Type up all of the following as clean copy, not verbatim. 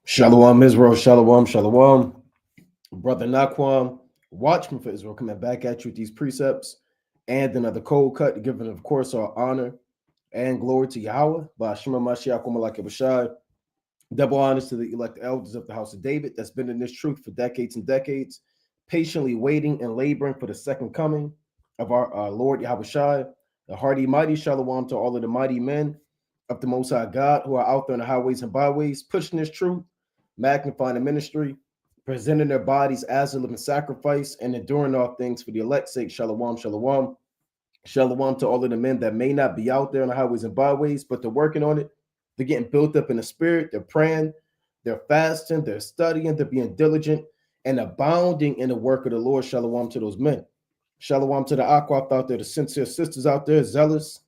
Shalom Israel, Shalom, Shalom. Brother Naquam, watchman for Israel, coming back at you with these precepts and another cold cut, giving, of course, our honor and glory to Yahweh. By Shema Mashiach, Malak Bashai. Double honors to the elect elders of the house of David that's been in this truth for decades and decades, patiently waiting and laboring for the second coming of our Lord Yahweh Shai. The hearty, mighty Shalom to all of the mighty men of the Most High God who are out there in the highways and byways, pushing this truth, magnifying the ministry, presenting their bodies as a living sacrifice, and enduring all things for the elect's sake. Shalom, shalom. Shalom to all of the men that may not be out there on the highways and byways, but they're working on it. They're getting built up in the spirit. They're praying. They're fasting. They're studying. They're being diligent and abounding in the work of the Lord. Shalom to those men. Shalom to the Akwaf out there, the sincere sisters out there, zealous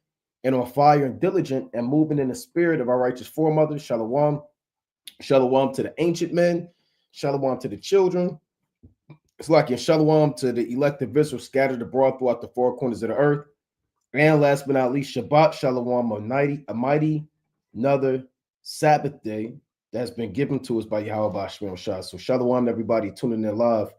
and on fire and diligent and moving in the spirit of our righteous foremothers. Shalom. Shalom to the ancient men. Shalom to the children. It's like in Shalom to the elect of Israel scattered abroad throughout the four corners of the earth. And last but not least, Shabbat Shalom, a mighty another Sabbath day that's been given to us by Yahweh Bashmi Shah. So Shalom to everybody tuning in live.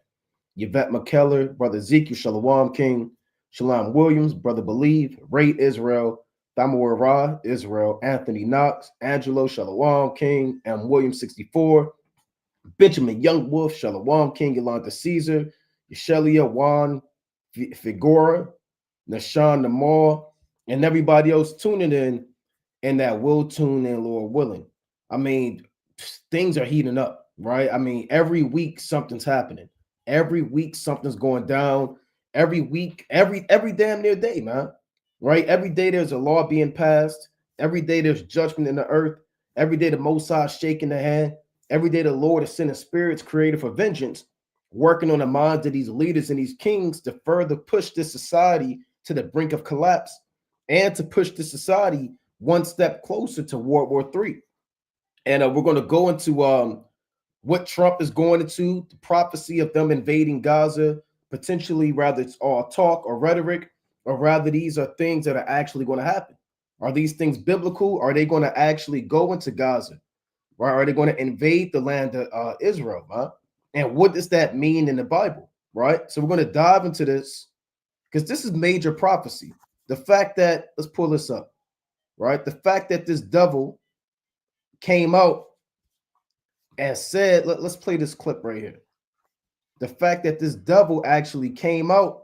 Yvette McKellar, Brother Ezekiel, Shalom King, Shalom Williams, Brother Believe, Ray Israel, Thamor Ra, Israel, Anthony Knox, Angelo, Shalom King, M. Williams 64, Benjamin Young Wolf, Shalom King, Yolanda Caesar, Yeshelia Juan Figura, Nashawn Namor, and everybody else tuning in and that will tune in, Lord willing. I mean, things are heating up, right? I mean, every week something's happening. Every week something's going down. Every week, every damn near day, man. Right? Every day there's a law being passed. Every day there's judgment in the earth. Every day the Most High shaking the hand. Every day the Lord is sending spirits created for vengeance, working on the minds of these leaders and these kings to further push this society to the brink of collapse and to push this society one step closer to World War III. And we're going to go into what Trump is going into, the prophecy of them invading Gaza, potentially, rather it's all talk or rhetoric, or rather these are things that are actually going to happen. Are these things biblical? Are they going to actually go into Gaza? Right? Are they going to invade the land of Israel? Huh? And what does that mean in the Bible? Right? So we're going to dive into this because this is major prophecy. The fact that, let's pull this up, right? The fact that this devil came out and said, let's play this clip right here. The fact that this devil actually came out,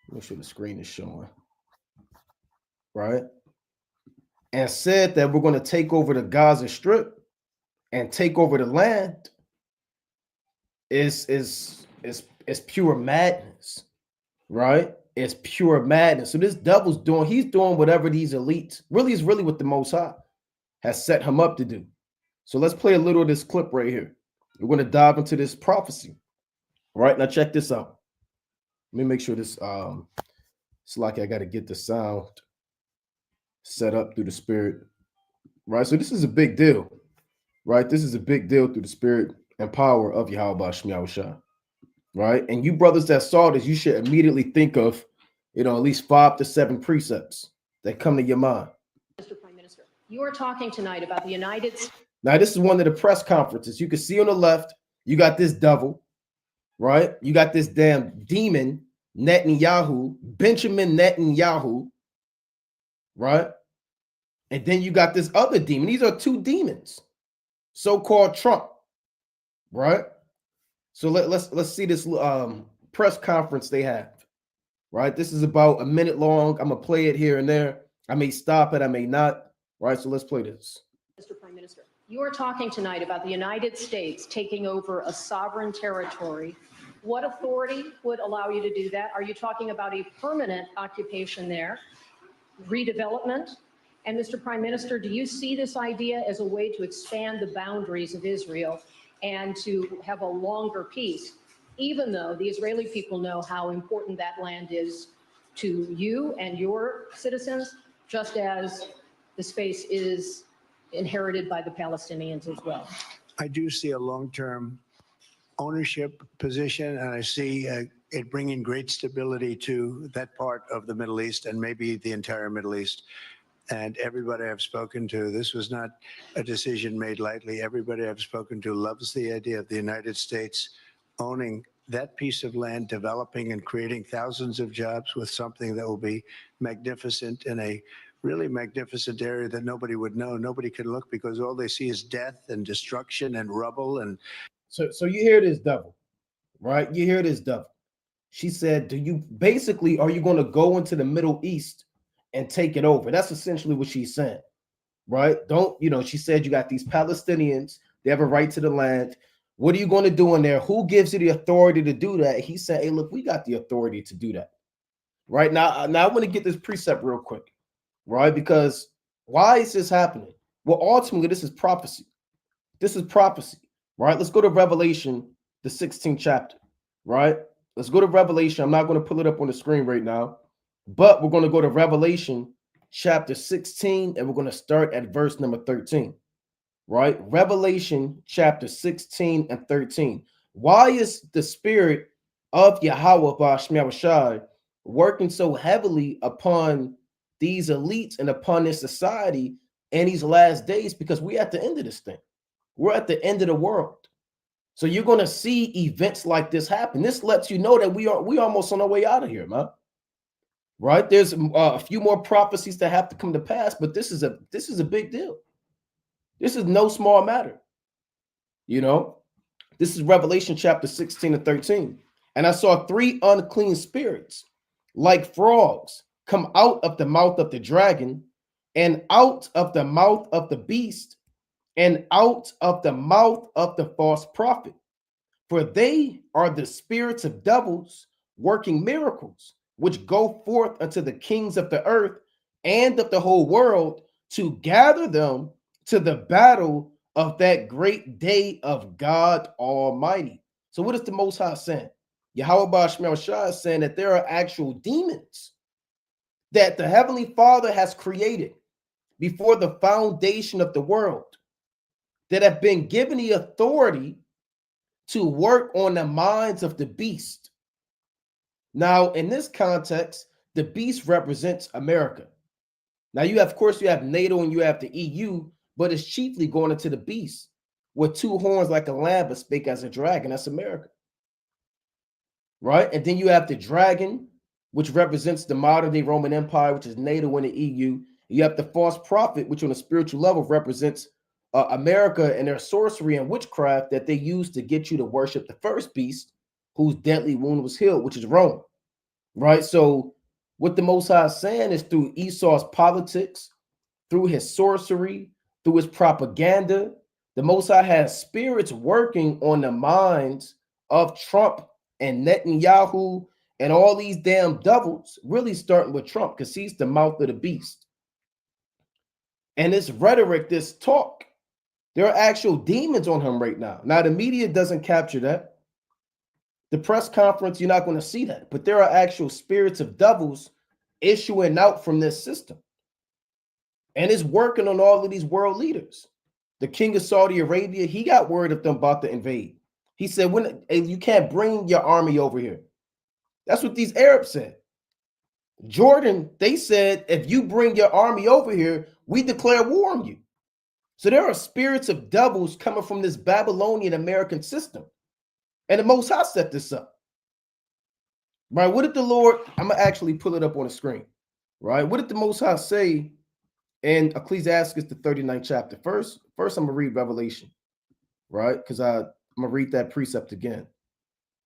make sure the screen is showing, right? And said that we're going to take over the Gaza Strip and take over the land is pure madness, right? It's pure madness. So this devil's he's doing whatever these elites is really what the Most High has set him up to do. So let's play a little of this clip right here. We're going to dive into this prophecy. All right, now check this out. Let me make sure this it's like I got to get the sound set up through the spirit. Right, so this is a big deal. Right, this is a big deal through the spirit and power of Yahweh Shemiah Shah. Right, and you brothers that saw this, you should immediately think of, at least 5 to 7 precepts that come to your mind. Mr. Prime Minister, you are talking tonight about the United States. Now, this is one of the press conferences. You can see on the left, you got this devil, right? You got this damn demon, Netanyahu, Benjamin Netanyahu, right? And then you got this other demon. These are 2 demons, so-called Trump, right? So let's see this press conference they have, right? This is about a minute long. I'm gonna play it here and there. I may stop it, I may not, right? So let's play this. Mr. Prime Minister, you are talking tonight about the United States taking over a sovereign territory. What authority would allow you to do that? Are you talking about a permanent occupation there, redevelopment? And Mr. Prime Minister, do you see this idea as a way to expand the boundaries of Israel and to have a longer peace, even though the Israeli people know how important that land is to you and your citizens, just as the space is inherited by the Palestinians as well? I do see a long-term ownership position, and I see it bringing great stability to that part of the Middle East and maybe the entire Middle East. And everybody I've spoken to, this was not a decision made lightly. Everybody I've spoken to loves the idea of the United States owning that piece of land, developing and creating thousands of jobs with something that will be magnificent in a really magnificent area that nobody would know. Nobody can look because all they see is death and destruction and rubble. And so you hear this devil, right? You hear this devil. She said, are you going to go into the Middle East and take it over? That's essentially what she's saying, right? She said you got these Palestinians, they have a right to the land. What are you going to do in there? Who gives you the authority to do that? He said, hey, look, we got the authority to do that. Right now I want to get this precept real quick, right? Because why is this happening? Well, ultimately, this is prophecy. This is prophecy, right? Let's go to Revelation, the 16th chapter, right? Let's go to Revelation. I'm not going to pull it up on the screen right now, but we're going to go to Revelation chapter 16, and we're going to start at verse number 13, right? Revelation chapter 16 and 13. Why is the spirit of Yahweh Bashmiyawashai working so heavily upon these elites and upon this society in these last days? Because we're at the end of this thing. We're at the end of the world. So you're going to see events like this happen. This lets you know that we almost on our way out of here, man. Right? There's a few more prophecies that have to come to pass, but this is a big deal. This is no small matter. This is Revelation chapter 16 and 13. And I saw 3 unclean spirits like frogs come out of the mouth of the dragon and out of the mouth of the beast and out of the mouth of the false prophet. For they are the spirits of devils working miracles, which go forth unto the kings of the earth and of the whole world to gather them to the battle of that great day of God Almighty. So what is the Most High saying? Yahweh Bashmiyawashai is saying that there are actual demons that the Heavenly Father has created before the foundation of the world that have been given the authority to work on the minds of the beast. Now, in this context, the beast represents America. Now, you have NATO and you have the EU, but it's chiefly going into the beast with 2 horns like a lamb but spake as a dragon. That's America. Right? And then you have the dragon, which represents the modern day Roman Empire, which is NATO and the EU. You have the false prophet, which on a spiritual level represents America and their sorcery and witchcraft that they use to get you to worship the first beast whose deadly wound was healed, which is Rome, right? So what the Most High is saying is through Esau's politics, through his sorcery, through his propaganda, the Most High has spirits working on the minds of Trump and Netanyahu and all these damn devils, really starting with Trump because he's the mouth of the beast. And this rhetoric, this talk, there are actual demons on him right now. Now, the media doesn't capture that. The press conference, you're not going to see that. But there are actual spirits of devils issuing out from this system. And it's working on all of these world leaders. The king of Saudi Arabia, he got word of them about to invade. He said, you can't bring your army over here. That's what these Arabs said. Jordan, they said, if you bring your army over here, we declare war on you. So there are spirits of devils coming from this Babylonian American system. And the Most High set this up. Right? What did the Lord, I'm going to actually pull it up on the screen. Right? What did the Most High say in Ecclesiastes, the 39th chapter? First I'm going to read Revelation. Right? Because I'm going to read that precept again.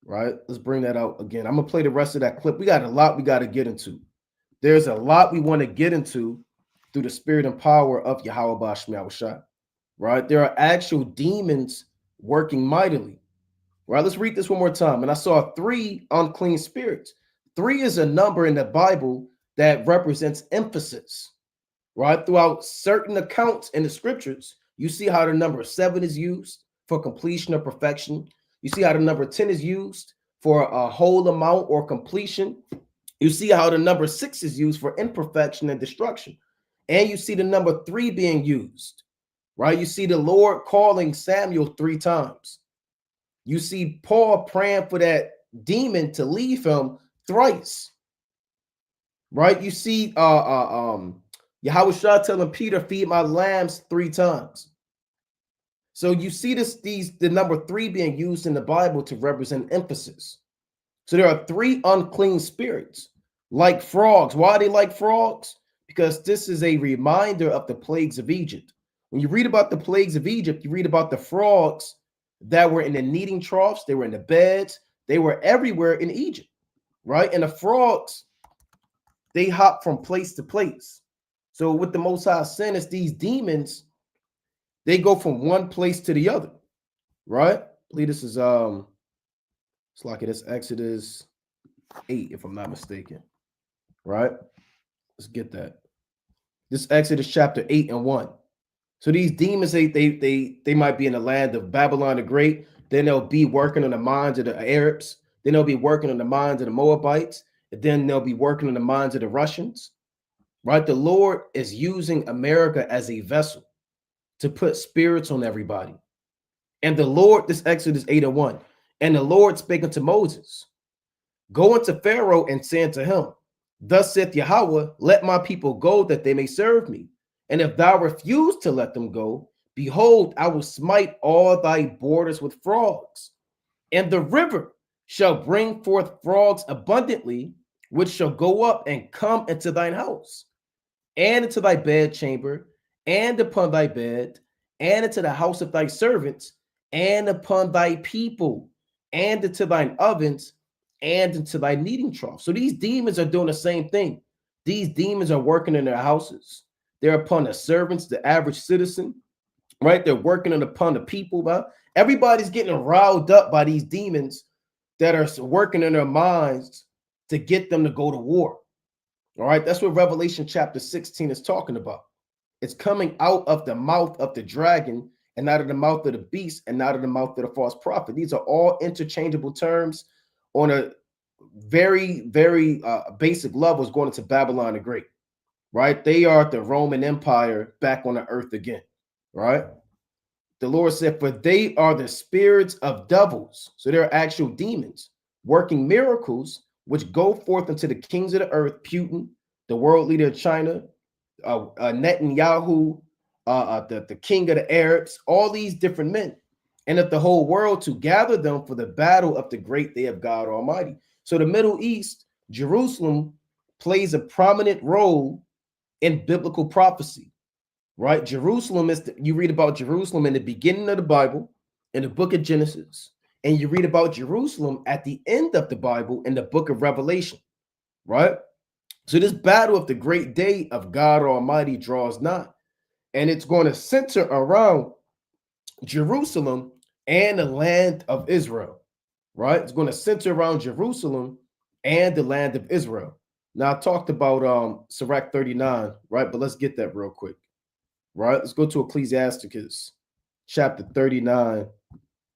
Right? Let's bring that out again. I'm going to play the rest of that clip. We got a lot we got to get into. There's a lot we want to get into through the spirit and power of Yahweh Bashmiyawashai. Right? There are actual demons working mightily. Right? Let's read this one more time. And I saw 3 unclean spirits. 3 is a number in the Bible that represents emphasis. Right? Throughout certain accounts in the scriptures, you see how the number 7 is used for completion or perfection. You see how the number 10 is used for a whole amount or completion. You see how the number 6 is used for imperfection and destruction. And you see the number 3 being used. Right? You see the Lord calling Samuel 3 times. You see Paul praying for that demon to leave him thrice. Right? You see Yahushua telling Peter, feed my lambs 3 times. So you see the number 3 being used in the Bible to represent emphasis. So there are 3 unclean spirits, like frogs. Why are they like frogs? Because this is a reminder of the plagues of Egypt. When you read about the plagues of Egypt, you read about the frogs that were in the kneading troughs, they were in the beds, they were everywhere in Egypt, right? And the frogs, they hop from place to place. So with the Most High sin is these demons, they go from one place to the other, right? I believe this is it's like it is Exodus 8, if I'm not mistaken, right? Let's get that. This Exodus chapter 8 and 1. So these demons, they might be in the land of Babylon the Great. Then they'll be working on the minds of the Arabs. Then they'll be working on the minds of the Moabites. And then they'll be working on the minds of the Russians, right? The Lord is using America as a vessel to put spirits on everybody. And the Lord, this Exodus 8 and 1, and the Lord spake unto Moses, go unto Pharaoh and say unto him, thus saith Yahweh, let my people go that they may serve me. And if thou refuse to let them go, behold, I will smite all thy borders with frogs. And the river shall bring forth frogs abundantly, which shall go up and come into thine house, and into thy bedchamber, and upon thy bed, and into the house of thy servants, and upon thy people, and into thine ovens, and into thy kneading trough. So these demons are doing the same thing. These demons are working in their houses. They're upon the servants, the average citizen, right? They're working upon the people. Right? Everybody's getting riled up by these demons that are working in their minds to get them to go to war. All right, that's what Revelation chapter 16 is talking about. It's coming out of the mouth of the dragon and out of the mouth of the beast and out of the mouth of the false prophet. These are all interchangeable terms on a very, very basic level. Is going into Babylon the Great, right? They are the Roman Empire back on the earth again, right? The Lord said, for they are the spirits of devils. So they're actual demons working miracles, which go forth unto the kings of the earth, Putin, the world leader of China, Netanyahu, the king of the Arabs, all these different men, and of the whole world to gather them for the battle of the great day of God Almighty. So the Middle East, Jerusalem, plays a prominent role in biblical prophecy, right? Jerusalem is, you read about Jerusalem in the beginning of the Bible, in the book of Genesis, and you read about Jerusalem at the end of the Bible in the book of Revelation, right? So this battle of the great day of God Almighty draws nigh, and it's going to center around Jerusalem and the land of Israel, right? It's going to center around Jerusalem and the land of Israel. Now, I talked about Sirach 39, right? But let's get that real quick, right? Let's go to Ecclesiasticus chapter 39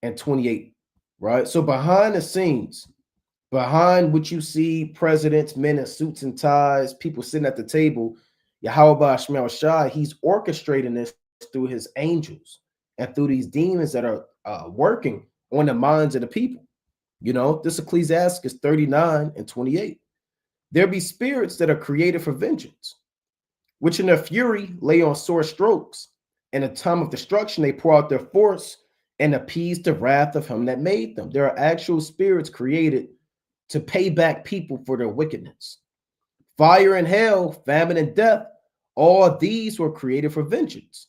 and 28, right? So behind the scenes, behind what you see, presidents, men in suits and ties, people sitting at the table, Yahweh Shemel Shai, he's orchestrating this through his angels and through these demons that are working on the minds of the people. You know, this Ecclesiasticus 39 and 28. There be spirits that are created for vengeance, which in their fury lay on sore strokes. In a time of destruction, they pour out their force and appease the wrath of him that made them. There are actual spirits created to pay back people for their wickedness. Fire and hell, famine and death, all these were created for vengeance.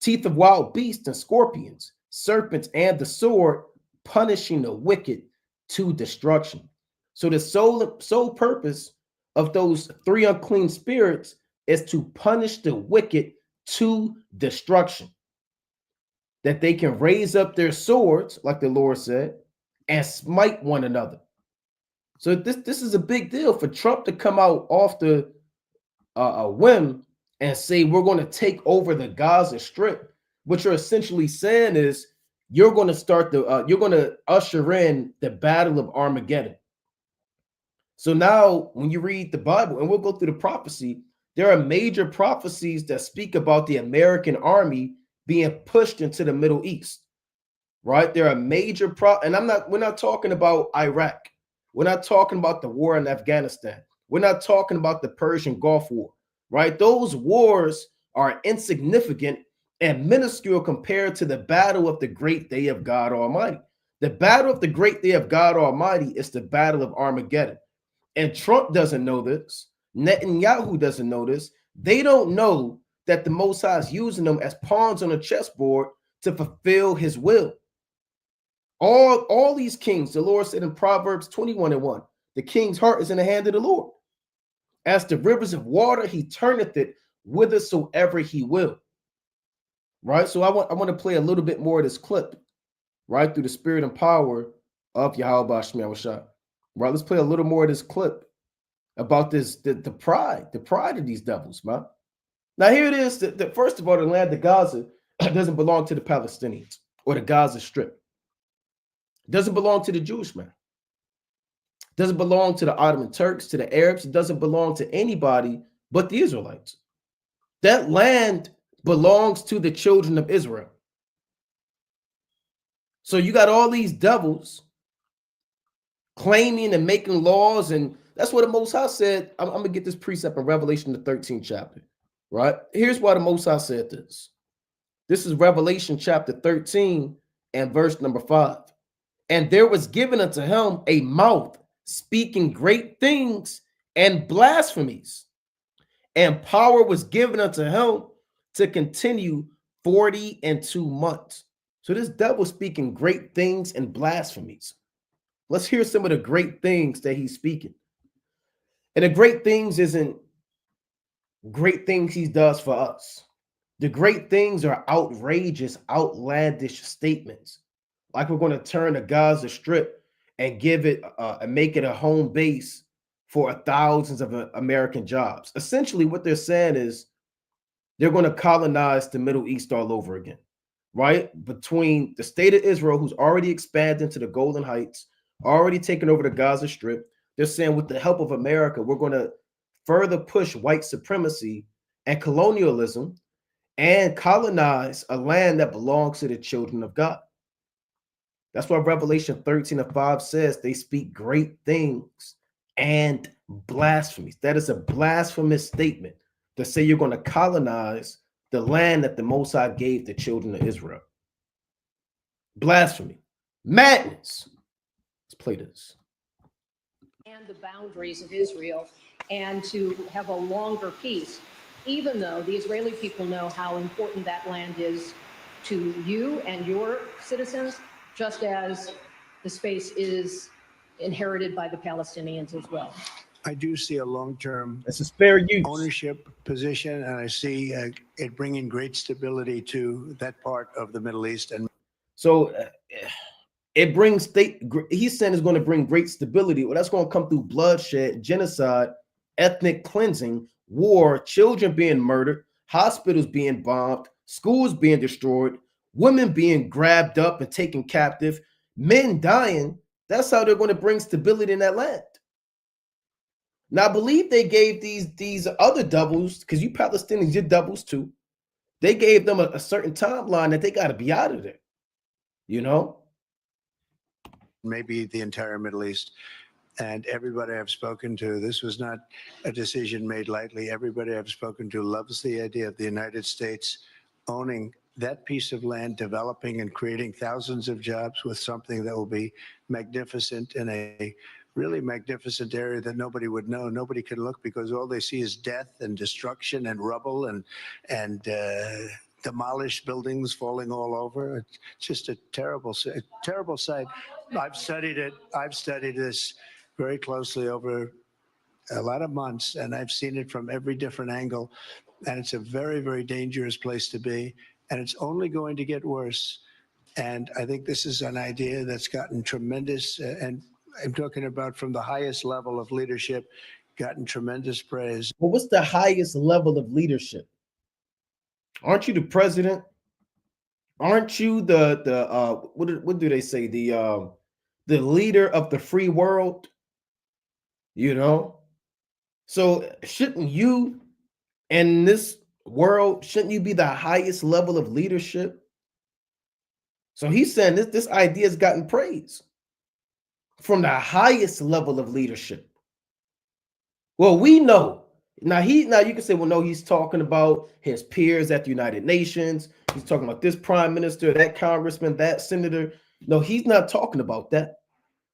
Teeth of wild beasts and scorpions, serpents and the sword, punishing the wicked to destruction. So the sole purpose of those 3 unclean spirits is to punish the wicked to destruction. That they can raise up their swords, like the Lord said, and smite one another. So this is a big deal for Trump to come out off the whim and say we're going to take over the Gaza Strip. What you're essentially saying is you're going to start you're going to usher in the battle of Armageddon. So now when you read the Bible, and we'll go through the prophecy, there are major prophecies that speak about the American army being pushed into the Middle East, right? There are major and we're not talking about Iraq. We're not talking about the war in Afghanistan. We're not talking about the Persian Gulf War. right? Those wars are insignificant and minuscule compared to the battle of the great day of God Almighty. The battle of the great day of God Almighty is the battle of Armageddon. And Trump doesn't know this. Netanyahu doesn't know this. They don't know that the Most High is using them as pawns on a chessboard to fulfill his will. All these kings, the Lord said in Proverbs 21:1, the king's heart is in the hand of the Lord. As the rivers of water, he turneth it whithersoever he will. Right? So I want to play a little bit more of this clip, right? Through the spirit and power of Yahweh Shemi Awashai. Right? Let's play a little more of this clip about this, the pride of these devils, man. Now here it is. That first of all, the land of Gaza doesn't belong to the Palestinians or the Gaza Strip. It doesn't belong to the Jewish man. It doesn't belong to the Ottoman Turks, to the Arabs. It doesn't belong to anybody but the Israelites. That land belongs to the children of Israel. So you got all these devils claiming and making laws, and that's what the Most High said. I'm going to get this precept in Revelation, the 13th chapter, right? Here's why the Most High said this. This is Revelation chapter 13 and verse number 5. And there was given unto him a mouth speaking great things and blasphemies, and power was given unto him to continue 42 months. So this devil speaking great things and blasphemies. Let's hear some of the great things that he's speaking. And the great things isn't great things he does for us. The great things are outrageous, outlandish statements. Like we're going to turn the Gaza Strip and give it and make it a home base for thousands of American jobs. Essentially, what they're saying is they're going to colonize the Middle East all over again, right? Between the state of Israel, who's already expanded to the Golden Heights, already taken over the Gaza Strip. They're saying with the help of America, we're going to further push white supremacy and colonialism and colonize a land that belongs to the children of God. That's why Revelation 13:5 says they speak great things and blasphemies. That is a blasphemous statement to say you're going to colonize the land that the Most High gave the children of Israel. Blasphemy. Madness. Let's play this. And the boundaries of Israel and to have a longer peace, even though the Israeli people know how important that land is to you and your citizens, just as the space is inherited by the Palestinians as well. I do see a long-term That's a spare use ownership position, and I see it bringing great stability to that part of the Middle East. And so it brings he's saying it's going to bring great stability. Well, that's going to come through bloodshed, genocide, ethnic cleansing, war, children being murdered, hospitals being bombed, schools being destroyed, women being grabbed up and taken captive, men dying. That's how they're going to bring stability in that land. Now, I believe they gave these other devils, because you Palestinians, you're devils too. They gave them a certain timeline that they got to be out of there, you know? maybe the entire Middle East. And everybody I've spoken to, this was not a decision made lightly. Everybody I've spoken to loves the idea of the United States owning that piece of land, developing and creating thousands of jobs with something that will be magnificent in a really magnificent area that nobody would know. Nobody can look because all they see is death and destruction and rubble and demolished buildings falling all over. It's just a terrible sight. I've studied it. I've studied this very closely over a lot of months, and I've seen it from every different angle. And it's a very, very dangerous place to be. And it's only going to get worse. And I think this is an idea that's gotten tremendous, and I'm talking about from the highest level of leadership, gotten tremendous praise. Well, what's the highest level of leadership? Aren't you the president? Aren't you the what do they say? The leader of the free world? You know? So shouldn't you in this world, shouldn't you be the highest level of leadership? So he's saying this idea has gotten praise from the highest level of leadership. Well, we know Now you can say, well, no, he's talking about his peers at the United Nations. He's talking about this prime minister, that congressman, that senator. No, he's not talking about that.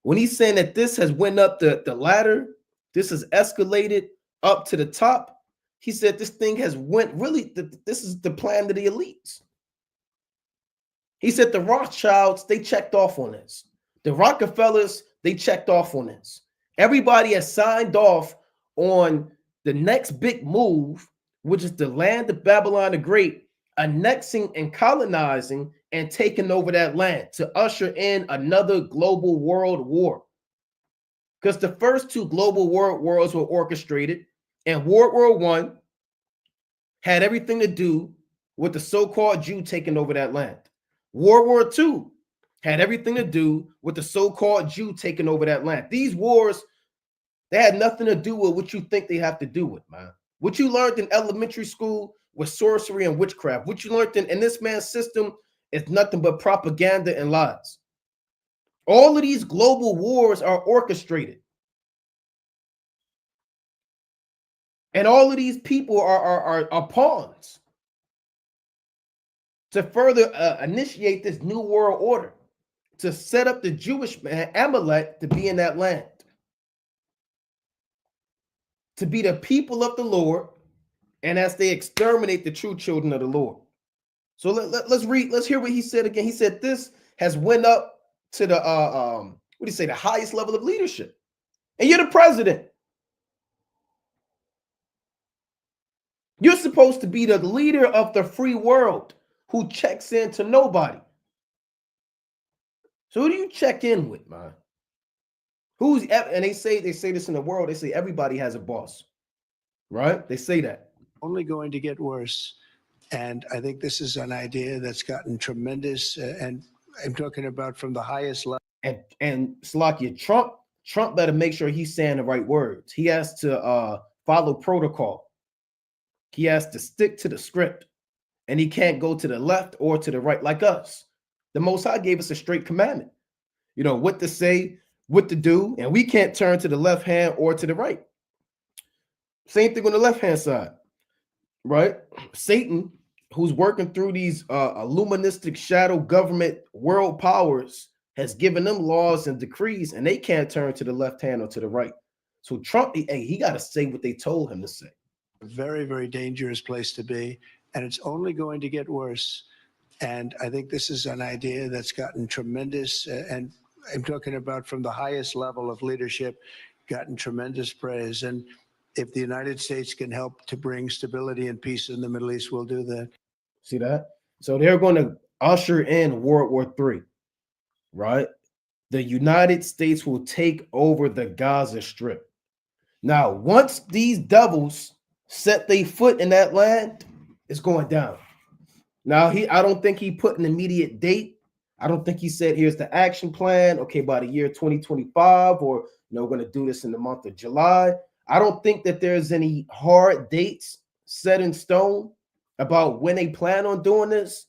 When he's saying that this has went up the ladder, this has escalated up to the top, he said this thing has went really, this is the plan of the elites. He said the Rothschilds, they checked off on this. The Rockefellers, they checked off on this. Everybody has signed off on the next big move, which is the land of Babylon the Great, annexing and colonizing and taking over that land to usher in another global world war. Because the first two global world wars were orchestrated, and World War I had everything to do with the so-called Jew taking over that land. World War II had everything to do with the so-called Jew taking over that land. These wars, they had nothing to do with what you think they have to do with, man. What you learned in elementary school was sorcery and witchcraft. What you learned in this man's system is nothing but propaganda and lies. All of these global wars are orchestrated. And all of these people are pawns to further initiate this new world order, to set up the Jewish man, Amalek, to be in that land, to be the people of the Lord, and as they exterminate the true children of the Lord. So let's hear what he said again. He said this has went up to the what do you say, the highest level of leadership, and you're the president. You're supposed to be the leader of the free world who checks in to nobody. So who do you check in with, man? And they say this in the world, they say everybody has a boss, right? They say that. Only going to get worse. And I think this is an idea that's gotten tremendous, and I'm talking about from the highest level. And Slakia, Trump better make sure he's saying the right words. He has to follow protocol. He has to stick to the script, and he can't go to the left or to the right like us. The Most High gave us a straight commandment, you know, what to say, what to do, and we can't turn to the left hand or to the right. Same thing on the left hand side, right? Satan, who's working through these illuministic shadow government world powers, has given them laws and decrees, and they can't turn to the left hand or to the right. So Trump, he got to say what they told him to say. Very, very dangerous place to be, and it's only going to get worse. And I think this is an idea that's gotten tremendous, and I'm talking about from the highest level of leadership, gotten tremendous praise. And if the United States can help to bring stability and peace in the Middle East, we'll do that. See that? So they're going to usher in World War III, right? The United States will take over the Gaza Strip. Now, once these devils set their foot in that land, it's going down. Now, I don't think he put an immediate date. I don't think he said, here's the action plan. Okay, by the year 2025, or, you know, we're going to do this in the month of July. I don't think that there's any hard dates set in stone about when they plan on doing this.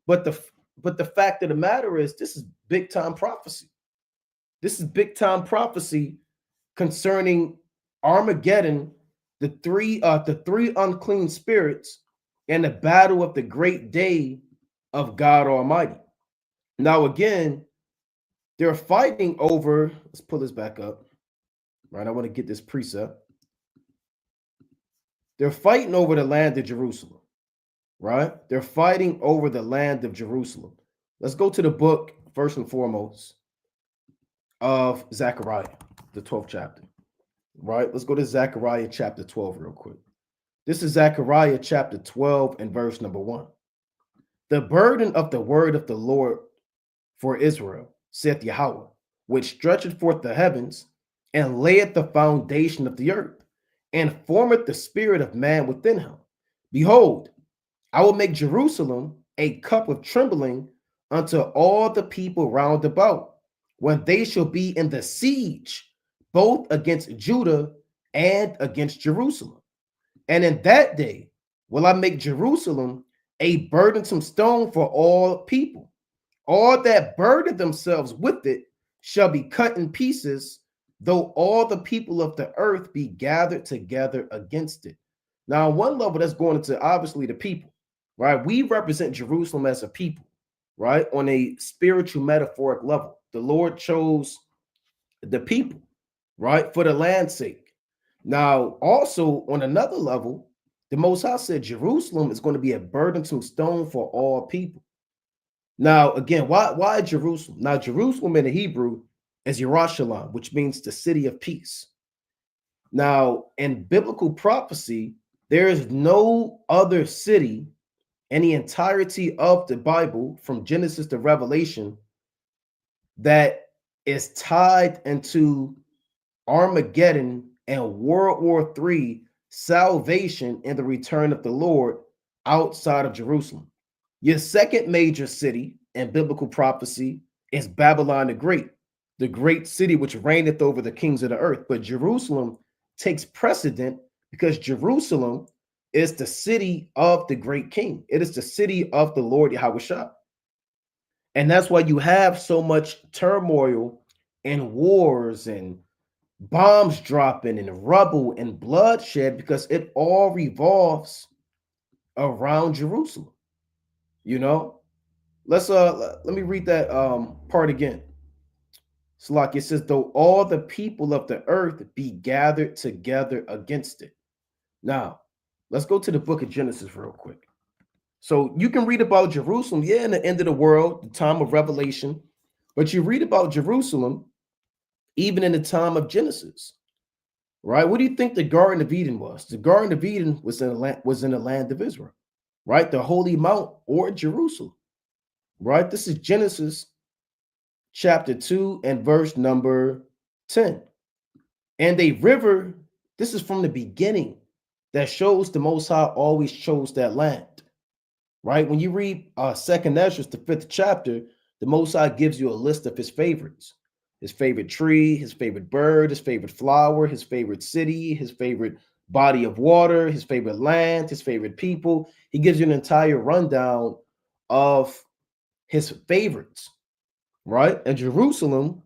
But the fact of the matter is, this is big time prophecy. This is big time prophecy concerning Armageddon, the three unclean spirits, and the battle of the great day of God Almighty. Now, again, they're fighting over, let's pull this back up, right? I want to get this precept. They're fighting over the land of Jerusalem, right? They're fighting over the land of Jerusalem. Let's go to the book, first and foremost, of Zechariah, the 12th chapter, right? Let's go to Zechariah chapter 12 real quick. This is Zechariah chapter 12 and verse number 1. The burden of the word of the Lord for Israel, saith Yahweh, which stretcheth forth the heavens, and layeth the foundation of the earth, and formeth the spirit of man within him. Behold, I will make Jerusalem a cup of trembling unto all the people round about, when they shall be in the siege, both against Judah and against Jerusalem. And in that day will I make Jerusalem a burdensome stone for all people. All that burden themselves with it shall be cut in pieces, though all the people of the earth be gathered together against it. Now, on one level, that's going into obviously the people, right? We represent Jerusalem as a people, right? On a spiritual metaphoric level, the Lord chose the people, right, for the land's sake. Now, also on another level, the Most High said Jerusalem is going to be a burdensome stone for all people. Now, again, why Jerusalem? Now, Jerusalem in the Hebrew is Yerushalayim, which means the city of peace. Now, in biblical prophecy, there is no other city in the entirety of the Bible, from Genesis to Revelation, that is tied into Armageddon and World War III, salvation and the return of the Lord outside of Jerusalem. Your second major city in biblical prophecy is Babylon the great city which reigneth over the kings of the earth. But Jerusalem takes precedent because Jerusalem is the city of the great king. It is the city of the Lord Yahweh. And that's why you have so much turmoil and wars and bombs dropping and rubble and bloodshed, because it all revolves around Jerusalem. You know, let me read that part again. It's like it says, though all the people of the earth be gathered together against it. Now, let's go to the book of Genesis real quick. So you can read about Jerusalem, in the end of the world, the time of Revelation, but you read about Jerusalem even in the time of Genesis, right? What do you think the Garden of Eden was? The Garden of Eden was in the land of Israel, right? The Holy Mount, or Jerusalem, right? This is Genesis chapter 2 and verse number 10. And a river, this is from the beginning, that shows the Most High always chose that land, right? When you read Second Ezra, the 5th chapter, the Most High gives you a list of his favorites. His favorite tree, his favorite bird, his favorite flower, his favorite city, his favorite body of water, his favorite land, his favorite people. He gives you an entire rundown of his favorites, right? And Jerusalem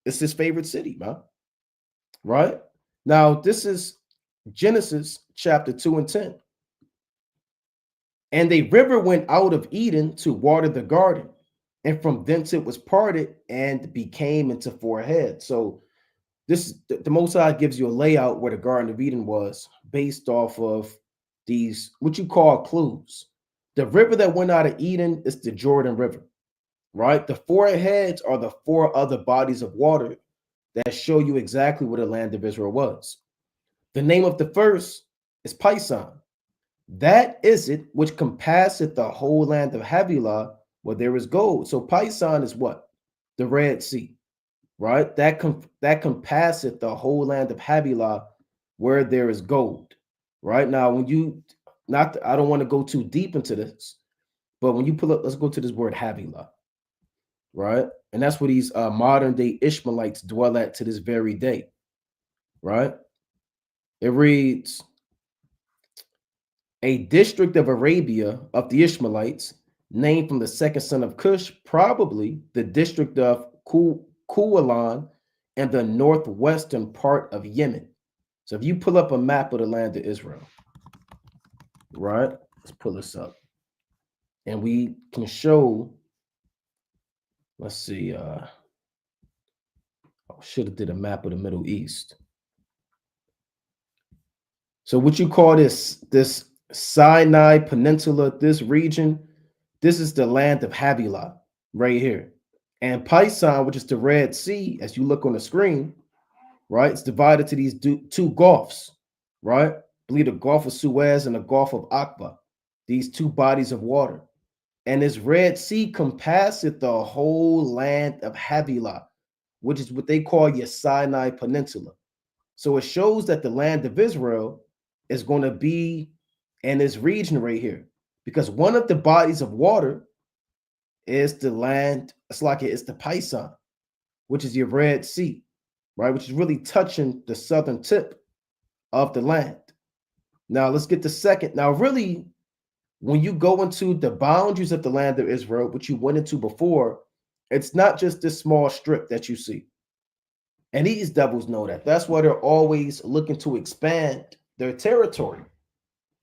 is his favorite city, man, right? Now, this is Genesis chapter 2 and 10. And a river went out of Eden to water the garden, and from thence it was parted and became into four heads. So the Most High gives you a layout where the Garden of Eden was, based off of these, what you call clues. The river that went out of Eden is the Jordan River, right? The four heads are the four other bodies of water that show you exactly where the land of Israel was. The name of the first is Pison. That is it which compasseth the whole land of Havilah, where there is gold. So Pison is what? The Red Sea, right? That compasseth the whole land of Havilah, where there is gold, right? Now, when you, I don't want to go too deep into this, but when you pull up, let's go to this word Havilah, right? And that's where these modern day Ishmaelites dwell at to this very day, right? It reads, a district of Arabia of the Ishmaelites, named from the second son of Cush, probably the district of Kualan and the northwestern part of Yemen. So if you pull up a map of the land of Israel, right? Let's pull this up. And we can show, let's see, I should have did a map of the Middle East. So what you call this Sinai Peninsula, this region, this is the land of Havilah right here. And Pison, which is the Red Sea, as you look on the screen, right? It's divided to these two gulfs, right? I believe the Gulf of Suez and the Gulf of Aqaba, these two bodies of water. And this Red Sea compasseth the whole land of Havilah, which is what they call your Sinai Peninsula. So it shows that the land of Israel is going to be in this region right here, because one of the bodies of water is the land, it's the Pison, which is your Red Sea, right? Which is really touching the southern tip of the land. Now let's get the second. Now, really, when you go into the boundaries of the land of Israel, which you went into before, it's not just this small strip that you see. And these devils know that. That's why they're always looking to expand their territory,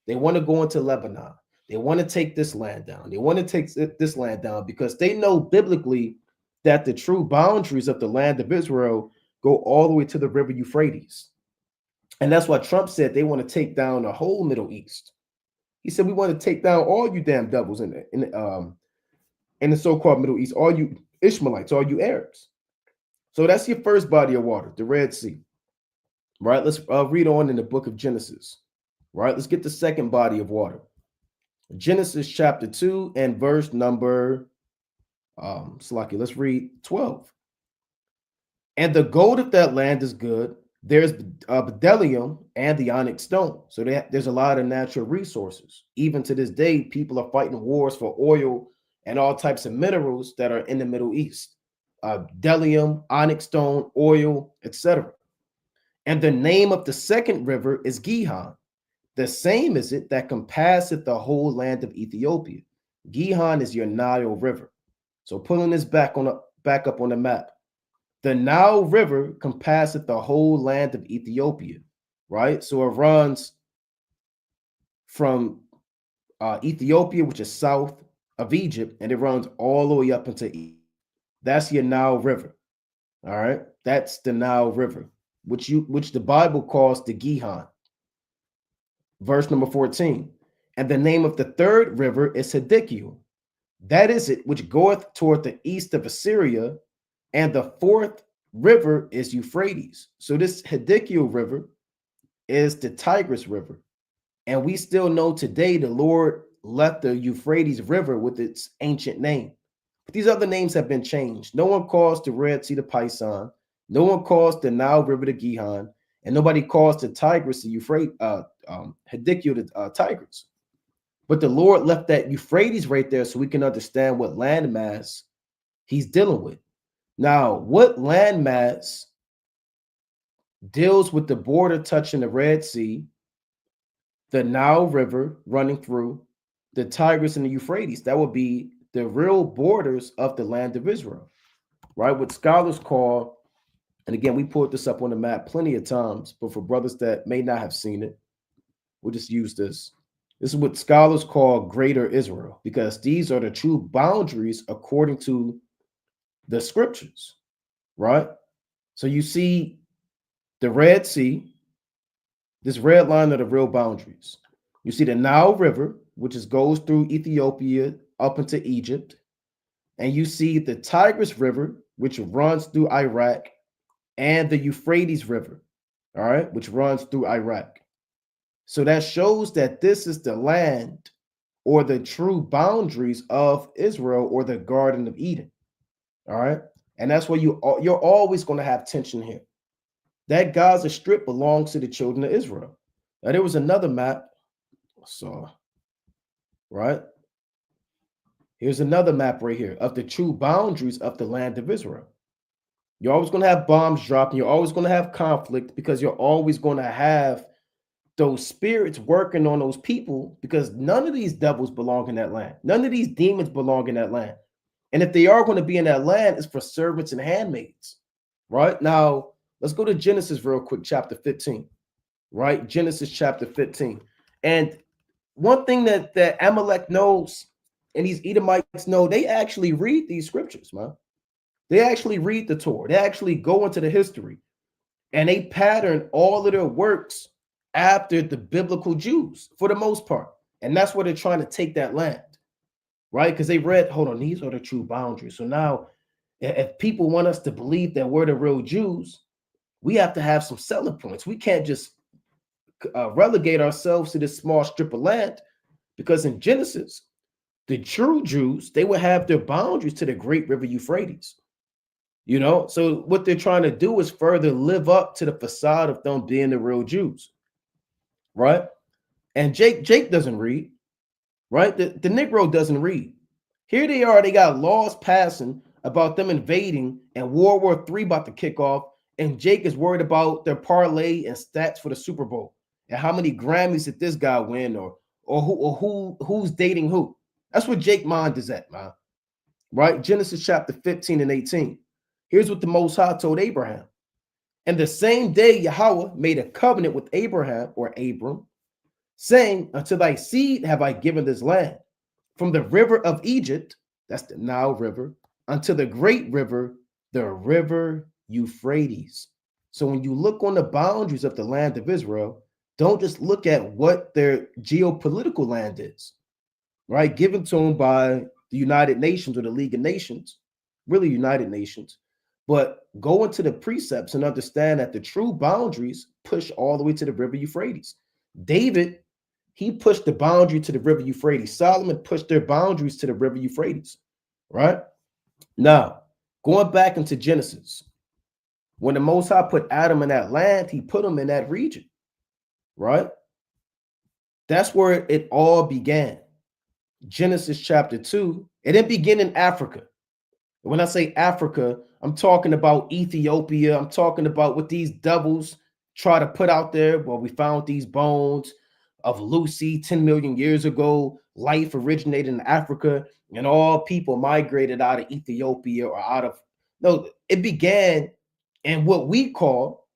They want to go into Lebanon. They want to take this land down. They want to take this land down because they know biblically that the true boundaries of the land of Israel go all the way to the river Euphrates. And that's why Trump said they want to take down the whole Middle East. He said, we want to take down all you damn devils in the so-called Middle East, all you Ishmaelites, all you Arabs. So that's your first body of water, the Red Sea. Right? Let's read on in the book of Genesis. Right? Let's get the second body of water. Genesis chapter 2 and verse number, let's read 12. And the gold of that land is good. There's bdellium and the onyx stone. So there's a lot of natural resources. Even to this day, people are fighting wars for oil and all types of minerals that are in the Middle East. Bdellium, onyx stone, oil, etc. And the name of the second river is Gihon. The same is it that compasseth the whole land of Ethiopia. Gihon is your Nile River. So pulling this back up on the map. The Nile River compasseth the whole land of Ethiopia, right? So it runs from Ethiopia, which is south of Egypt, and it runs all the way up into Egypt. That's your Nile River, all right? That's the Nile River, which the Bible calls the Gihon. Verse number 14. And the name of the third river is Hiddekel. That is it which goeth toward the east of Assyria. And the fourth river is Euphrates. So this Hiddekel river is the Tigris River. And we still know today the Lord left the Euphrates River with its ancient name. But these other names have been changed. No one calls the Red Sea the Pison. No one calls the Nile River the Gihon. And nobody calls the Tigris the Euphrates, Hiddekel the Tigris. But the Lord left that Euphrates right there so we can understand what landmass he's dealing with. Now, what landmass deals with the border touching the Red Sea, the Nile River running through, the Tigris and the Euphrates? That would be the real borders of the land of Israel, right? What scholars call, and again, we pulled this up on the map plenty of times, but for brothers that may not have seen it, we'll just use this. This is what scholars call Greater Israel, because these are the true boundaries according to the scriptures, right? So you see the Red Sea, this red line are the real boundaries. You see the Nile River, which goes through Ethiopia up into Egypt. And you see the Tigris River, which runs through Iraq, and the Euphrates River, all right, which runs through Iraq. So that shows that this is the land or the true boundaries of Israel or the Garden of Eden. All right. And that's where you're always going to have tension here. That Gaza Strip belongs to the children of Israel. Now, there was another map. So, right. Here's another map right here of the true boundaries of the land of Israel. You're always going to have bombs dropping. You're always going to have conflict because you're always going to have those spirits working on those people because none of these devils belong in that land. None of these demons belong in that land. And if they are going to be in that land, it's for servants and handmaids, right? Now, let's go to Genesis real quick, chapter 15, right? Genesis chapter 15. And one thing that Amalek knows and these Edomites know, they actually read these scriptures, man. They actually read the Torah. They actually go into the history and they pattern all of their works after the biblical Jews for the most part. And that's where they're trying to take that land, right? Because they read, hold on, these are the true boundaries. So now if people want us to believe that we're the real Jews, we have to have some selling points. We can't just relegate ourselves to this small strip of land because in Genesis, the true Jews, they would have their boundaries to the great river Euphrates. You know, so what they're trying to do is further live up to the facade of them being the real Jews. Right? And Jake doesn't read, right? The Negro doesn't read. Here they are, they got laws passing about them invading and World War III about to kick off. And Jake is worried about their parlay and stats for the Super Bowl and how many Grammys did this guy win or who's dating who. That's what Jake mind is at, man. Right? Genesis chapter 15 and 18. Here's what the Most High told Abraham. And the same day Yahweh made a covenant with Abraham or Abram saying, unto thy seed have I given this land, from the river of Egypt, that's the Nile River, unto the great river, the river Euphrates. So when you look on the boundaries of the land of Israel, don't just look at what their geopolitical land is, right? Given to them by the United Nations or the League of Nations, really United Nations. But go into the precepts and understand that the true boundaries push all the way to the river Euphrates. David, he pushed the boundary to the river Euphrates. Solomon pushed their boundaries to the river Euphrates, right? Now, going back into Genesis, when the Most High put Adam in that land, he put him in that region, right? That's where it all began. Genesis chapter 2, it didn't begin in Africa. When I say Africa, I'm talking about Ethiopia. I'm talking about what these devils try to put out there. Well, we found these bones of Lucy 10 million years ago. Life originated in Africa, and all people migrated out of Ethiopia or out of, no, it began in what we call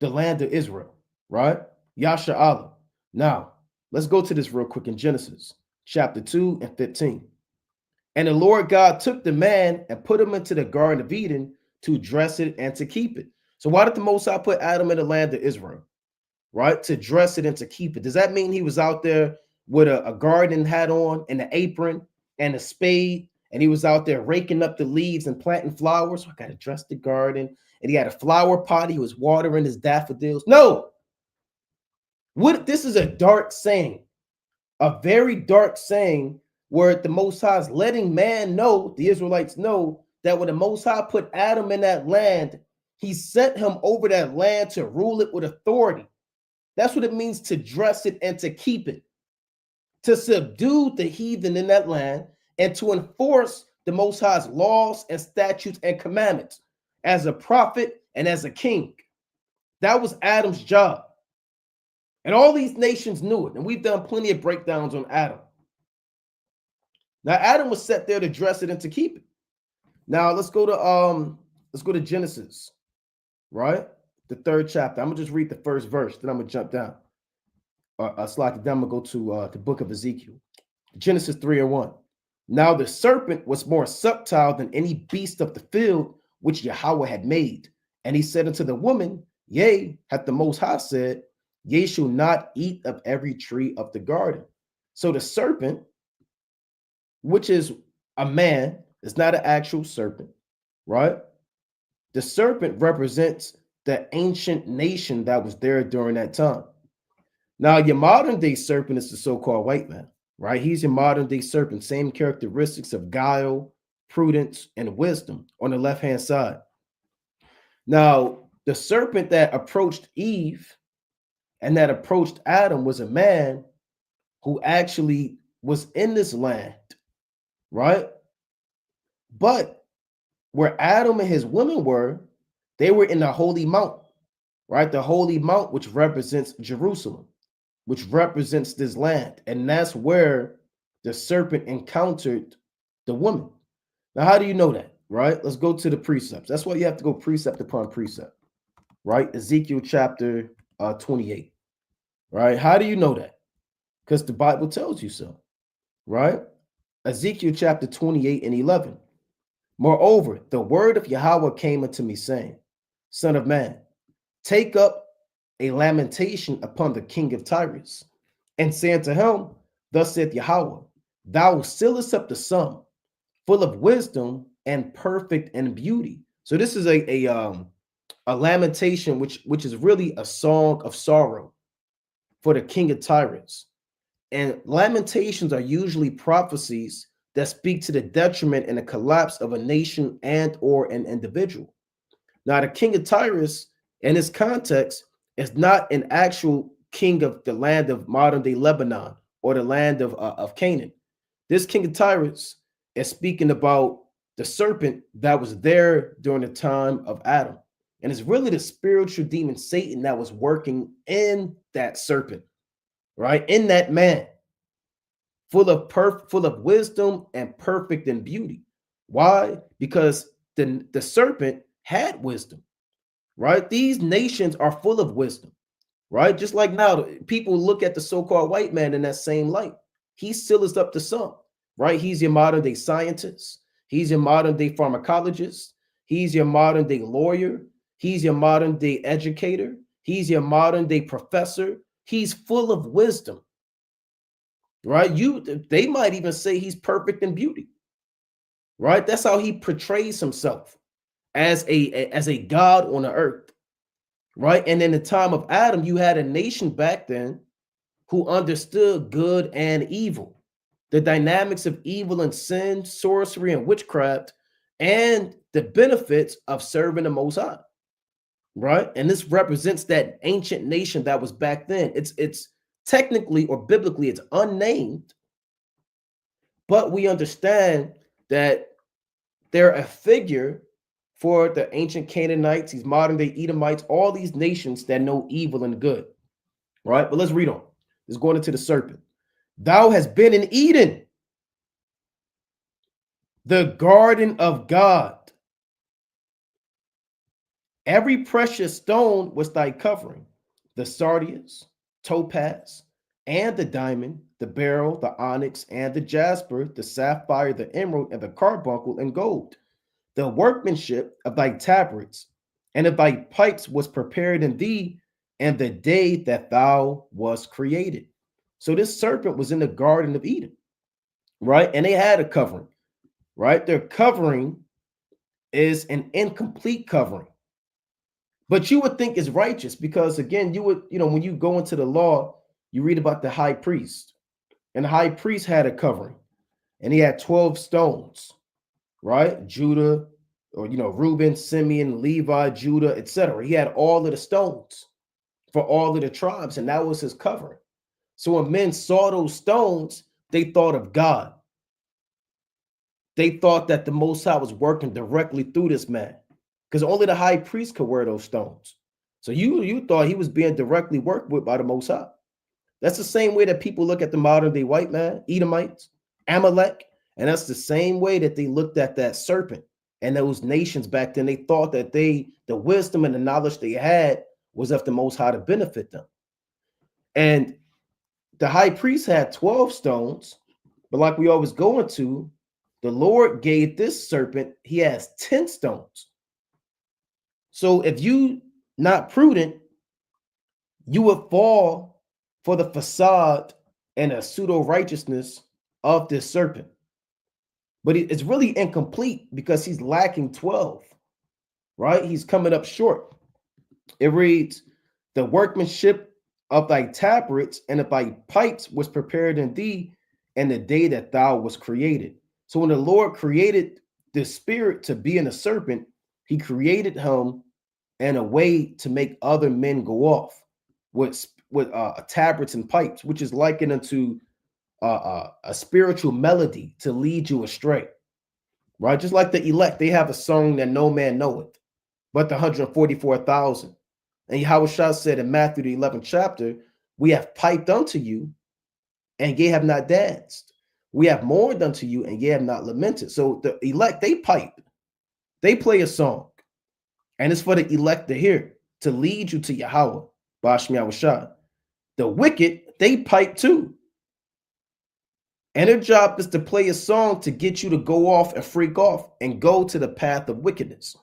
the land of Israel, right? Yasha Allah. Now, let's go to this real quick in Genesis chapter 2 and 15. And the Lord God took the man and put him into the Garden of Eden to dress it and to keep it. So why did the Most High put Adam in the land of Israel? Right? To dress it and to keep it. Does that mean he was out there with a garden hat on and an apron and a spade, and he was out there raking up the leaves and planting flowers? So I got to dress the garden. And he had a flower pot. He was watering his daffodils. No. What? This is a dark saying, a very dark saying, where the Most High is letting man know, the Israelites know, that when the Most High put Adam in that land, he sent him over that land to rule it with authority. That's what it means to dress it and to keep it, to subdue the heathen in that land and to enforce the Most High's laws and statutes and commandments as a prophet and as a king. That was Adam's job. And all these nations knew it. And we've done plenty of breakdowns on Adam. Now, Adam was set there to dress it and to keep it. Now, let's go to Genesis, right? The 3rd chapter. I'm gonna just read the first verse, then I'm gonna jump down. Then I'm gonna go to the book of Ezekiel. Genesis 3:1. Now the serpent was more subtle than any beast of the field which Yahweh had made. And he said unto the woman, Yea, hath the Most High said, Ye shall not eat of every tree of the garden. So the serpent, which is a man, it's not an actual serpent, right? The serpent represents the ancient nation that was there during that time. Now, your modern day serpent is the so-called white man, right? He's your modern day serpent, same characteristics of guile, prudence, and wisdom on the left-hand side. Now, the serpent that approached Eve and that approached Adam was a man who actually was in this land, right? But where Adam and his women were, they were in the holy mount, right? The holy mount, which represents Jerusalem, which represents this land. And that's where the serpent encountered the woman. Now, how do you know that, right? Let's go to the precepts. That's why you have to go precept upon precept, right? Ezekiel chapter 28, right? How do you know that? Because the Bible tells you so, right? Ezekiel chapter 28 and 11. Moreover, the word of Yahweh came unto me, saying, Son of man, take up a lamentation upon the king of Tyrus, and say unto him, Thus saith Yahweh, Thou sealest up the sum, full of wisdom and perfect in beauty. So this is a lamentation, which is really a song of sorrow for the king of Tyrus. And lamentations are usually prophecies that speak to the detriment and the collapse of a nation and or an individual. Now, the king of Tyrus, in this context, is not an actual king of the land of modern-day Lebanon or the land of Canaan. This king of Tyrus is speaking about the serpent that was there during the time of Adam. And it's really the spiritual demon Satan that was working in that serpent, right? In that man, full of wisdom and perfect in beauty. Why? Because the serpent had wisdom, right? These nations are full of wisdom, right? Just like now, people look at the so-called white man in that same light. He still is up to some, right? He's your modern day scientist. He's your modern day pharmacologist. He's your modern day lawyer. He's your modern day educator. He's your modern day professor. He's full of wisdom, right? They might even say he's perfect in beauty, right? That's how he portrays himself as a god on the earth, right? And in the time of Adam, you had a nation back then who understood good and evil, the dynamics of evil and sin, sorcery and witchcraft, and the benefits of serving the Most High, right? And this represents that ancient nation that was back then. It's technically or biblically it's unnamed, but we understand that they're a figure for the ancient Canaanites, these modern day Edomites, all these nations that know evil and good, right? But let's read on. Let's go into the serpent. Thou hast been in Eden, the garden of God. Every precious stone was thy covering, the sardius, topaz, and the diamond, the beryl, the onyx, and the jasper, the sapphire, the emerald, and the carbuncle, and gold. The workmanship of thy tabrets and of thy pipes was prepared in thee, and the day that thou wast created. So this serpent was in the Garden of Eden, right? And they had a covering, right? Their covering is an incomplete covering, but you would think is righteous because, again, you would, when you go into the law, you read about the high priest, and the high priest had a covering, and he had 12 stones, right? Judah, or Reuben, Simeon, Levi, Judah, etc. He had all of the stones for all of the tribes, and that was his covering. So when men saw those stones, they thought of God. They thought that the Most High was working directly through this man, because only the high priest could wear those stones. So you thought he was being directly worked with by the Most High. That's the same way that people look at the modern day white man, Edomites, Amalek, and that's the same way that they looked at that serpent and those nations back then. They thought that the wisdom and the knowledge they had was of the Most High to benefit them. And the high priest had 12 stones, but like we always go into, the Lord gave this serpent, he has 10 stones. So if you not prudent, you would fall for the facade and a pseudo righteousness of this serpent. But it's really incomplete because he's lacking 12, right? He's coming up short. It reads, the workmanship of thy tabrets and of thy pipes was prepared in thee, and the day that thou was created. So when the Lord created the spirit to be in a serpent, he created him in a way to make other men go off with tabrets and pipes, which is likened unto a spiritual melody to lead you astray, right? Just like the elect, they have a song that no man knoweth, but the 144,000. And Yahushua said in Matthew the 11th chapter, we have piped unto you, and ye have not danced. We have mourned unto you, and ye have not lamented. So the elect, they pipe, they play a song, and it's for the elect to hear, to lead you to Yahweh, Bashmi Yahushua. The wicked, they pipe too. And their job is to play a song to get you to go off and freak off and go to the path of wickedness.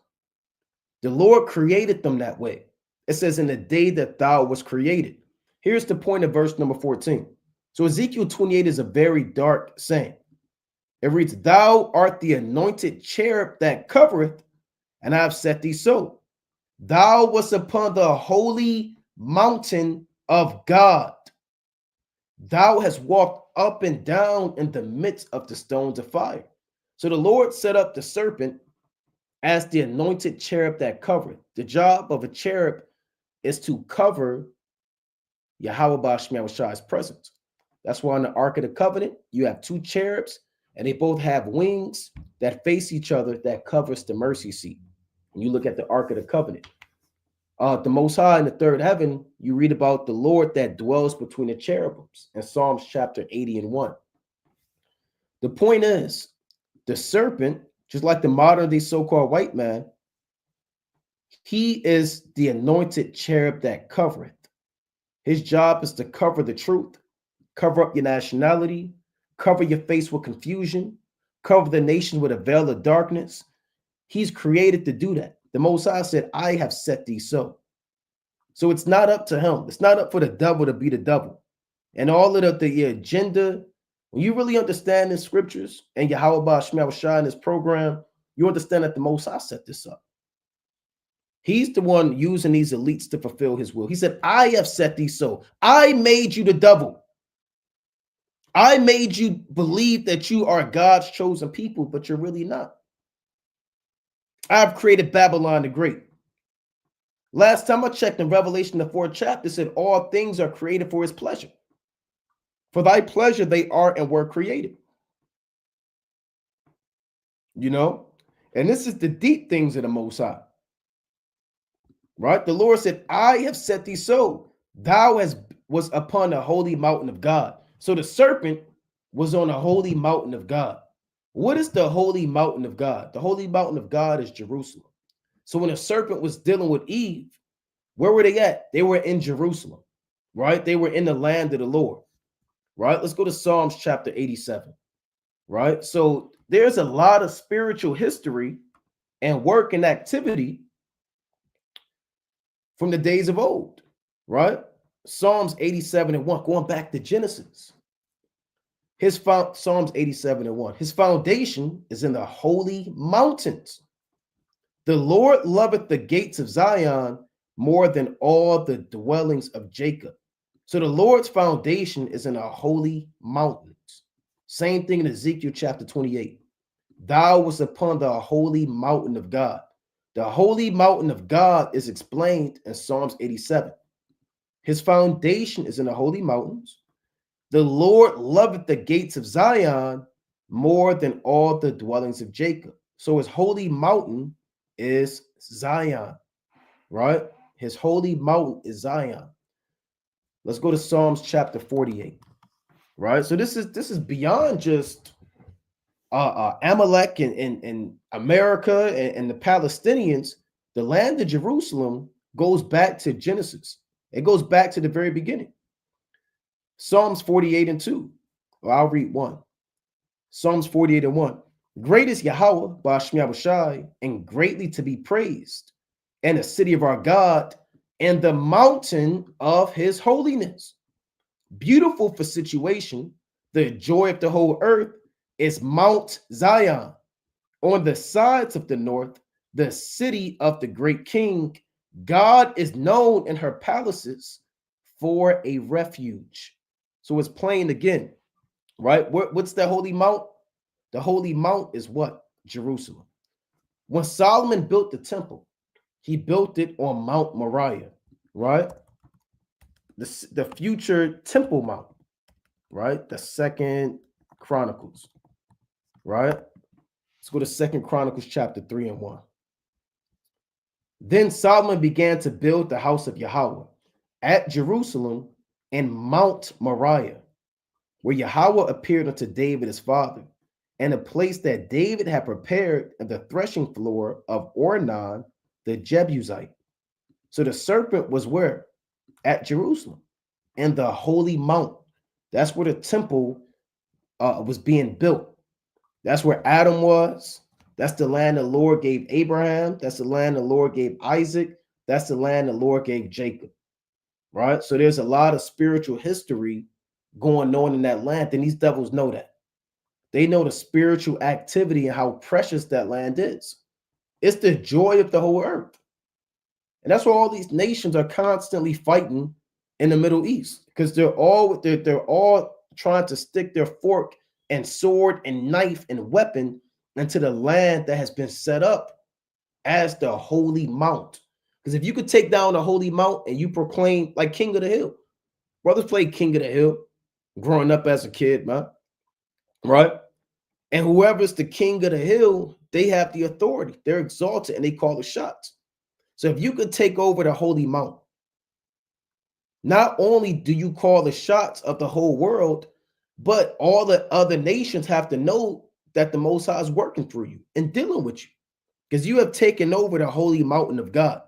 The Lord created them that way. It says, in the day that thou was created. Here's the point of verse number 14. So Ezekiel 28 is a very dark saying. It reads, thou art the anointed cherub that covereth, and I have set thee so. Thou wast upon the holy mountain of God. Thou hast walked up and down in the midst of the stones of fire. So the Lord set up the serpent as the anointed cherub that covereth. The job of a cherub is to cover Yahweh Bashmi Yahushua's presence. That's why in the Ark of the Covenant, you have two cherubs, and they both have wings that face each other that covers the mercy seat. When you look at the Ark of the Covenant, the Most High in the third heaven, you read about the Lord that dwells between the cherubims in Psalms chapter 80:1. The point is, the serpent, just like the modern day so-called white man, he is the anointed cherub that covereth. His job is to cover the truth, cover up your nationality, cover your face with confusion, cover the nation with a veil of darkness. He's created to do that. The Most High said, I have set thee so. So it's not up to him. It's not up for the devil to be the devil. And all of the agenda, when you really understand the scriptures and Yahweh Shema Shai in this program, you understand that the Most High set this up. He's the one using these elites to fulfill his will. He said, I have set thee so. I made you the devil. I made you believe that you are God's chosen people, but you're really not. I've created Babylon the Great. Last time I checked in Revelation, the 4th chapter, said all things are created for his pleasure. For thy pleasure they are and were created. You know? And this is the deep things of the Most High. Right? The Lord said, I have set thee so. Thou was upon the holy mountain of God. So the serpent was on a holy mountain of God. What is the holy mountain of God? The holy mountain of God is Jerusalem. So when the serpent was dealing with Eve, where were they at? They were in Jerusalem, right? They were in the land of the Lord, right? Let's go to Psalms chapter 87, right? So there's a lot of spiritual history and work and activity from the days of old, right? Psalms 87:1, going back to Genesis. Psalms 87:1. His foundation is in the holy mountains. The Lord loveth the gates of Zion more than all the dwellings of Jacob. So the Lord's foundation is in the holy mountains. Same thing in Ezekiel chapter 28. Thou was upon the holy mountain of God. The holy mountain of God is explained in Psalms 87. His foundation is in the holy mountains. The Lord loveth the gates of Zion more than all the dwellings of Jacob. So his holy mountain is Zion, right? His holy mountain is Zion. Let's go to Psalms chapter 48, right? So this is beyond just Amalek and America and the Palestinians. The land of Jerusalem goes back to Genesis. It goes back to the very beginning. Psalms 48:2. Well, I'll read 1. Psalms 48:1. Great is Yahweh, Ba'ashmi Abushai, and greatly to be praised, and the city of our God, and the mountain of his holiness. Beautiful for situation, the joy of the whole earth is Mount Zion. On the sides of the north, the city of the great king. God is known in her palaces for a refuge. So it's playing again, right? What's the holy mount? The holy mount is what? Jerusalem. When Solomon built the temple, he built it on Mount Moriah, right? The future Temple Mount, right? The 2nd Chronicles, right? Let's go to 2nd Chronicles chapter 3:1. Then Solomon began to build the house of Yahweh at Jerusalem and Mount Moriah, where Yahweh appeared unto David his father, and a place that David had prepared in the threshing floor of Ornan the Jebusite. So the serpent was where? At Jerusalem, and the holy mount. That's where the temple was being built. That's where Adam was. That's the land the Lord gave Abraham. That's the land the Lord gave Isaac. That's the land the Lord gave Jacob, right? So there's a lot of spiritual history going on in that land, and these devils know that. They know the spiritual activity and how precious that land is. It's the joy of the whole earth. And that's why all these nations are constantly fighting in the Middle East, because they're all trying to stick their fork and sword and knife and weapon into the land that has been set up as the holy mount. Because if you could take down the holy mount and you proclaim like King of the Hill, brothers played King of the Hill growing up as a kid, man, right? And whoever's the king of the hill, they have the authority. They're exalted and they call the shots. So if you could take over the holy mount, not only do you call the shots of the whole world, but all the other nations have to know that the Most High is working through you and dealing with you, because you have taken over the holy mountain of God.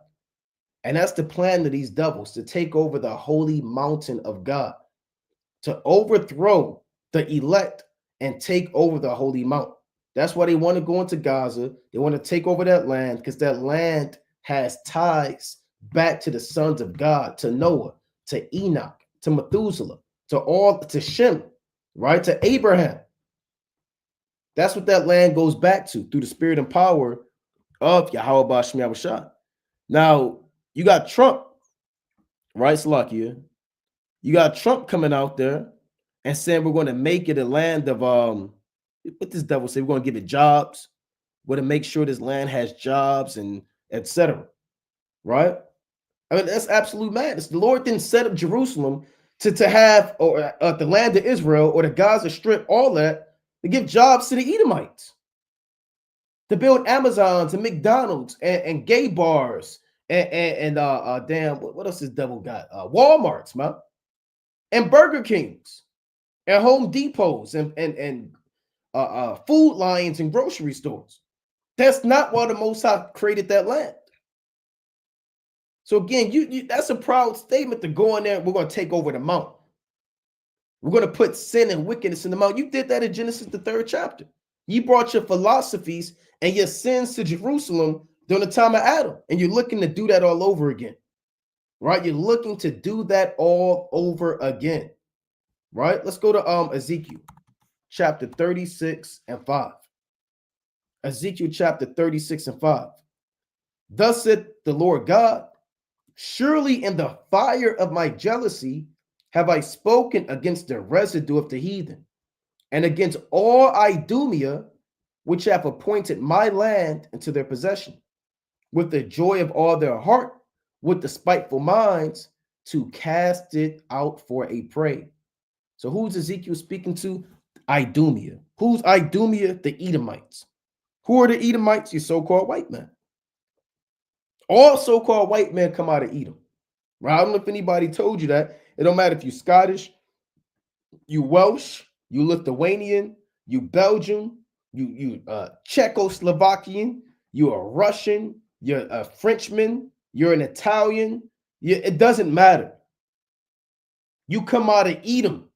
And that's the plan of these devils, to take over the holy mountain of God, to overthrow the elect and take over the holy mount. That's why they want to go into Gaza. They want to take over that land, because that land has ties back to the sons of God, to Noah, to Enoch, to Methuselah, to Shem, right? To Abraham. That's what that land goes back to, through the spirit and power of Yahweh Ba'Shem Yahushua. Now, you got Trump, right, Salakia? You got Trump coming out there and saying we're going to make it a land of what this devil say, we're going to give it jobs. We're going to make sure this land has jobs and etc. Right? I mean, that's absolute madness. The Lord didn't set up Jerusalem to have, or the land of Israel or the Gaza Strip, all that, to give jobs to the Edomites, to build Amazons and McDonald's and gay bars and damn, what else this devil got? Walmarts, man, and Burger Kings and Home Depots and Food Lions and grocery stores. That's not why the Most High created that land. So again, you that's a proud statement to go in there. We're going to take over the mount. We're going to put sin and wickedness in the mount. You did that in Genesis, the 3rd chapter. You brought your philosophies and your sins to Jerusalem during the time of Adam, and you're looking to do that all over again, right? You're looking to do that all over again, right? Let's go to Ezekiel chapter 36 and 5. Ezekiel chapter 36 and 5. Thus said the Lord God, surely in the fire of my jealousy have I spoken against the residue of the heathen, and against all Idumea, which have appointed my land into their possession, with the joy of all their heart, with the spiteful minds, to cast it out for a prey. So who's Ezekiel speaking to? Idumea. Who's Idumea? The Edomites. Who are the Edomites? Your so-called white men. All so-called white men come out of Edom. Right? I don't know if anybody told you that. It don't matter if you're Scottish, you Welsh, you Lithuanian, you Belgian, you Czechoslovakian, you're a Russian, you're a Frenchman, you're an Italian. It doesn't matter. You come out of Edom.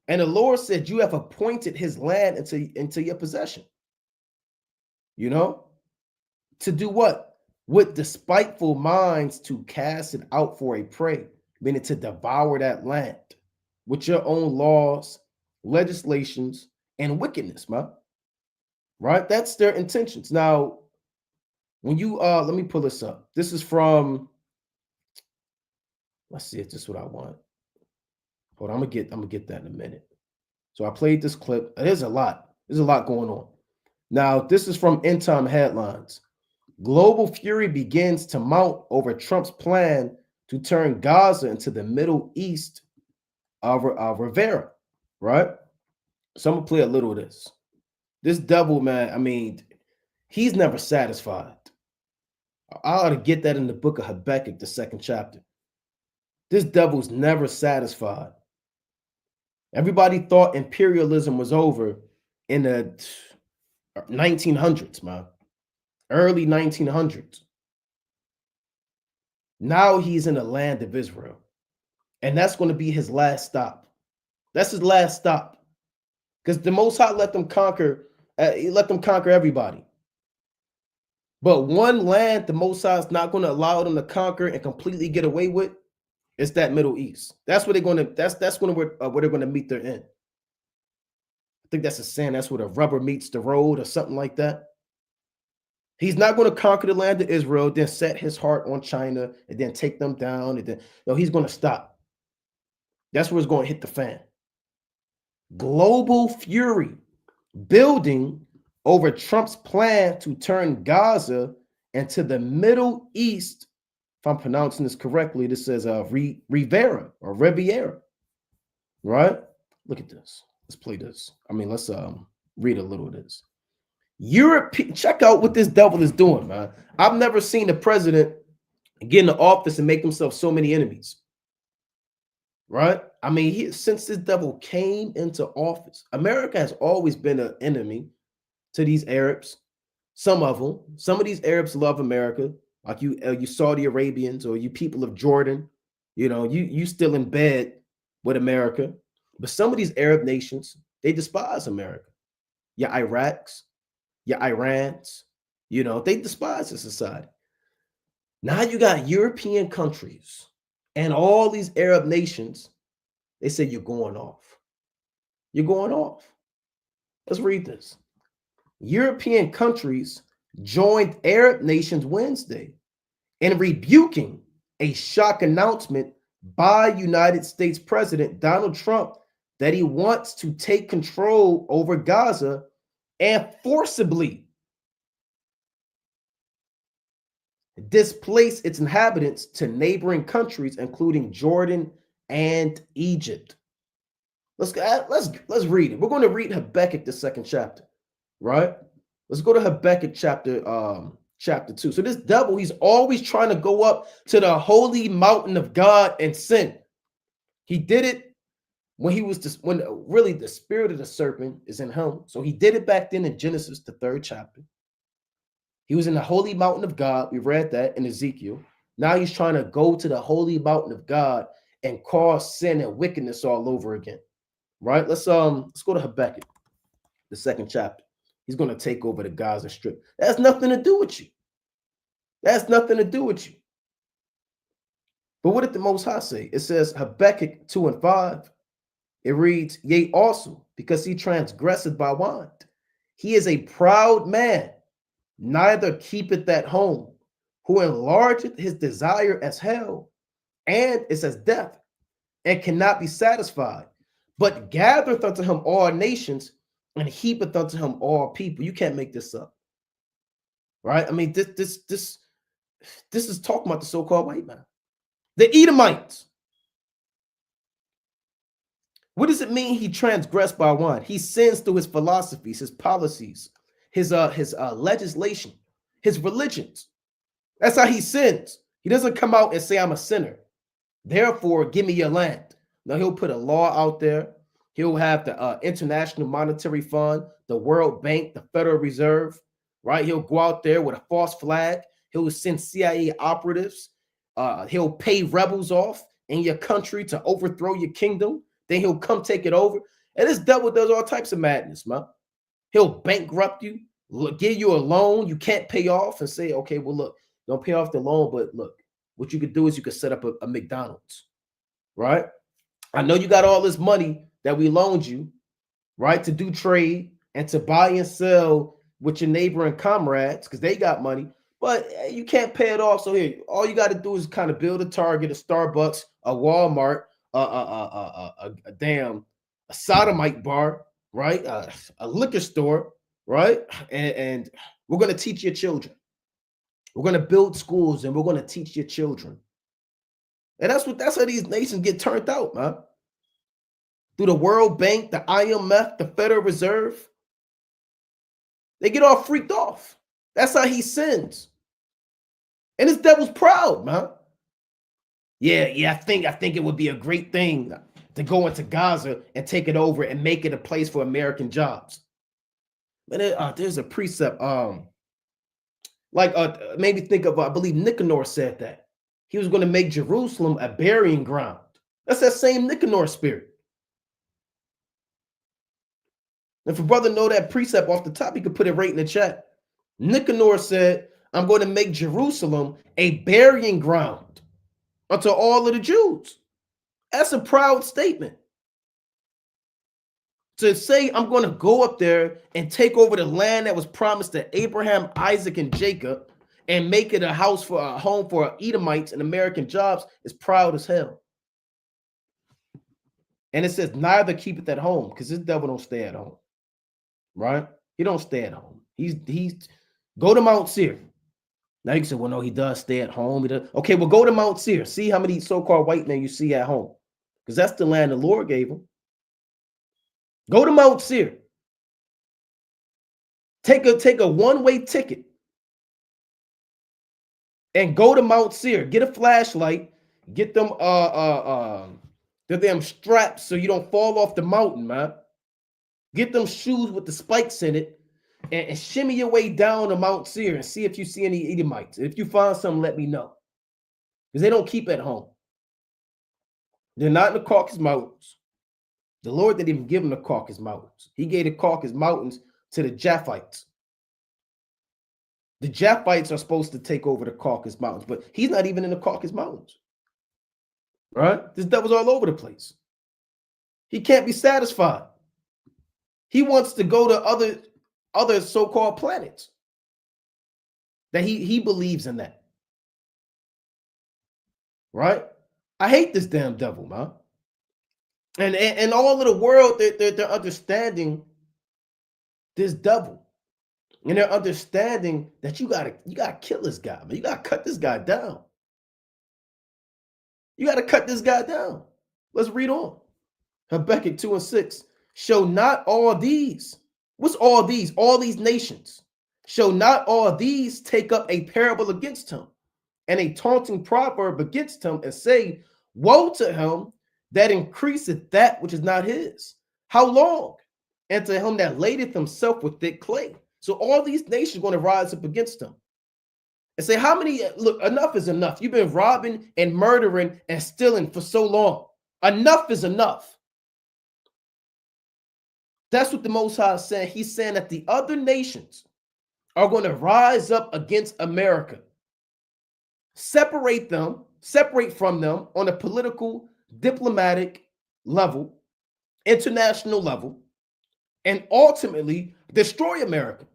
And the Lord said, you have appointed his land into your possession. You know? To do what? With despiteful minds, to cast it out for a prey, meaning to devour that land with your own laws, legislations, and wickedness, man. Right? That's their intentions. Now, when you let me pull this up. This is from, let's see if this is what I want. Hold on, I'm gonna get that in a minute. So I played this clip. There's a lot going on. Now, this is from End Time Headlines. Global fury begins to mount over Trump's plan to turn Gaza into the Middle East of Rivera, right? So I'm gonna play a little of this. This devil, man, I mean, he's never satisfied. I ought to get that in the book of Habakkuk, the 2nd chapter. This devil's never satisfied. Everybody thought imperialism was over in the 1900s, man. Early 1900s. Now he's in the land of Israel. And that's going to be his last stop. That's his last stop. Because the Most High let them conquer everybody. But one land the Most High is not going to allow them to conquer and completely get away with is that Middle East. That's where they're going to, that's where they're going to meet their end. I think that's a saying, that's where the rubber meets the road or something like that. He's not going to conquer the land of Israel, then set his heart on China and then take them down. And then, no, he's going to stop. That's where it's going to hit the fan. Global fury building over Trump's plan to turn Gaza into the Middle East. If I'm pronouncing this correctly, this says Rivera or Riviera, right? Look at this. Let's play this. I mean, let's read a little of this. Europe, check out what this devil is doing, man. I've never seen the president get in the office and make himself so many enemies. Right? I mean, since this devil came into office, America has always been an enemy to these Arabs. Some of them. Some of these Arabs love America. like you Saudi Arabians or you people of Jordan, you still in bed with America. But some of these Arab nations, they despise America. Your Iraqs, your Irans, they despise the society. Now you got European countries and all these Arab nations. They say you're going off. You're going off. Let's read this. European countries joined Arab nations Wednesday in rebuking a shock announcement by United States President Donald Trump that he wants to take control over Gaza and forcibly displace its inhabitants to neighboring countries, including Jordan and Egypt. Let's read it. We're going to read Habakkuk, the second chapter, right? Let's go to Habakkuk chapter 2. So this devil, he's always trying to go up to the holy mountain of God and sin. He did it when when really the spirit of the serpent is in him. So he did it back then in Genesis, the 3rd chapter. He was in the holy mountain of God. We read that in Ezekiel. Now he's trying to go to the holy mountain of God and cause sin and wickedness all over again. Right? Let's go to Habakkuk, the 2nd chapter. He's going to take over the Gaza Strip. That has nothing to do with you. That's nothing to do with you. But what did the Most High say? It says Habakkuk 2 and 5. It reads, yea, also, because he transgresseth by want. He is a proud man, neither keepeth at home, who enlargeth his desire as hell, and is as death, and cannot be satisfied, but gathereth unto him all nations, and heapeth unto him all people. You can't make this up. Right? I mean, this is talking about the so-called white man. The Edomites. What does it mean he transgressed by want? He sins through his philosophies, his policies, his legislation, his religions. That's how he sins. He doesn't come out and say, I'm a sinner, therefore give me your land. Now he'll put a law out there. He'll have the International Monetary Fund, the World Bank, the Federal Reserve, right? He'll go out there with a false flag. He'll send CIA operatives. He'll pay rebels off in your country to overthrow your kingdom. Then he'll come take it over. And this devil does all types of madness, man. He'll bankrupt you, give you a loan you can't pay off and say, okay, well, look, don't pay off the loan, but look, what you could do is you could set up a McDonald's, right? I know you got all this money that we loaned you, right, to do trade and to buy and sell with your neighboring comrades because they got money, but you can't pay it off. So here, all you got to do is kind of build a Target, a Starbucks, a Walmart, a sodomite bar, right? A liquor store, right? And we're going to teach your children. We're going to build schools and we're going to teach your children. And that's how these nations get turned out, man. Through the World Bank, the IMF, the Federal Reserve. They get all freaked off. That's how he sins. And this devil's proud, man. Yeah, I think it would be a great thing to go into Gaza and take it over and make it a place for American jobs. But there's a precept, maybe think of, I believe Nicanor said that. He was going to make Jerusalem a burying ground. That's that same Nicanor spirit. If a brother know that precept off the top, he could put it right in the chat. Nicanor said, I'm going to make Jerusalem a burying ground unto all of the Jews. That's a proud statement. To say I'm going to go up there and take over the land that was promised to Abraham, Isaac, and Jacob and make it a home for Edomites and American jobs is proud as hell. And it says neither keepeth at home, because this devil don't stay at home. Right? He don't stay at home. He's go to Mount Seir. Now you can say, well, no, he does stay at home. He does. Okay, well, go to Mount Seir. See how many so-called white men you see at home. Because that's the land the Lord gave him. Go to Mount Seir. Take a one-way ticket. And go to Mount Seir. Get a flashlight. Get them the damn straps so you don't fall off the mountain, man. Get them shoes with the spikes in it. and shimmy your way down to Mount Seir and see if you see any Edomites. If you find some, let me know. Because they don't keep at home. They're not in the Caucasus Mountains. The Lord didn't even give them the Caucasus Mountains. He gave the Caucasus Mountains to the Japhites. The Japhites are supposed to take over the Caucasus Mountains, but he's not even in the Caucasus Mountains. Right? This devil's all over the place. He can't be satisfied. He wants to go to other so-called planets. That he believes in that. Right? I hate this damn devil, man. And all of the world, they're understanding this devil. And they're understanding that you gotta kill this guy, man. You gotta cut this guy down. You gotta cut this guy down. Let's read on. Habakkuk 2:6. Show not all these. What's all these? All these nations. Shall not all these take up a parable against him and a taunting proverb against him and say, woe to him that increaseth that which is not his. How long? And to him that ladeth himself with thick clay. So all these nations are going to rise up against him and say, how many, look, enough is enough. You've been robbing and murdering and stealing for so long. Enough is enough. That's what the Most High is saying. He's saying that the other nations are going to rise up against America. Separate from them on a political, diplomatic level, international level, and ultimately destroy America.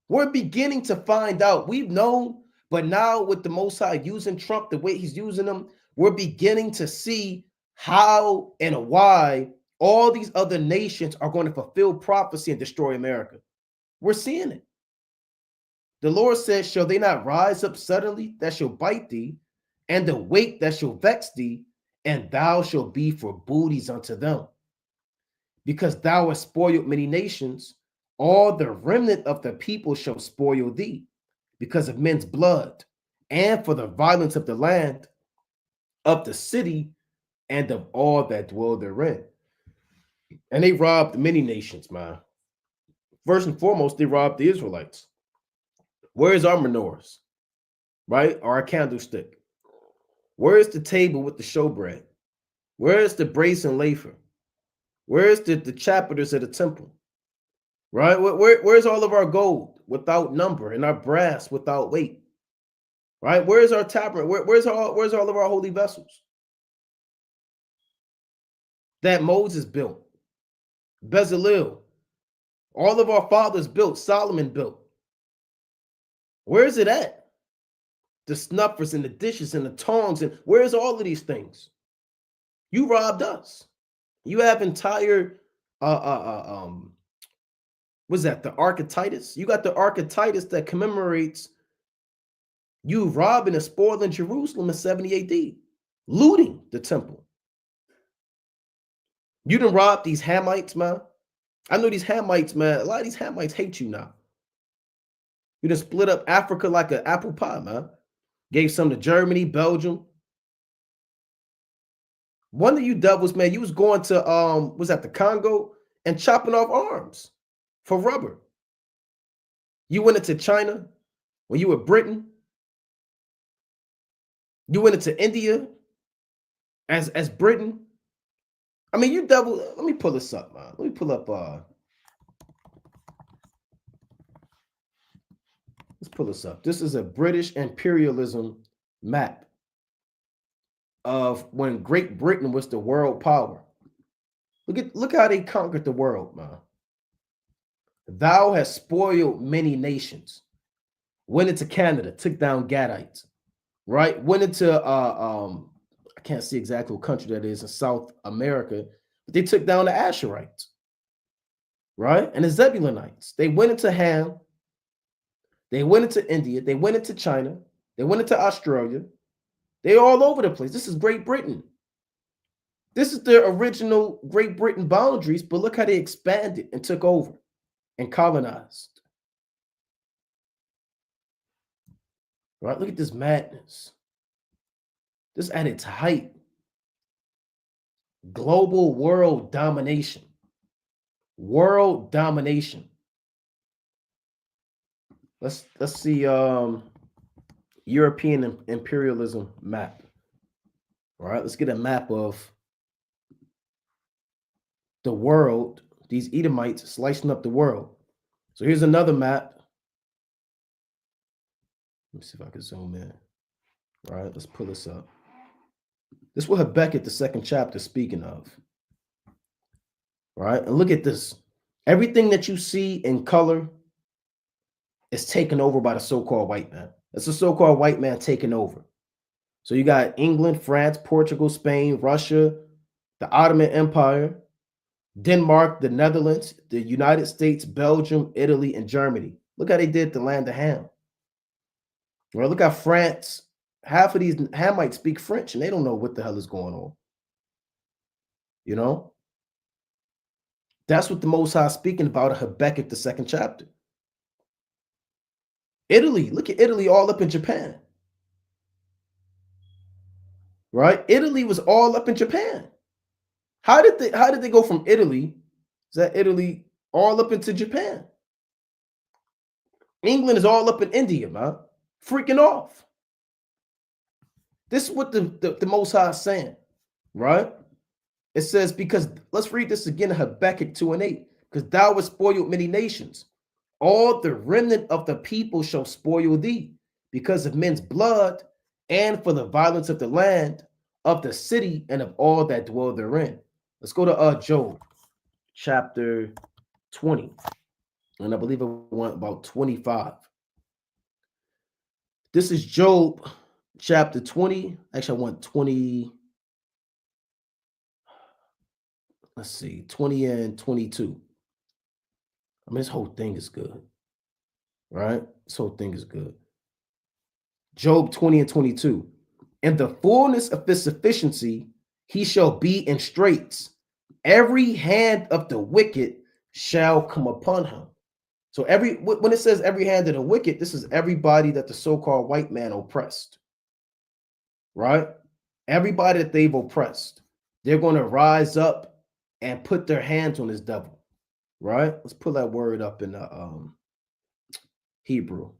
We're beginning to find out. We've known, but now with the Most High using Trump the way he's using them, we're beginning to see how and why all these other nations are going to fulfill prophecy and destroy America. We're seeing it. The Lord says, shall they not rise up suddenly that shall bite thee, and the weight that shall vex thee, and thou shalt be for booties unto them? Because thou hast spoiled many nations, all the remnant of the people shall spoil thee, because of men's blood, and for the violence of the land, of the city, and of all that dwell therein. And they robbed many nations, man. First and foremost, they robbed the Israelites. Where's our menorahs, right? Or our candlestick? Where's the table with the showbread? Where's the brace and laver? Where's the chapiters of the temple, right? Where's all of our gold without number and our brass without weight, right? Where's our tabernacle? Where's all of our holy vessels that Moses built, Bezalel, all of our fathers built, Solomon built? Where is it at? The snuffers and the dishes and the tongs, and where's all of these things? You robbed us. You have entire what's that? The Archetytus. You got the Archetytus that commemorates you robbing and spoiling Jerusalem in 70 AD, looting the temple. You done robbed these Hamites, man. I know these Hamites, man. A lot of these Hamites hate you now. You done split up Africa like an apple pie, man. Gave some to Germany, Belgium. One of you devils, man, you was going to was that the Congo and chopping off arms for rubber. You went into China when you were Britain. You went into India as Britain. I mean, you devil. Let me pull this up, man. Let me pull up let's pull this up. This is a British imperialism map of when Great Britain was the world power. Look how they conquered the world, man. Thou hast spoiled many nations. Went into Canada, took down Gadites, right? Went into I can't see exactly what country that is in South America, but they took down the Asherites, right? And the Zebulonites. They went into Ham. They went into India. They went into China. They went into Australia. They're all over the place. This is Great Britain. This is the original Great Britain boundaries, but look how they expanded and took over and colonized. Right? Look at this madness. This at its height. Global world domination. World domination. Let's see European imperialism map. All right, let's get a map of the world. These Edomites slicing up the world. So here's another map. Let me see if I can zoom in. All right, let's pull this up. This is what Habakkuk, the second chapter, speaking of. All right, and look at this. Everything that you see in color is taken over by the so-called white man. It's a so-called white man taking over. So you got England, France, Portugal, Spain, Russia, the Ottoman Empire, Denmark, the Netherlands, the United States, Belgium, Italy, and Germany. Look how they did the land of Ham. Well, look how France, half of these Hamites speak French and they don't know what the hell is going on. You know? That's what the Most High is speaking about in Habakkuk, the second chapter. Italy, look at Italy all up in Japan. Right? Italy was all up in Japan. How did they go from Italy? Is that Italy all up into Japan? England is all up in India, man. Freaking off. This is what the Most High is saying, right? It says, because, let's read this again in Habakkuk 2:8. Because thou hast spoiled many nations. All the remnant of the people shall spoil thee, because of men's blood, and for the violence of the land, of the city, and of all that dwell therein. Let's go to Job chapter 20. And I believe I want about 25. This is Job chapter 20. Actually, I want 20. Let's see, 20 and 22. I mean, this whole thing is good, right? This whole thing is good. Job 20 and 22. In the fullness of his sufficiency, he shall be in straits. Every hand of the wicked shall come upon him. So when it says every hand of the wicked, this is everybody that the so-called white man oppressed, right? Everybody that they've oppressed, they're going to rise up and put their hands on this devil, right? Let's pull that word up in the Hebrew.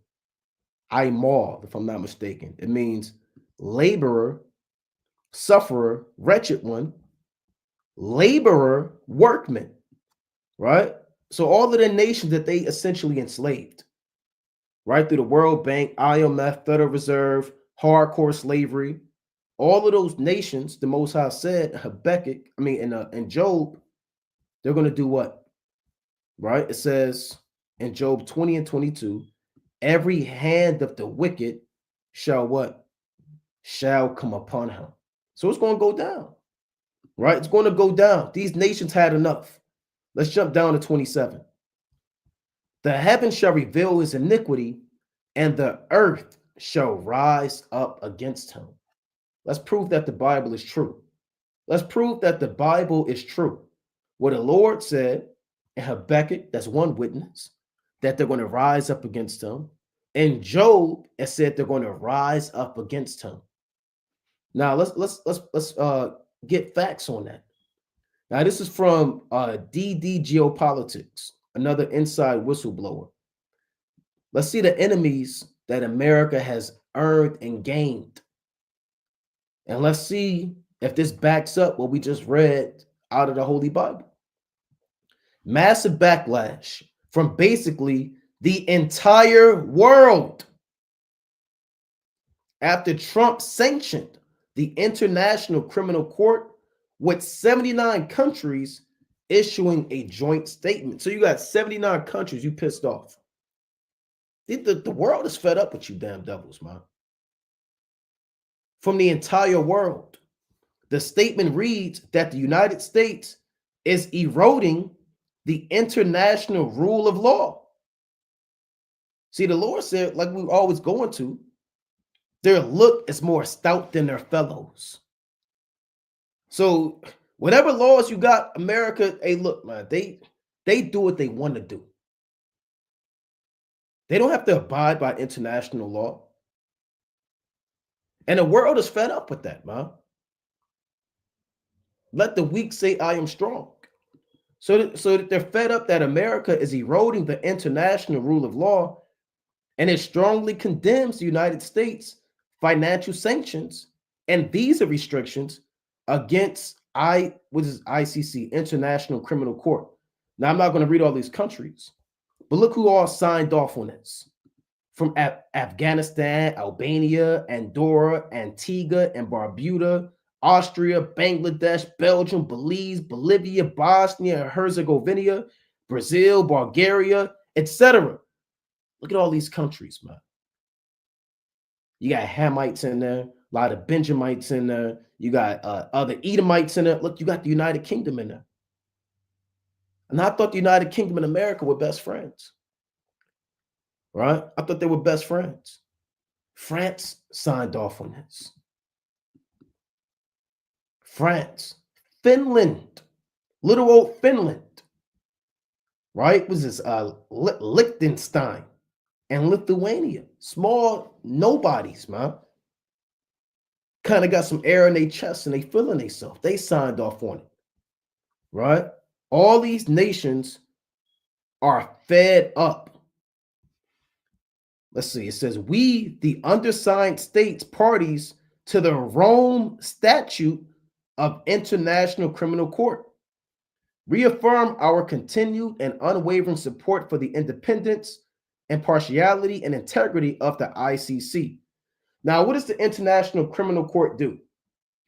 Aimal, if I'm not mistaken. It means laborer, sufferer, wretched one, laborer, workman, right? So all of the nations that they essentially enslaved, right? Through the World Bank, IMF, Federal Reserve, hardcore slavery, all of those nations, the Most High said, Habakkuk, in Job, they're going to do what? Right? It says in Job 20 and 22, every hand of the wicked shall what? Shall come upon him. So it's going to go down, right? It's going to go down. These nations had enough. Let's jump down to 27. The heavens shall reveal his iniquity, and the earth shall rise up against him. Let's prove that the Bible is true. Let's prove that the Bible is true. What the Lord said in Habakkuk, that's one witness, that they're going to rise up against him. In Job, it said they're going to rise up against him. Now let's get facts on that. Now this is from DD Geopolitics, another inside whistleblower. Let's see the enemies that America has earned and gained. And let's see if this backs up what we just read out of the Holy Bible. Massive backlash from basically the entire world after Trump sanctioned the International Criminal Court with 79 countries issuing a joint statement. So you got 79 countries you pissed off. The world is fed up with you damn devils, man. From the entire world. The statement reads that the United States is eroding the international rule of law. See, the Lord said, like we always going to, their look is more stout than their fellows. So whatever laws you got, America, hey, look, man, they do what they want to do. They don't have to abide by international law. And the world is fed up with that, man. Let the weak say, I am strong. So that they're fed up that America is eroding the international rule of law. and it strongly condemns the United States financial sanctions and visa restrictions against ICC, International Criminal Court. Now, I'm not going to read all these countries, but look who all signed off on this. From Afghanistan, Albania, Andorra, Antigua and Barbuda, Austria, Bangladesh, Belgium, Belize, Bolivia, Bosnia and Herzegovina, Brazil, Bulgaria, etc. Look at all these countries, man. You got Hamites in there, a lot of Benjamites in there. You got other Edomites in there. Look, you got the United Kingdom in there. And I thought the United Kingdom and America were best friends. Right? I thought they were best friends. France signed off on this. France, Finland, little old Finland, right? Was this Liechtenstein and Lithuania, small nobodies, man. Kind of got some air in their chest and they feeling themselves. They signed off on it, right? All these nations are fed up. Let's see, it says, we, the undersigned states parties to the Rome Statute of International Criminal Court, reaffirm our continued and unwavering support for the independence, impartiality, and integrity of the ICC. Now, what does the International Criminal Court do?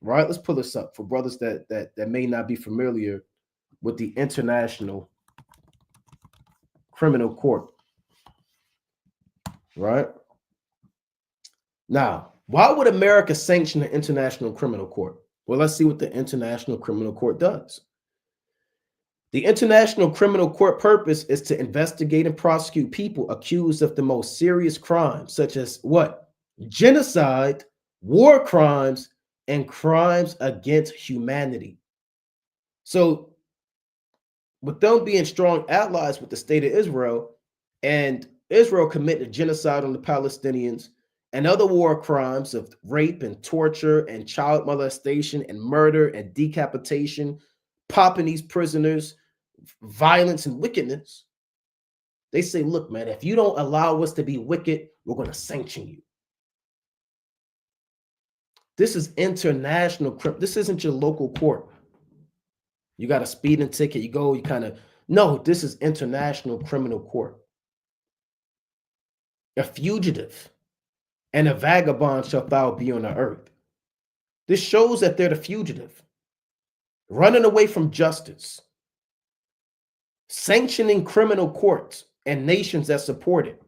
Right, let's pull this up for brothers that may not be familiar with the International Criminal Court. Right? Now, why would America sanction the International Criminal Court? Well, let's see what the International Criminal Court does. The International Criminal Court purpose is to investigate and prosecute people accused of the most serious crimes, such as what? Genocide, war crimes, and crimes against humanity. So, with them being strong allies with the state of Israel, and Israel committed genocide on the Palestinians and other war crimes of rape and torture and child molestation and murder and decapitation, popping these prisoners, violence and wickedness. They say, look, man, if you don't allow us to be wicked, we're going to sanction you. This is international. This isn't your local court. You got a speeding ticket, you go, you kind of, no, this is International Criminal Court. A fugitive and a vagabond shall thou be on the earth. This shows that they're the fugitive, running away from justice, sanctioning criminal courts and nations that support it,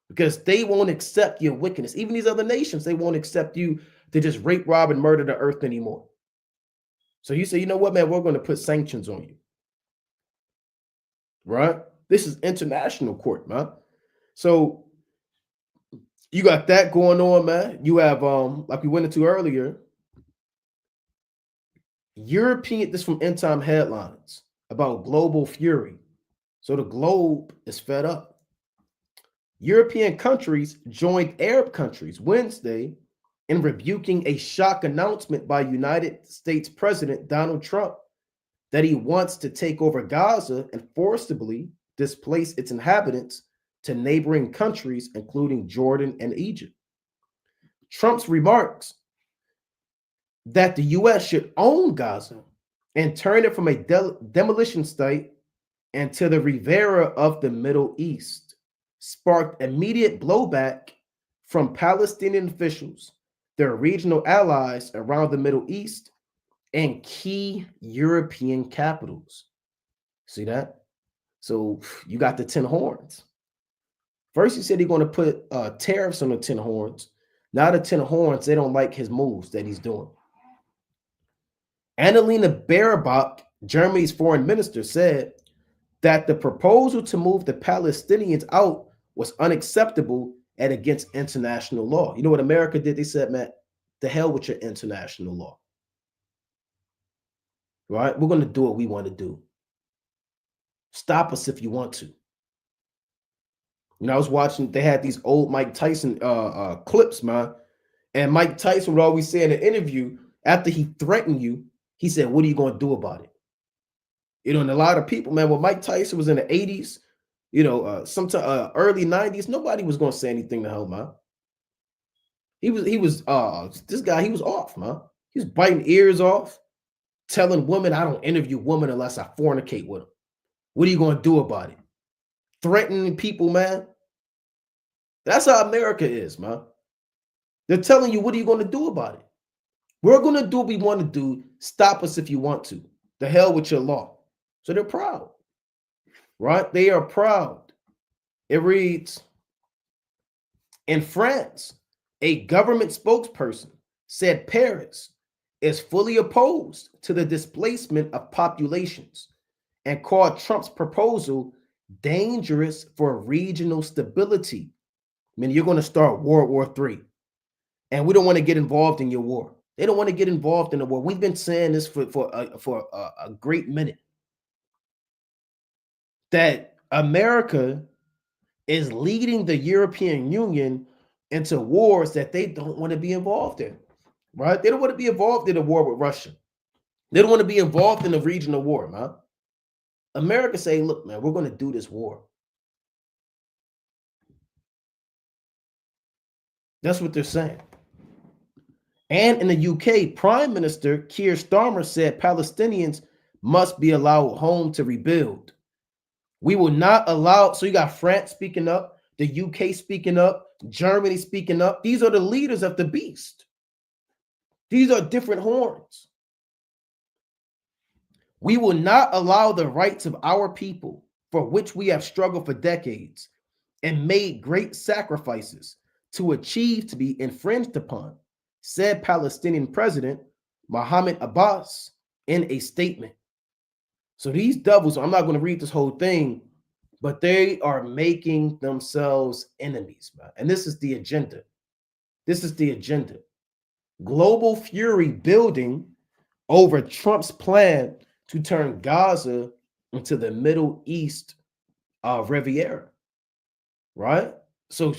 because they won't accept your wickedness. Even these other nations, they won't accept you to just rape, rob, and murder the earth anymore. So you say, you know what, man, we're going to put sanctions on you. Right? This is international court, man. So you got that going on, man. You have, like we went into earlier, European, this from End Time Headlines about global fury. So the globe is fed up. European countries joined Arab countries Wednesday in rebuking a shock announcement by United States President Donald Trump that he wants to take over Gaza and forcibly displace its inhabitants to neighboring countries, including Jordan and Egypt. Trump's remarks that the U.S. should own Gaza and turn it from a demolition site into the Riviera of the Middle East sparked immediate blowback from Palestinian officials, their regional allies around the Middle East, and key European capitals. See that? So you got the 10 horns. First, he said he's going to put tariffs on the 10 horns. Now the 10 horns, they don't like his moves that he's doing. Annalena Baerbock, Germany's foreign minister, said that the proposal to move the Palestinians out was unacceptable and against international law. You know what America did? They said, man, the hell with your international law. Right? We're going to do what we want to do. Stop us if you want to. You know, I was watching, they had these old Mike Tyson clips, man. And Mike Tyson would always say in an interview, after he threatened you, he said, what are you going to do about it? You know, and a lot of people, man, when Mike Tyson was in the 80s, sometime early 90s, nobody was going to say anything to him, man. He was this guy, he was off, man. He was biting ears off, telling women, I don't interview women unless I fornicate with them. What are you going to do about it? Threatening people, man. That's how America is, man. They're telling you, what are you going to do about it? We're going to do what we want to do. Stop us if you want to. The hell with your law. So they're proud, right? They are proud. It reads, in France, a government spokesperson said Paris is fully opposed to the displacement of populations and called Trump's proposal dangerous for regional stability. I mean, you're going to start World War III, and we don't want to get involved in your war. They don't want to get involved in the war. We've been saying this for a great minute, that America is leading the European Union into wars that they don't want to be involved in, right? They don't want to be involved in a war with Russia. They don't want to be involved in a regional war, man. America say, look, man, we're going to do this war. That's what they're saying. And in the UK, Prime Minister Keir Starmer said Palestinians must be allowed home to rebuild. We will not allow, so you got France speaking up, the UK speaking up, Germany speaking up. These are the leaders of the beast. These are different horns. We will not allow the rights of our people, for which we have struggled for decades and made great sacrifices to achieve, to be infringed upon, said Palestinian President Mahmoud Abbas in a statement. So these devils, I'm not going to read this whole thing, but they are making themselves enemies, man. And this is the agenda. This is the agenda. Global fury building over Trump's plan to turn Gaza into the Middle East Riviera, right? So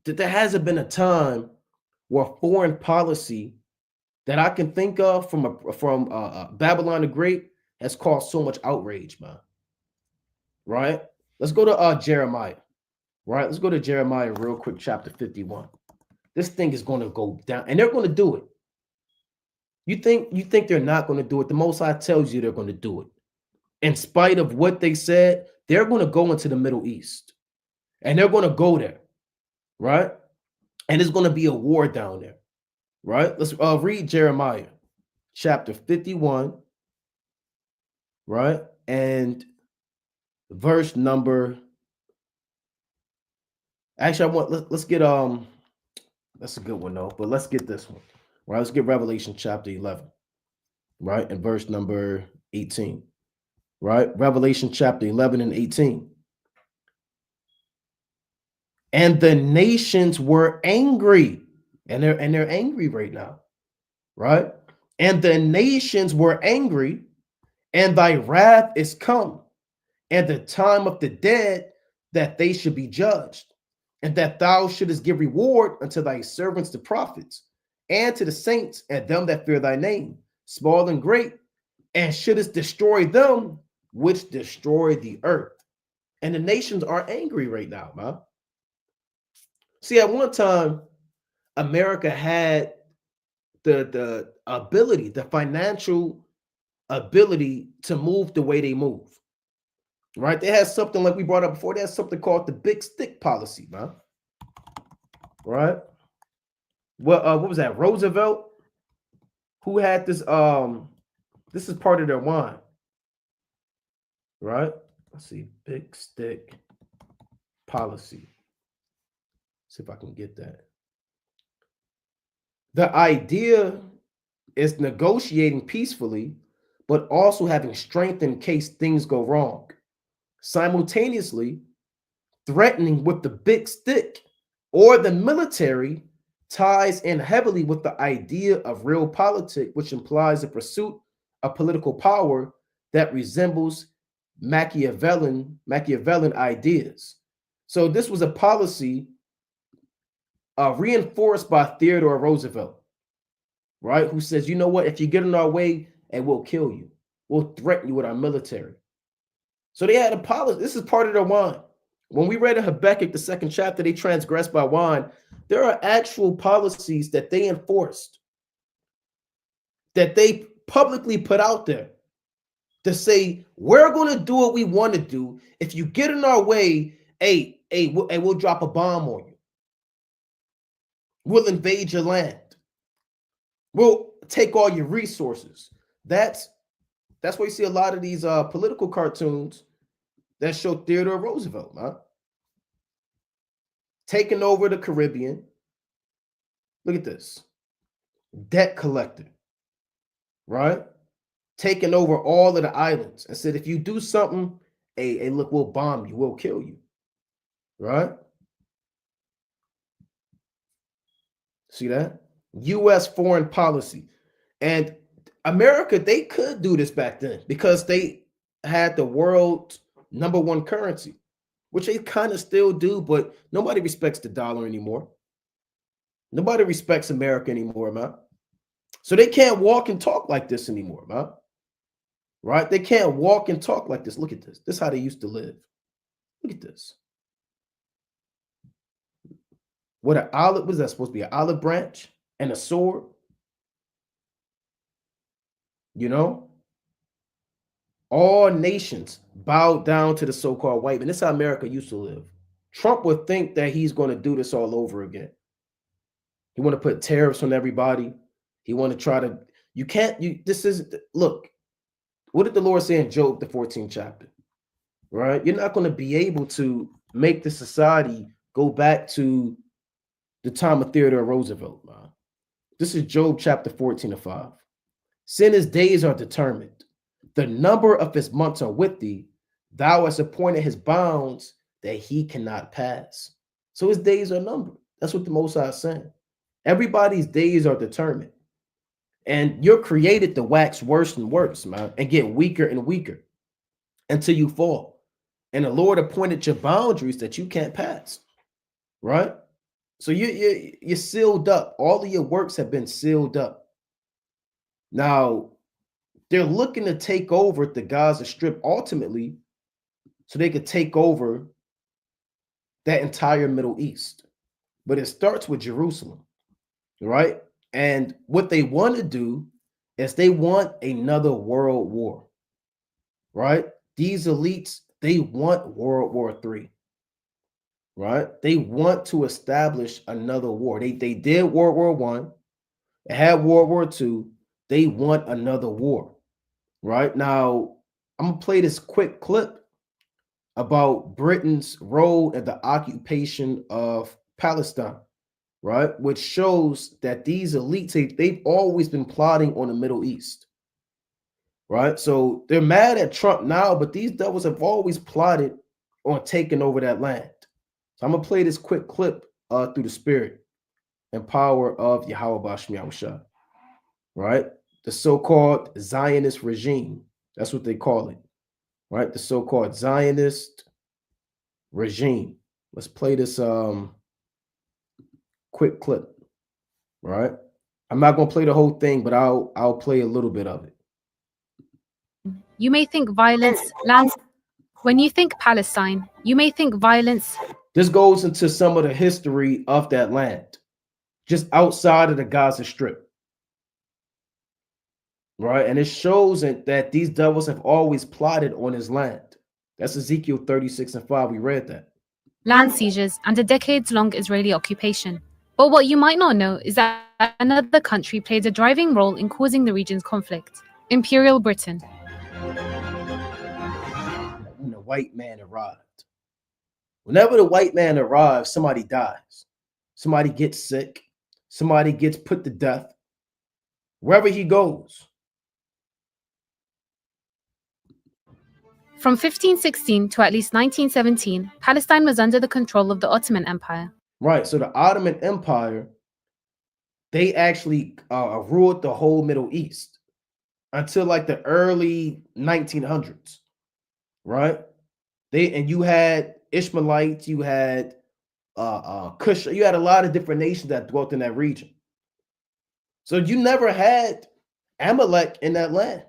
there hasn't been a time where foreign policy that I can think of from Babylon the Great has caused so much outrage, man. Right? Let's go to Jeremiah. Right? Let's go to Jeremiah real quick, chapter 51. This thing is going to go down, and they're going to do it. You think they're not going to do it? The Most High tells you they're going to do it. In spite of what they said, they're going to go into the Middle East, and they're going to go there, right? And it's going to be a war down there, right? Let's read Jeremiah chapter 51, right? And verse number, actually, let's get that's a good one though, but let's get this one, right? Let's get Revelation chapter 11, right? And verse number 18, right? Revelation chapter 11 and 18. And the nations were angry, and they're angry right now, right? And the nations were angry, and thy wrath is come, and the time of the dead that they should be judged, and that thou shouldest give reward unto thy servants the prophets, and to the saints and them that fear thy name, small and great, and shouldest destroy them which destroy the earth. And the nations are angry right now, man. See, at one time, America had the ability, the financial ability to move the way they move. Right? They had something like we brought up before. They had something called the big stick policy, man. Right? What was that? Roosevelt, who had this, this is part of their wine. Right? Let's see, big stick policy. See if I can get that. The idea is negotiating peacefully, but also having strength in case things go wrong. Simultaneously, threatening with the big stick or the military ties in heavily with the idea of real politics, which implies a pursuit of political power that resembles Machiavellian ideas. So this was a policy reinforced by Theodore Roosevelt, right? Who says, you know what, if you get in our way, and we'll kill you. We'll threaten you with our military. So they had a policy. This is part of their wine. When we read in Habakkuk, the 2nd chapter, they transgressed by wine. There are actual policies that they enforced, that they publicly put out there to say, we're going to do what we want to do. If you get in our way, we'll drop a bomb on you. We'll invade your land. We'll take all your resources. That's why you see a lot of these political cartoons that show Theodore Roosevelt, man, taking over the Caribbean. Look at this. Debt collector, right? Taking over all of the islands and said, if you do something, hey, look, we'll bomb you, we'll kill you, right? See that? U.S. foreign policy. And America, they could do this back then because they had the world's #1 currency, which they kind of still do, but nobody respects the dollar anymore. Nobody respects America anymore, man. So they can't walk and talk like this anymore, man. Right? They can't walk and talk like this. Look at this. This is how they used to live. Look at this. What an olive, was that supposed to be? An olive branch and a sword? You know? All nations bowed down to the so-called white man. This is how America used to live. Trump would think that he's going to do this all over again. He want to put tariffs on everybody. He want to try to, look, what did the Lord say in Job, the 14th chapter? Right? You're not going to be able to make the society go back to the time of Theodore Roosevelt, man. This is Job chapter 14:5. Sin, his days are determined. The number of his months are with thee. Thou hast appointed his bounds that he cannot pass. So his days are numbered. That's what the Most High is saying. Everybody's days are determined. And you're created to wax worse and worse, man, and get weaker and weaker until you fall. And the Lord appointed your boundaries that you can't pass, right? So you're sealed up. All of your works have been sealed up. Now, they're looking to take over the Gaza Strip ultimately so they could take over that entire Middle East. But it starts with Jerusalem, right? And what they want to do is they want another world war, right? These elites, they want World War III, right? They want to establish another war. They did World War I, they had World War II, they want another war, right? Now, I'm going to play this quick clip about Britain's role in the occupation of Palestine, right? Which shows that these elites, they've always been plotting on the Middle East, right? So they're mad at Trump now, but these devils have always plotted on taking over that land. So I'm going to play this quick clip through the spirit and power of Yahweh Bashmi Yahushua, right? The so-called Zionist regime. That's what they call it, right? The so-called Zionist regime. Let's play this quick clip, right? I'm not going to play the whole thing, but I'll play a little bit of it. You may think violence lands. When you think Palestine, you may think violence. This goes into some of the history of that land, just outside of the Gaza Strip, right? And it shows that these devils have always plotted on his land. That's Ezekiel 36:5. We read that. Land seizures and a decades-long Israeli occupation. But what you might not know is that another country played a driving role in causing the region's conflict: Imperial Britain. When the white man arrived, whenever the white man arrives, somebody dies, somebody gets sick, somebody gets put to death, wherever he goes. From 1516 to at least 1917, Palestine was under the control of the Ottoman Empire. Right, so the Ottoman Empire, they actually ruled the whole Middle East until like the early 1900s, right? You had Ishmaelites, you had Cush, you had a lot of different nations that dwelt in that region. So you never had Amalek in that land.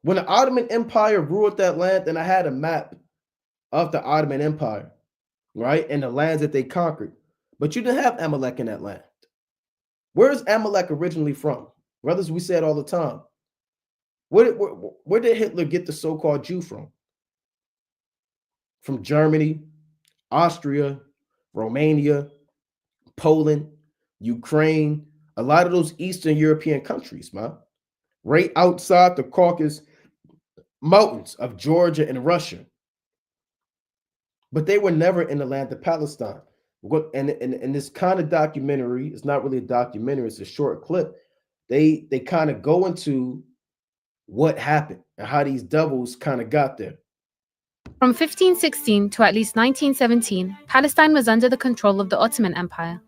When the Ottoman Empire ruled that land, then I had a map of the Ottoman Empire, right? And the lands that they conquered. But you didn't have Amalek in that land. Where is Amalek originally from? Brothers, we say it all the time. Where did Hitler get the so-called Jew from? From Germany, Austria, Romania, Poland, Ukraine, a lot of those Eastern European countries, man. Right outside the Caucasus Mountains of Georgia and Russia. But they were never in the land of Palestine. And this kind of documentary, it's not really a documentary, it's a short clip. They kind of go into what happened and how these devils kind of got there. From 1516 to at least 1917, Palestine was under the control of the Ottoman Empire,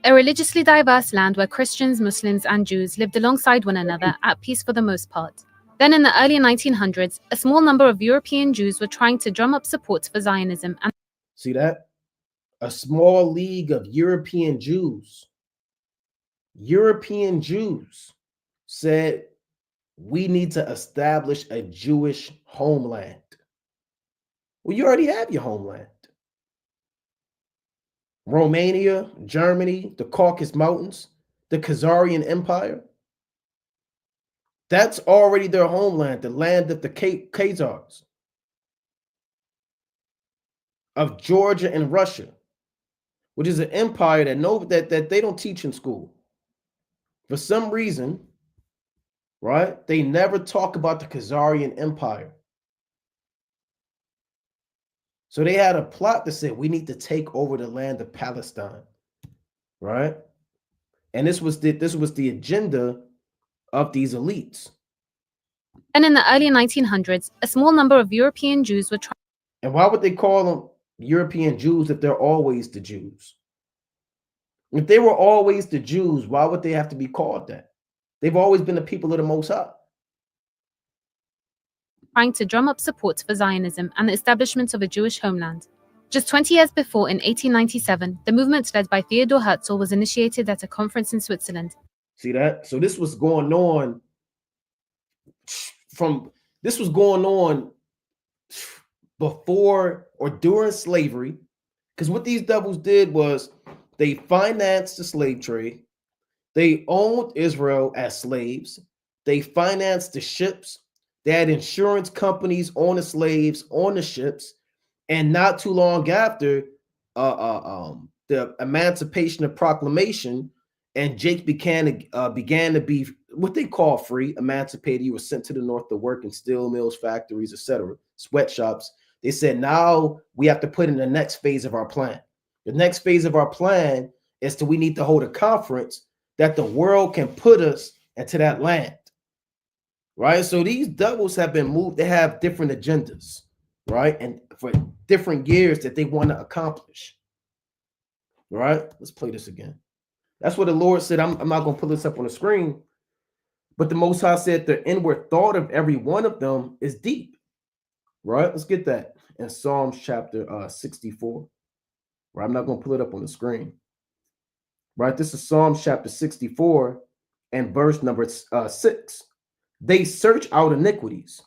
a religiously diverse land where Christians, Muslims, and Jews lived alongside one another at peace for the most part. Then in the early 1900s, a small number of European Jews were trying to drum up support for Zionism. And see that? A small league of European Jews said, we need to establish a Jewish homeland. Well, you already have your homeland. Romania, Germany, the Caucasus Mountains, the Khazarian Empire. That's already their homeland, the land of the Khazars, of Georgia and Russia, which is an empire that they don't teach in school. For some reason, right, they never talk about the Khazarian Empire. So they had a plot that said, we need to take over the land of Palestine, right? And this was the agenda of these elites. And in the early 1900s, a small number of European Jews were trying. And why would they call them European Jews if they're always the Jews? If they were always the Jews, why would they have to be called that? They've always been the people of the Most High. Trying to drum up support for Zionism and the establishment of a Jewish homeland. Just 20 years before, in 1897, the movement led by Theodor Herzl was initiated at a conference in Switzerland. See that? So this was going on before or during slavery, because what these devils did was they financed the slave trade. They owned Israel as slaves. They financed the ships. They had insurance companies on the slaves, on the ships. And not too long after the Emancipation of Proclamation, and Jake began to be what they call free, emancipated. You were sent to the north to work in steel mills, factories, etc., sweatshops. They said, now we have to put in the next phase of our plan. The next phase of our plan is we need to hold a conference that the world can put us into that land. Right? So these devils have been moved. They have different agendas, right? And for different years that they want to accomplish. Right? Let's play this again. That's what the Lord said. I'm not going to pull this up on the screen. But the Most High said the inward thought of every one of them is deep. Right? Let's get that in Psalms chapter 64. Right? I'm not going to pull it up on the screen. Right? This is Psalms chapter 64 and verse number 6. They search out iniquities.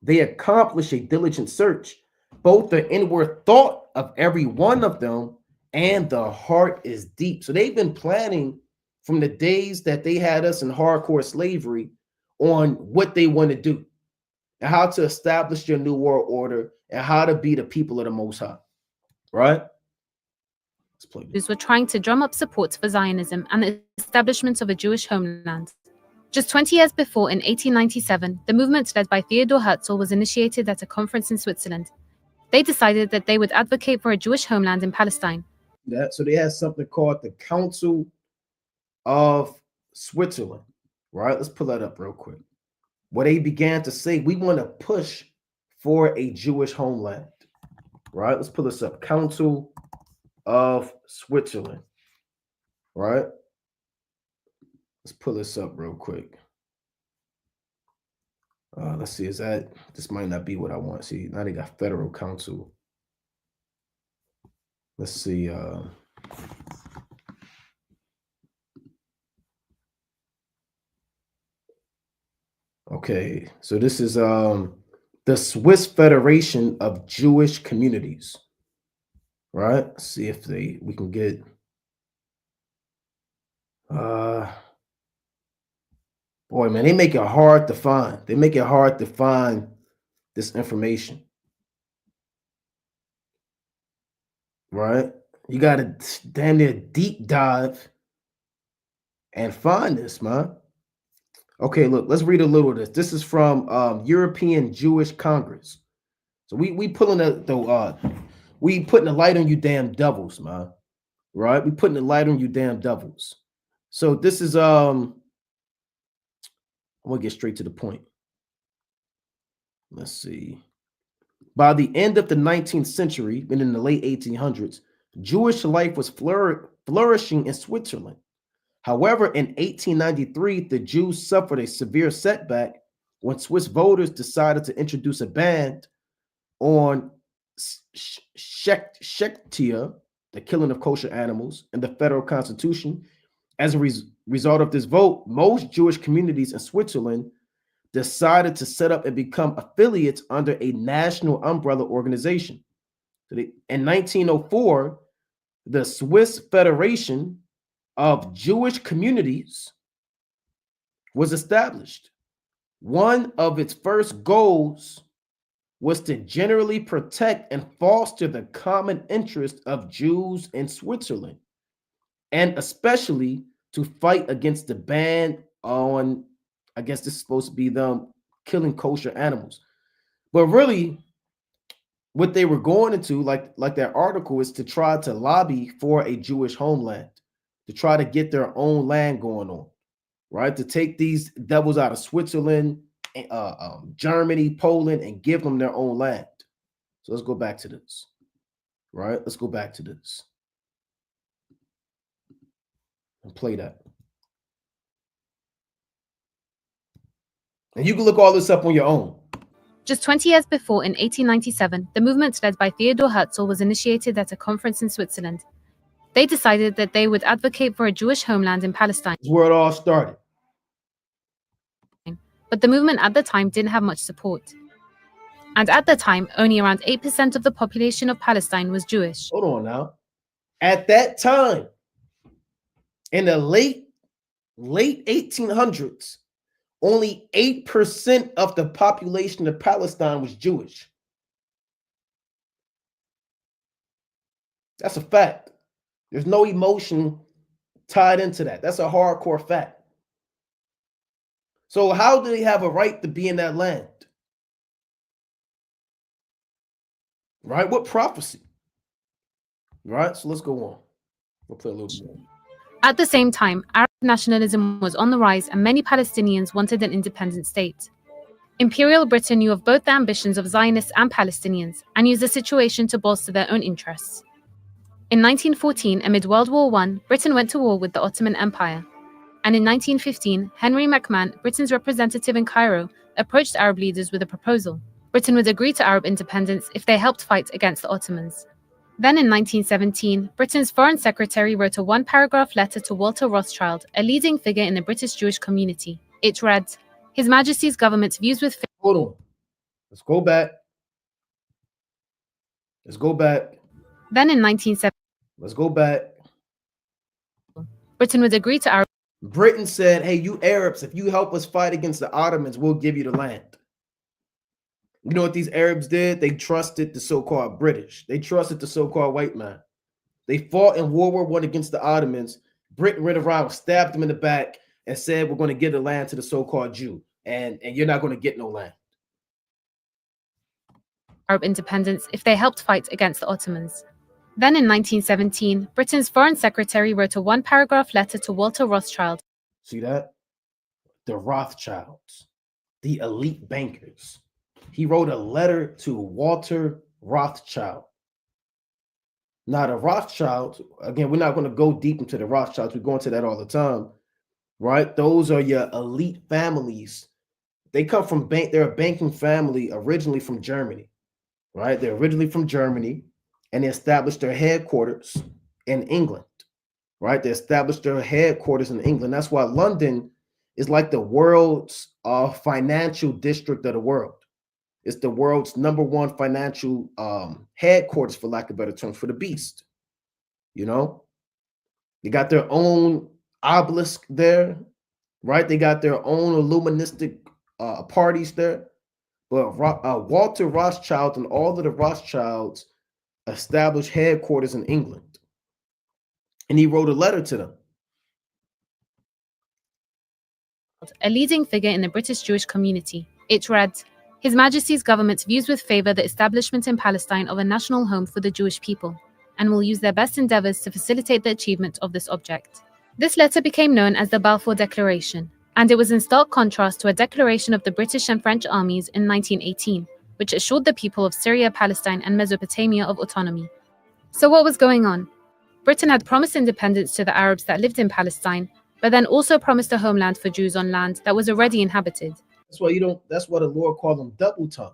They accomplish a diligent search, both the inward thought of every one of them and the heart is deep. So they've been planning from the days that they had us in hardcore slavery on what they want to do and how to establish their new world order and how to be the people of the Most High. Right? Let's play this. Were trying to drum up support for Zionism and the establishment of a Jewish homeland. Just 20 years before, in 1897, the movement led by Theodor Herzl was initiated at a conference in Switzerland. They decided that they would advocate for a Jewish homeland in Palestine. So they had something called the Council of Switzerland, right? Let's pull that up real quick. Where they began to say, we want to push for a Jewish homeland, right? Let's pull this up. Council of Switzerland, right? Let's pull this up real quick. Let's see, this might not be what I want. See, now they got Federal Council. Let's see. Okay, so this is the Swiss Federation of Jewish Communities. Right? Let's see if we can get boy, man, they make it hard to find. They make it hard to find this information. Right? You gotta damn near deep dive and find this, man. Okay, look, let's read a little of this. This is from European Jewish Congress. So we pulling we putting the light on you damn devils, man. Right? We putting the light on you damn devils. So this is I'm gonna get straight to the point. Let's see. By the end of the 19th century, and in the late 1800s, Jewish life was flourishing in Switzerland. However, in 1893, the Jews suffered a severe setback when Swiss voters decided to introduce a ban on Shechtia, the killing of kosher animals, in the federal constitution. As a result of this vote, most Jewish communities in Switzerland decided to set up and become affiliates under a national umbrella organization. In 1904, the Swiss Federation of Jewish Communities was established. One of its first goals was to generally protect and foster the common interest of Jews in Switzerland, and especially to fight against the ban on, I guess this is supposed to be them killing kosher animals. But really, what they were going into, like that article, is to try to lobby for a Jewish homeland, to try to get their own land going on, right? To take these devils out of Switzerland, Germany, Poland, and give them their own land. So let's go back to this, right? Let's go back to this and play that. And you can look all this up on your own. Just 20 years before, in 1897, the movement led by Theodor Herzl was initiated at a conference in Switzerland. They decided that they would advocate for a Jewish homeland in Palestine. That's where it all started. But the movement at the time didn't have much support. And at the time, only around 8% of the population of Palestine was Jewish. Hold on now. At that time, in the late 1800s, only 8% of the population of Palestine was Jewish. That's a fact. There's no emotion tied into that. That's a hardcore fact. So how do they have a right to be in that land? Right? What prophecy? Right? So let's go on. We'll play a little more. At the same time, Arab nationalism was on the rise and many Palestinians wanted an independent state. Imperial Britain knew of both the ambitions of Zionists and Palestinians and used the situation to bolster their own interests. In 1914, amid World War I, Britain went to war with the Ottoman Empire. And in 1915, Henry McMahon, Britain's representative in Cairo, approached Arab leaders with a proposal. Britain would agree to Arab independence if they helped fight against the Ottomans. Then in 1917, Britain's Foreign Secretary wrote a one-paragraph letter to Walter Rothschild, a leading figure in the British Jewish community. It read, His Majesty's government's views with... Hold on. Let's go back. Then in 1917... Let's go back. Britain would agree to Arab... Britain said, hey, you Arabs, if you help us fight against the Ottomans, we'll give you the land. You know what these Arabs did? They trusted the so-called British. They trusted the so-called white man. They fought in World War I against the Ottomans. Britain went around, stabbed them in the back, and said, we're going to give the land to the so-called Jew. And you're not going to get no land. Arab independence if they helped fight against the Ottomans. Then in 1917, Britain's Foreign Secretary wrote a one-paragraph letter to Walter Rothschild. See that? The Rothschilds, the elite bankers. He wrote a letter to Walter Rothschild. Now, the Rothschilds, again, we're not going to go deep into the Rothschilds. We go into that all the time, right? Those are your elite families. They come from they're a banking family originally from Germany, right? They're originally from Germany, and they established their headquarters in England, right? They established their headquarters in England. That's why London is like the world's financial district of the world. It's the world's #1 financial headquarters, for lack of better terms, for the beast. You know, they got their own obelisk there, right? They got their own illuministic parties there. But Walter Rothschild and all of the Rothschilds established headquarters in England. And he wrote a letter to them. A leading figure in the British Jewish community. It read, His Majesty's government views with favour the establishment in Palestine of a national home for the Jewish people, and will use their best endeavours to facilitate the achievement of this object. This letter became known as the Balfour Declaration, and it was in stark contrast to a declaration of the British and French armies in 1918, which assured the people of Syria, Palestine, and Mesopotamia of autonomy. So what was going on? Britain had promised independence to the Arabs that lived in Palestine, but then also promised a homeland for Jews on land that was already inhabited. That's why that's why the Lord called them double-tongued.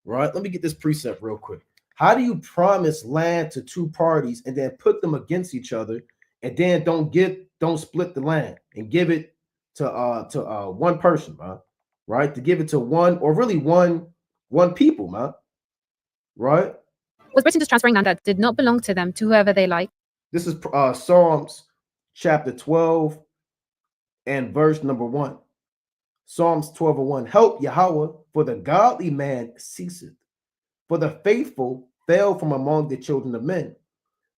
Right? Let me get this precept real quick. How do you promise land to two parties and then put them against each other, and then don't split the land and give it to one person, man? Right? To give it to one, or really one people, man. Right? Was Britain just transferring land that did not belong to them to whoever they liked? This is Psalms chapter 12 and verse number 1. Psalms 12:1. Help Yahweh, for the godly man ceaseth, for the faithful fell from among the children of men.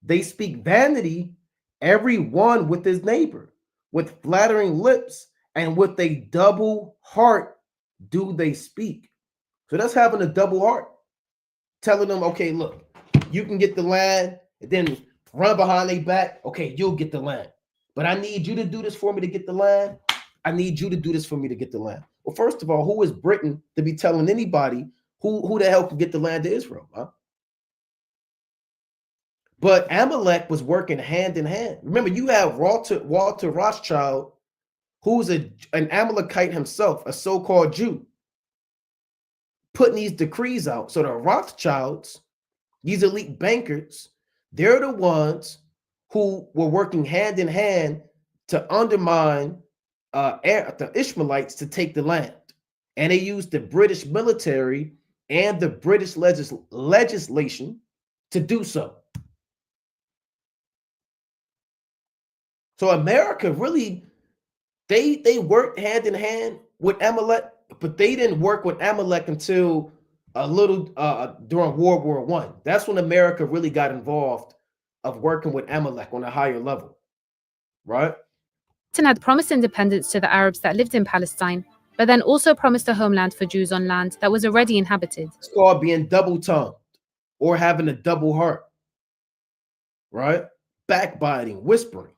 They speak vanity, every one with his neighbor, with flattering lips, and with a double heart do they speak. So that's having a double heart, telling them, okay, look, you can get the land, and then run behind their back. Okay, you'll get the land, but I need you to do this for me to get the land. I need you to do this for me to get the land. Well, first of all, who is Britain to be telling anybody who the hell can get the land to Israel? Huh? But Amalek was working hand in hand. Remember, you have Walter Rothschild, who's an Amalekite himself, a so-called Jew, putting these decrees out. So the Rothschilds, these elite bankers, they're the ones who were working hand in hand to undermine the Ishmaelites to take the land. And they used the British military and the British legislation to do so. So America really, they worked hand in hand with Amalek, but they didn't work with Amalek until a little during World War I. That's when America really got involved of working with Amalek on a higher level, right? Britain had promised independence to the Arabs that lived in Palestine, but then also promised a homeland for Jews on land that was already inhabited. It's called being double-tongued or having a double heart, right? Backbiting, whispering.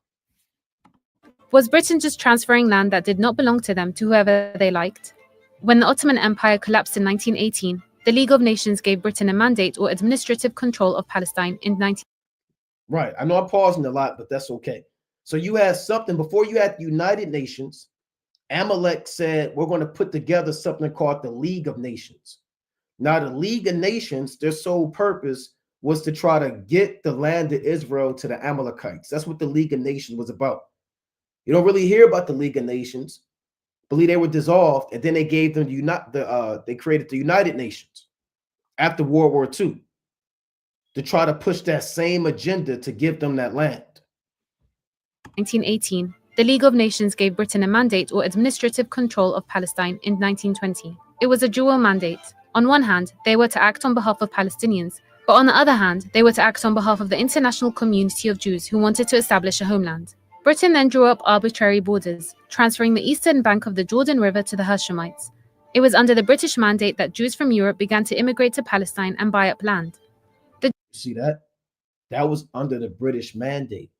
Was Britain just transferring land that did not belong to them to whoever they liked? When the Ottoman Empire collapsed in 1918, the League of Nations gave Britain a mandate or administrative control of Palestine in 19... Right. I know I'm pausing a lot, but that's okay. So you had something before you had the United Nations. Amalek said, we're going to put together something called the League of Nations. Now, the League of Nations, their sole purpose was to try to get the land of Israel to the Amalekites. That's what the League of Nations was about. You don't really hear about the League of Nations. I believe they were dissolved, and then they gave them they created the United Nations after World War II to try to push that same agenda to give them that land. 1918, the League of Nations gave Britain a mandate or administrative control of Palestine in 1920. It was a dual mandate. On one hand, they were to act on behalf of Palestinians, but on the other hand, they were to act on behalf of the international community of Jews who wanted to establish a homeland. Britain then drew up arbitrary borders, transferring the eastern bank of the Jordan River to the Hashemites. It was under the British mandate that Jews from Europe began to immigrate to Palestine and buy up land. See that? That was under the British mandate,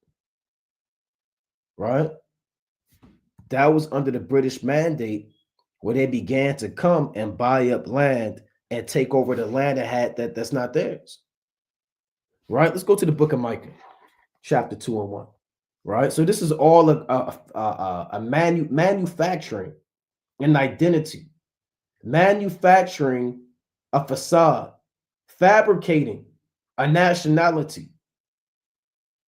right? That was under the British mandate where they began to come and buy up land and take over the land that's not theirs, right? Let's go to the book of Micah, chapter 2 and 1. Right, so this is all a manufacturing an identity, manufacturing a facade, fabricating a nationality,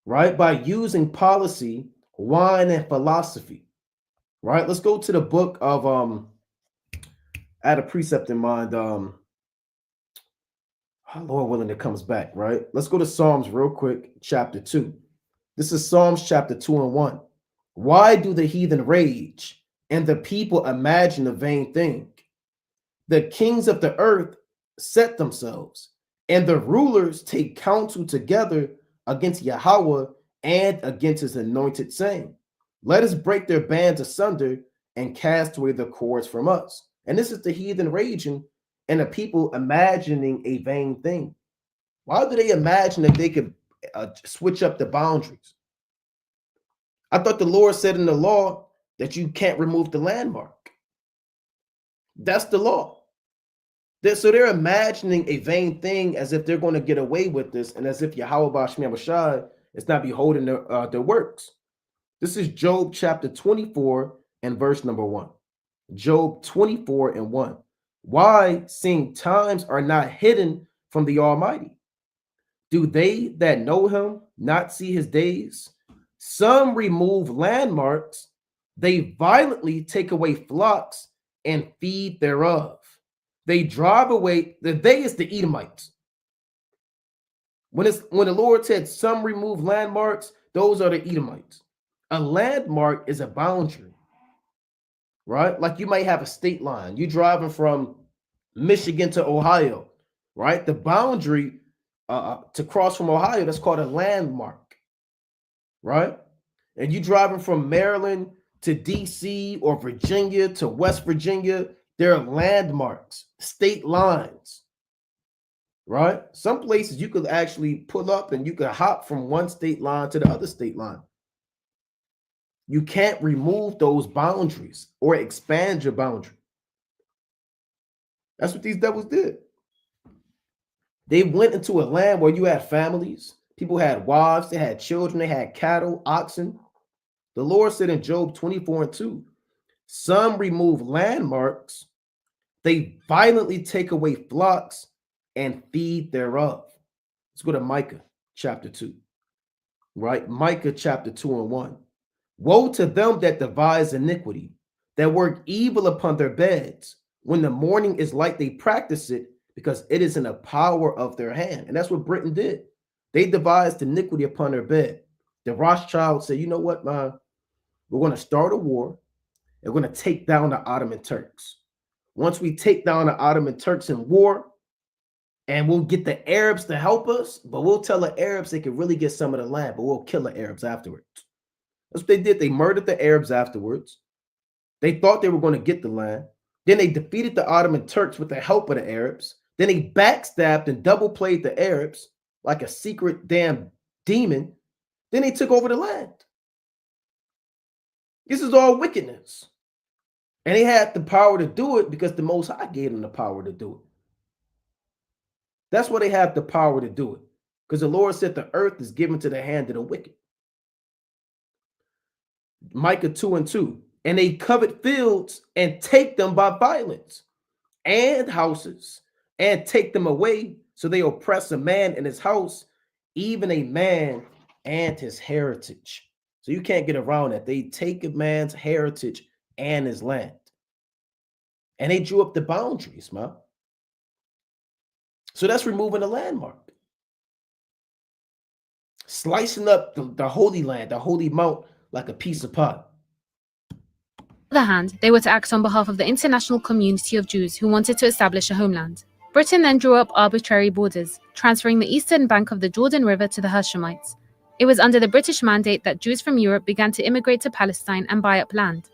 right, by using policy, wine, and philosophy. right? Let's go to the book of I had a precept in mind. Lord willing, it comes back, right? Let's go to Psalms real quick, chapter 2. This is Psalms chapter 2 and 1. Why do the heathen rage and the people imagine a vain thing? The kings of the earth set themselves, and the rulers take counsel together against Yahweh and against his anointed, saying, let us break their bands asunder and cast away the cords from us. And this is the heathen raging and the people imagining a vain thing. Why do they imagine that they could switch up the boundaries? I thought the Lord said in the law that you can't remove the landmark. That's the law. So they're imagining a vain thing as if they're going to get away with this, and as if Yahweh Bashmi Abashai is not beholding their works. This is Job chapter 24 and verse number 1. Job 24 and 1. Why, seeing times are not hidden from the Almighty? Do they that know him not see his days? Some remove landmarks, they violently take away flocks and feed thereof. They drive away, they is the Edomites. When the Lord said some remove landmarks, those are the Edomites. A landmark is a boundary, right? Like you might have a state line. You're driving from Michigan to Ohio, right? The boundary to cross from Ohio, that's called a landmark, right? And you driving from Maryland to DC or Virginia to West Virginia, there are landmarks, state lines, right? Some places you could actually pull up and you could hop from one state line to the other state line. You can't remove those boundaries or expand your boundary. That's what these devils did. They went into a land where you had families, people had wives, they had children, they had cattle, oxen. The Lord said in Job 24 and 2, some remove landmarks, they violently take away flocks and feed thereof. Let's go to Micah chapter 2, right? Micah chapter 2 and 1. Woe to them that devise iniquity, that work evil upon their beds. When the morning is light, they practice it, because it is in the power of their hand. And that's what Britain did. They devised iniquity upon their bed. The Rothschild said, you know what, man? We're going to start a war, and we're going to take down the Ottoman Turks. Once we take down the Ottoman Turks in war, and we'll get the Arabs to help us, but we'll tell the Arabs they can really get some of the land, but we'll kill the Arabs afterwards. That's what they did. They murdered the Arabs afterwards. They thought they were going to get the land. Then they defeated the Ottoman Turks with the help of the Arabs. Then they backstabbed and double played the Arabs like a secret damn demon. Then they took over the land. This is all wickedness. And they had the power to do it because the Most High gave them the power to do it. That's why they have the power to do it. Because the Lord said the earth is given to the hand of the wicked. Micah 2 and 2. And they covet fields and take them by violence, and houses, and take them away. So they oppress a man and his house, even a man and his heritage. So you can't get around that. They take a man's heritage and his land. And they drew up the boundaries, man. So that's removing the landmark. Slicing up the Holy Land, the Holy Mount, like a piece of pie. On the other hand, they were to act on behalf of the international community of Jews who wanted to establish a homeland. Britain then drew up arbitrary borders, transferring the eastern bank of the Jordan River to the Hashemites. It was under the British mandate that Jews from Europe began to immigrate to Palestine and buy up land.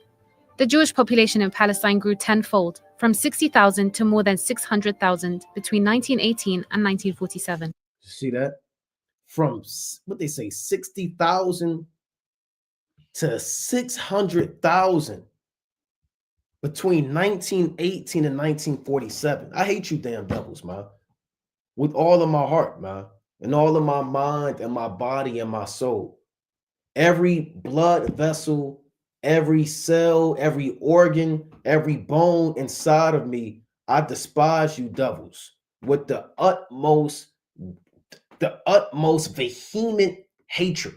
The Jewish population in Palestine grew tenfold, from 60,000 to more than 600,000 between 1918 and 1947. See that? From, what they say, 60,000 to 600,000 between 1918 and 1947. I hate you damn devils, man. With all of my heart, man. And all of my mind and my body and my soul. Every blood vessel, every cell, every organ, every bone inside of me, I despise you devils with the utmost vehement hatred.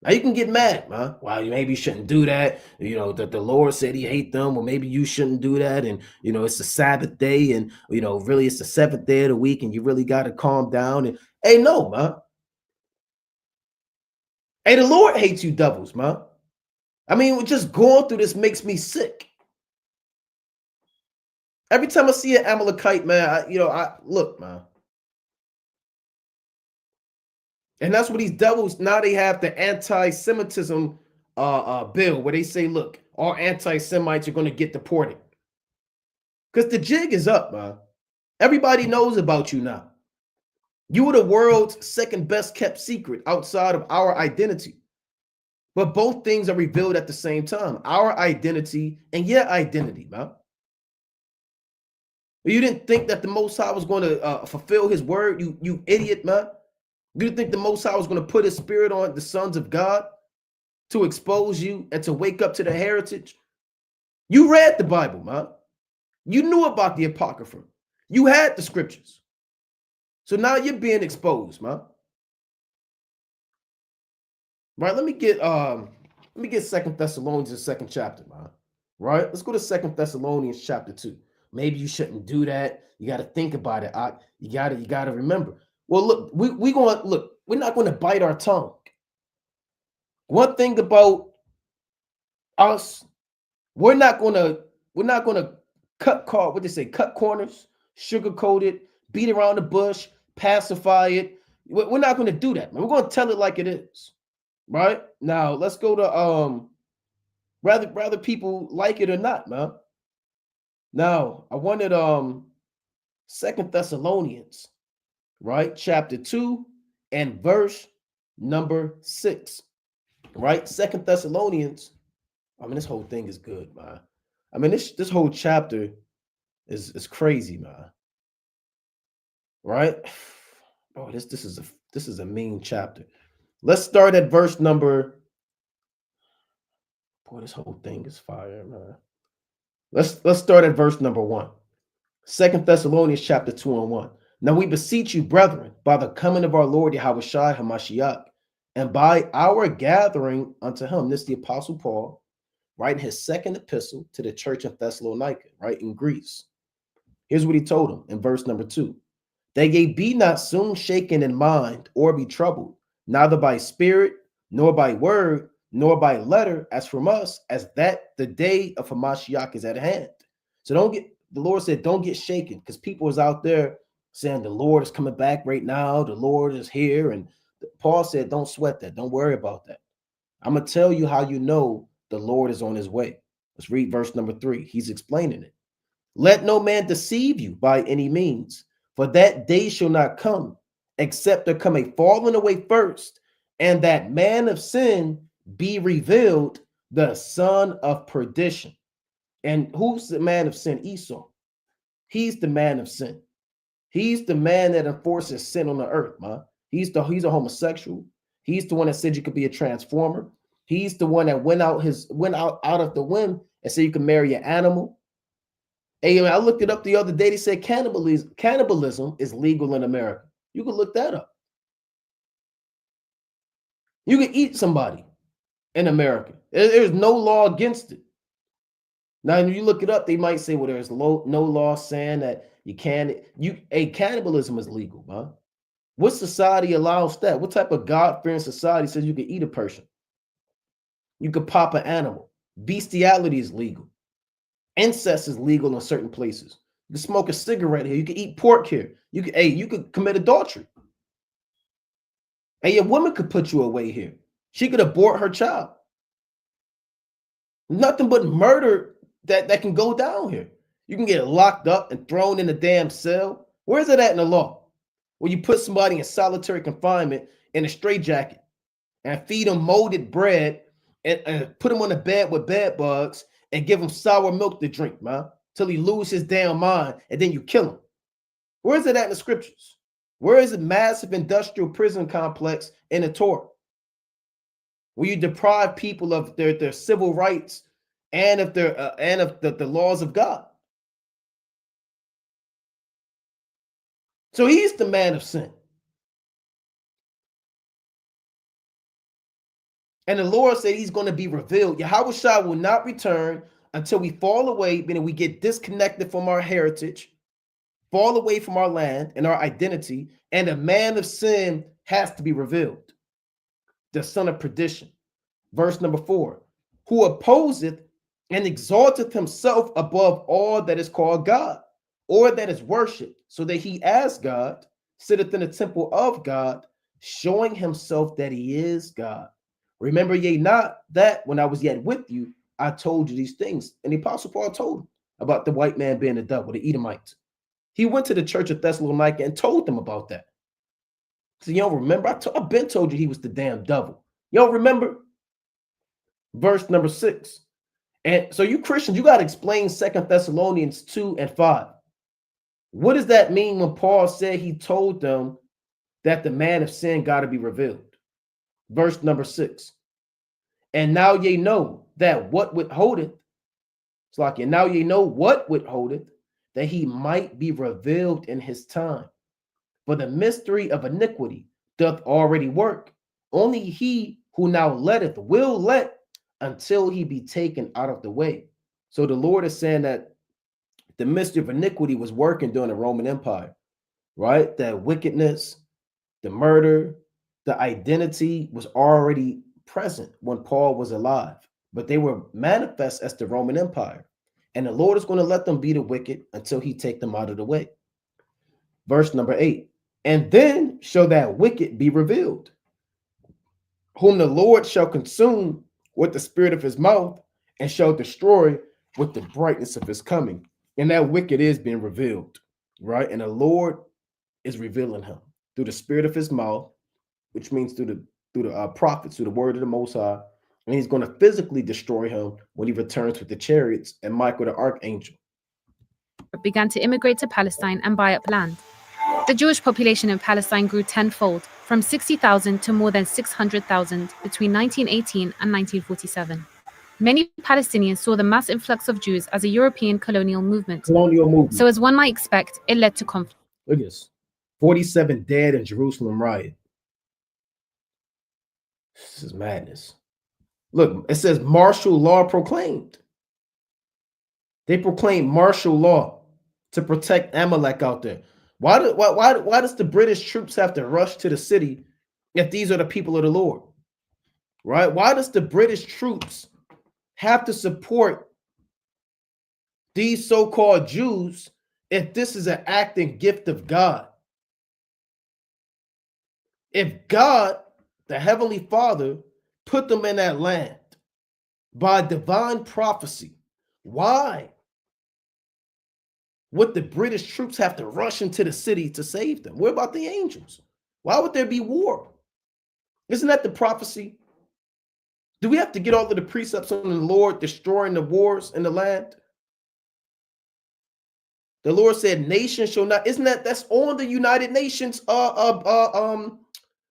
Now you can get mad, man. Well, maybe you shouldn't do that. You know, that the Lord said he hate them, or maybe you shouldn't do that. And, you know, it's the Sabbath day, and, you know, really it's the seventh day of the week, and you really got to calm down. And, hey, no, man. Hey, the Lord hates you devils, man. I mean, just going through this makes me sick. Every time I see an Amalekite, man, I look, man. And that's what these devils, now they have the anti-Semitism bill where they say, look, all anti-Semites are going to get deported. Because the jig is up, man. Everybody knows about you now. You are the world's second best kept secret outside of our identity. But both things are revealed at the same time. Our identity and your identity, man. You didn't think that the Most High was going to fulfill his word, you idiot, man. You think the Most High was going to put his spirit on the sons of God to expose you and to wake up to the heritage? You read the Bible, man. You knew about the Apocrypha. You had the scriptures. So now you're being exposed, man. Right? Let me get Second Thessalonians, the second chapter, man. Right? Let's go to Second Thessalonians chapter 2. Maybe you shouldn't do that. You got to think about it. You got to remember. Well, look, we're not going to bite our tongue. One thing about us, we're not gonna cut corners, sugarcoat it, beat around the bush, pacify it. We're not gonna do that, man. We're gonna tell it like it is. Right? Now let's go to rather people like it or not, man. Now I wanted Second Thessalonians, right? Chapter 2 and verse number 6. Right? Second Thessalonians. I mean, this whole thing is good, man. I mean, this whole chapter is crazy, man. Right? Oh, this is a mean chapter. Let's start at verse number. Boy, this whole thing is fire, man. Let's start at verse number 1. Second Thessalonians chapter 2 and 1. Now we beseech you, brethren, by the coming of our Lord Yahushua Hamashiach, and by our gathering unto him. This is the Apostle Paul, writing his second epistle to the church of Thessalonica, right, in Greece. Here's what he told them in verse number 2. That ye be not soon shaken in mind or be troubled, neither by spirit, nor by word, nor by letter, as from us, as that the day of Hamashiach is at hand. So the Lord said, don't get shaken, because people is out there saying the Lord is coming back right now, the Lord is here. And Paul said, don't sweat that. Don't worry about that. I'm going to tell you how you know the Lord is on his way. Let's read verse number 3. He's explaining it. Let no man deceive you by any means, for that day shall not come, except there come a falling away first, and that man of sin be revealed, the son of perdition. And who's the man of sin? Esau. He's the man of sin. He's the man that enforces sin on the earth, man. He's a homosexual. He's the one that said you could be a transformer. He's the one that went out of the whim and said you can marry an animal. Hey, I looked it up the other day. They said cannibalism is legal in America. You can look that up. You can eat somebody in America. There's no law against it. Now, when you look it up, they might say, well, there's no law saying that you can't. Cannibalism is legal, huh? What society allows that? What type of God-fearing society says you can eat a person? You could pop an animal. Bestiality is legal. Incest is legal in certain places. You can smoke a cigarette here. You can eat pork here. You could commit adultery. A woman could put you away here. She could abort her child. Nothing but murder that can go down here. You can get locked up and thrown in a damn cell. Where is it at in the law? Where you put somebody in solitary confinement in a straitjacket and feed them molded bread and put them on the bed with bed bugs and give him sour milk to drink, man, till he lose his damn mind, and then you kill him. Where is it at in the scriptures? Where is the massive industrial prison complex in the Torah? Where you deprive people of their civil rights and of the laws of God. So he's the man of sin. And the Lord said he's going to be revealed. Yahushua will not return until we fall away, meaning we get disconnected from our heritage, fall away from our land and our identity, and a man of sin has to be revealed, the son of perdition. Verse number 4, who opposeth and exalteth himself above all that is called God, or that is worshipped, so that he as God sitteth in the temple of God, showing himself that he is God. Remember ye not that when I was yet with you, I told you these things. And the Apostle Paul told him about the white man being the devil, the Edomites. He went to the church of Thessalonica and told them about that. So you don't remember? I've been told you he was the damn devil. You don't remember? Verse number 6. And so you Christians, you got to explain 2 Thessalonians 2 and 5. What does that mean when Paul said he told them that the man of sin got to be revealed? Verse number 6. And now ye know that what withholdeth, it's like, and now ye know what withholdeth, that he might be revealed in his time. For the mystery of iniquity doth already work. Only he who now letteth will let until he be taken out of the way. So the Lord is saying that the mystery of iniquity was working during the Roman Empire, right? That wickedness, the murder, the identity was already present when Paul was alive, but they were manifest as the Roman Empire. And the Lord is going to let them be the wicked until he take them out of the way. Verse number 8, and then shall that wicked be revealed, whom the Lord shall consume with the spirit of his mouth and shall destroy with the brightness of his coming. And that wicked is being revealed, right? And the Lord is revealing him through the spirit of his mouth, which means through the prophets, through the word of the Most High. And he's going to physically destroy him when he returns with the chariots and Michael the archangel. Began to immigrate to Palestine and buy up land. The Jewish population in Palestine grew tenfold, from 60,000 to more than 600,000 between 1918 and 1947. Many Palestinians saw the mass influx of Jews as a European colonial movement. So as one might expect, it led to conflict. Look at this. 47 dead in Jerusalem riot. This is madness. Look, it says martial law proclaimed. They proclaimed martial law to protect Amalek out there. Why does the British troops have to rush to the city if these are the people of the Lord? Right? Why does the British troops have to support these so-called Jews if this is an act and gift of God? If God, the Heavenly Father, put them in that land by divine prophecy, why would the British troops have to rush into the city to save them? What about the angels? Why would there be war? Isn't that the prophecy? Do we have to get all of the precepts on the Lord destroying the wars in the land? The Lord said, "Nation shall not." Isn't that's on the United Nations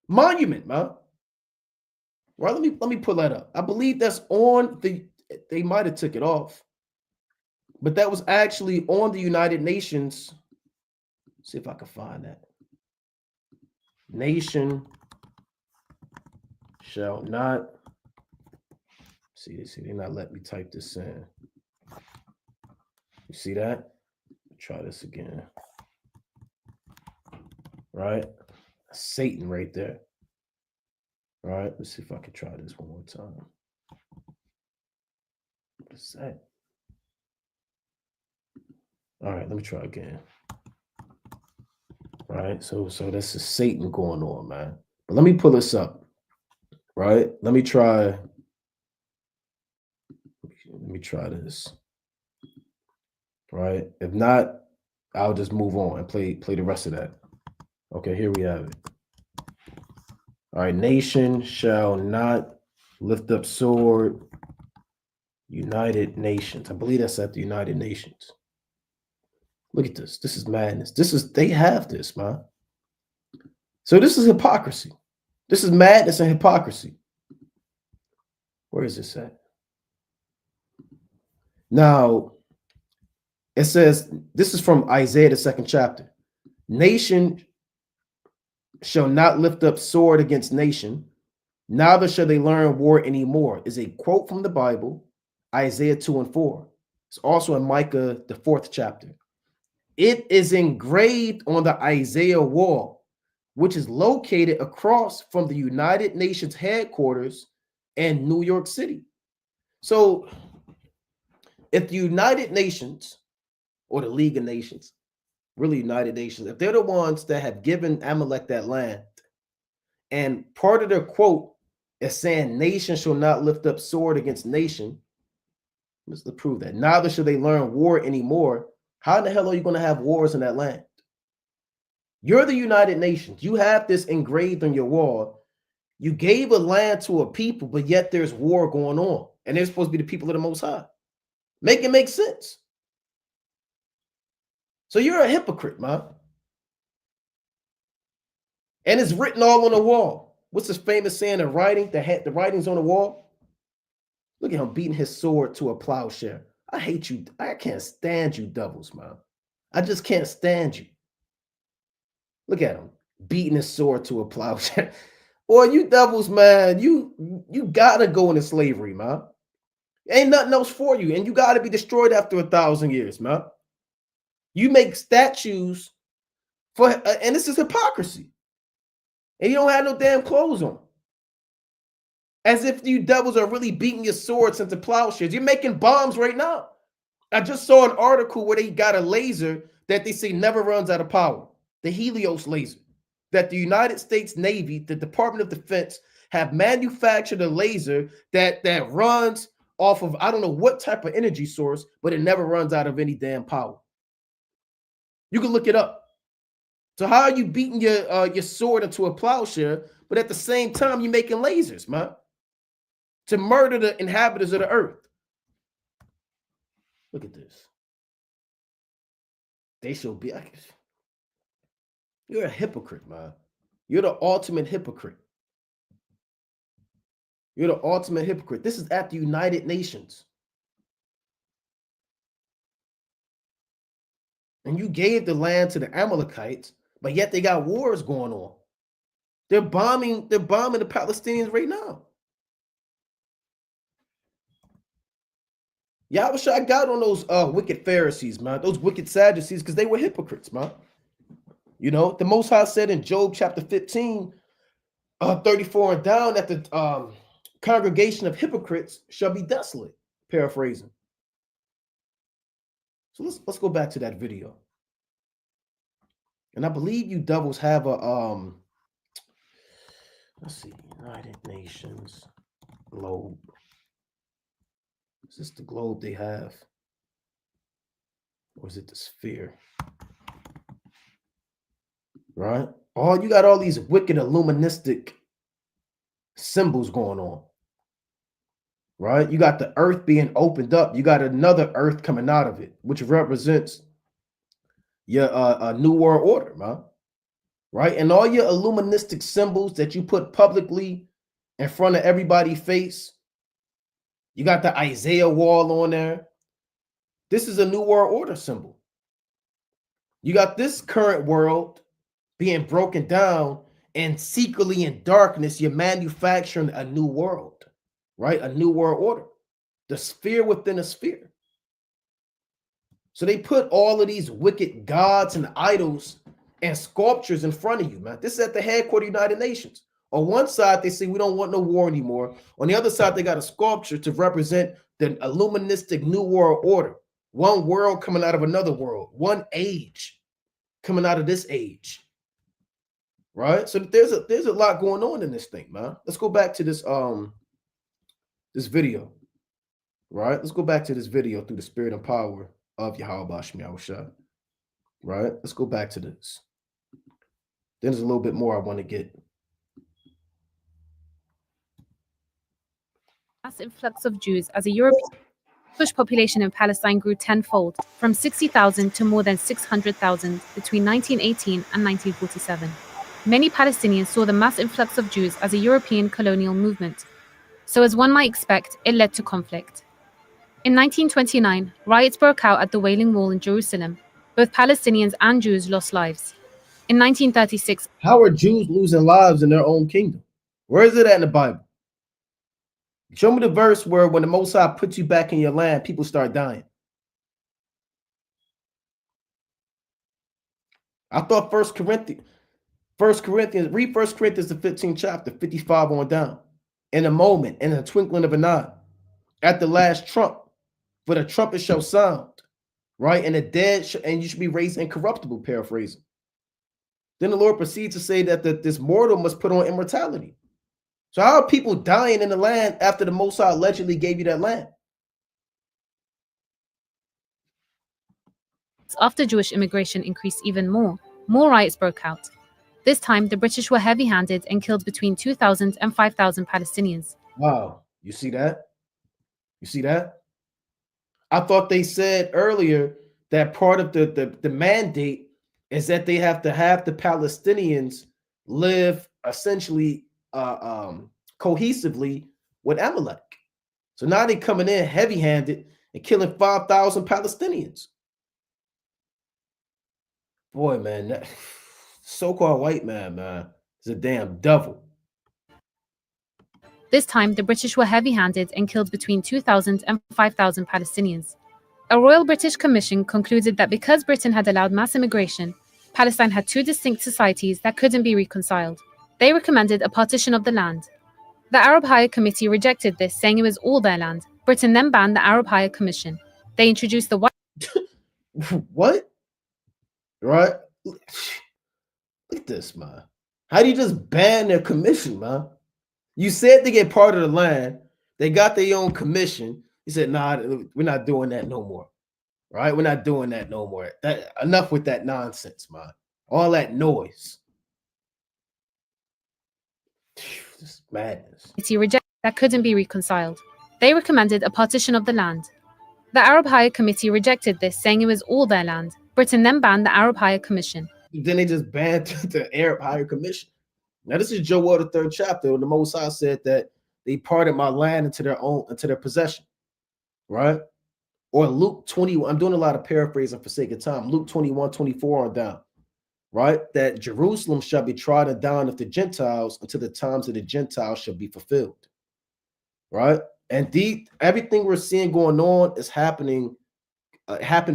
monument, man? Right? Let me pull that up. I believe that's on the. They might have took it off, but that was actually on the United Nations. Let's see if I can find that. Nation shall not. See, they not let me type this in. You see that? Try this again. Right? Satan right there. All right, let's see if I can try this one more time. What is that? All right, let me try again. All right, so this is Satan going on, man. But let me pull this up. Right? Let me try this. Right? If not, I'll just move on and play the rest of that. Okay, here we have it. All right, nation shall not lift up sword. United Nations. I believe that's at the United Nations. Look at this. This is madness. They have this, man. So this is hypocrisy. This is madness and hypocrisy. Where is this at? Now, it says, this is from Isaiah, the 2nd chapter. Nation shall not lift up sword against nation, Neither shall they learn war anymore, is a quote from the Bible, Isaiah 2 and 4. It's also in Micah, the 4th chapter. It is engraved on the Isaiah wall, which is located across from the United Nations headquarters in New York City. So if the United Nations or the League of Nations, really United Nations, if they're the ones that have given Amalek that land, and part of their quote is saying nation shall not lift up sword against nation, let's prove that. Neither should they learn war anymore. How in the hell are you going to have wars in that land? You're the United Nations. You have this engraved on your wall. You gave a land to a people, but yet there's war going on. And they're supposed to be the people of the Most High. Make it make sense. So you're a hypocrite, man. And it's written all on the wall. What's this famous saying? The writing's on the wall. Look at him beating his sword to a plowshare. I hate you. I can't stand you devils, man. I just can't stand you. Look at him beating his sword to a plowshare. Boy, you devils, man, you gotta go into slavery, man. Ain't nothing else for you, and you gotta be destroyed after 1,000 years, man. You make statues for, and this is hypocrisy. And you don't have no damn clothes on. As if you devils are really beating your swords into plowshares. You're making bombs right now. I just saw an article where they got a laser that they say never runs out of power. The Helios laser. That the United States Navy, the Department of Defense, have manufactured a laser that runs off of, I don't know what type of energy source, but it never runs out of any damn power. You can look it up. So how are you beating your sword into a plowshare, but at the same time you're making lasers, man, to murder the inhabitants of the earth? Look at this. They shall be. You're a hypocrite, man. You're the ultimate hypocrite. You're the ultimate hypocrite. This is at the United Nations. And you gave the land to the Amalekites, but yet they got wars going on. They're bombing the Palestinians right now. Yahushua got on those wicked Pharisees, man, those wicked Sadducees, because they were hypocrites, man. You know, the Most High said in Job chapter 15, 34 and down, that the congregation of hypocrites shall be desolate. Paraphrasing. So let's go back to that video. And I believe you devils have a let's see, United Nations globe. Is this the globe they have? Or is it the sphere? Right? Oh, you got all these wicked illuministic symbols going on. Right? You got the earth being opened up. You got another earth coming out of it, which represents your new world order, man. Right? And all your illuministic symbols that you put publicly in front of everybody's face. You got the Isaiah wall on there. This is a new world order symbol. You got this current world being broken down, and secretly in darkness, you're manufacturing a new world, right? A new world order, the sphere within a sphere. So they put all of these wicked gods and idols and sculptures in front of you, man. This is at the headquarters of the United Nations. On one side, they say we don't want no war anymore. On the other side, they got a sculpture to represent the illuministic new world order. One world coming out of another world. One age coming out of this age. Right? So there's a lot going on in this thing, man. Let's go back to this this video. Right? Let's go back to this video through the spirit and power of Yahweh Bashmi Yahushua. Right? Let's go back to this. Then there's a little bit more I want to get. Mass influx of Jews as a European Jewish population in Palestine grew tenfold, from 60,000 to more than 600,000 between 1918 and 1947. Many Palestinians saw the mass influx of Jews as a European colonial movement. So as one might expect, it led to conflict. In 1929, riots broke out at the Wailing Wall in Jerusalem. Both Palestinians and Jews lost lives. In 1936, how are Jews losing lives in their own kingdom? Where is it at in the Bible? Show me the verse where when the Most High puts you back in your land, people start dying. I thought First Corinthians, read First Corinthians, the 15th chapter, 55 on down. In a moment, in a twinkling of an eye, at the last trump, for the trumpet shall sound, right? And the dead, and you should be raised incorruptible, paraphrasing. Then the Lord proceeds to say that this mortal must put on immortality. So how are people dying in the land after the Most High allegedly gave you that land? After Jewish immigration increased even more riots broke out. This time, the British were heavy-handed and killed between 2,000 and 5,000 Palestinians. Wow, you see that? You see that? I thought they said earlier that part of the mandate is that they have to have the Palestinians live essentially cohesively with Amalek. So now they're coming in heavy-handed and killing 5,000 Palestinians. Boy, man, that so-called white man is a damn devil. This time, the British were heavy-handed and killed between 2,000 and 5,000 Palestinians. A Royal British Commission concluded that because Britain had allowed mass immigration, Palestine had two distinct societies that couldn't be reconciled. They recommended a partition of the land. The Arab Higher Committee rejected this, saying it was all their land. Britain then banned the Arab Higher Commission. They introduced the white... What? Right? Look at this, man. How do you just ban their commission, man? You said they get part of the land. They got their own commission. You said, nah, we're not doing that no more. Right? We're not doing that no more. Enough with that nonsense, man. All that noise. This madness. That couldn't be reconciled. They recommended a partition of the land. The Arab Higher Committee rejected this, saying it was all their land. Britain then banned the Arab Higher Commission. Then they just banned the Arab Higher Commission. Now, this is Joel, the 3rd chapter, when the Most High said that they parted my land into their possession, right? Or Luke 21, I'm doing a lot of paraphrasing for sake of time. Luke 21:24 on down, right? That Jerusalem shall be trodden down of the Gentiles until the times of the Gentiles shall be fulfilled, right? And everything we're seeing going on is happened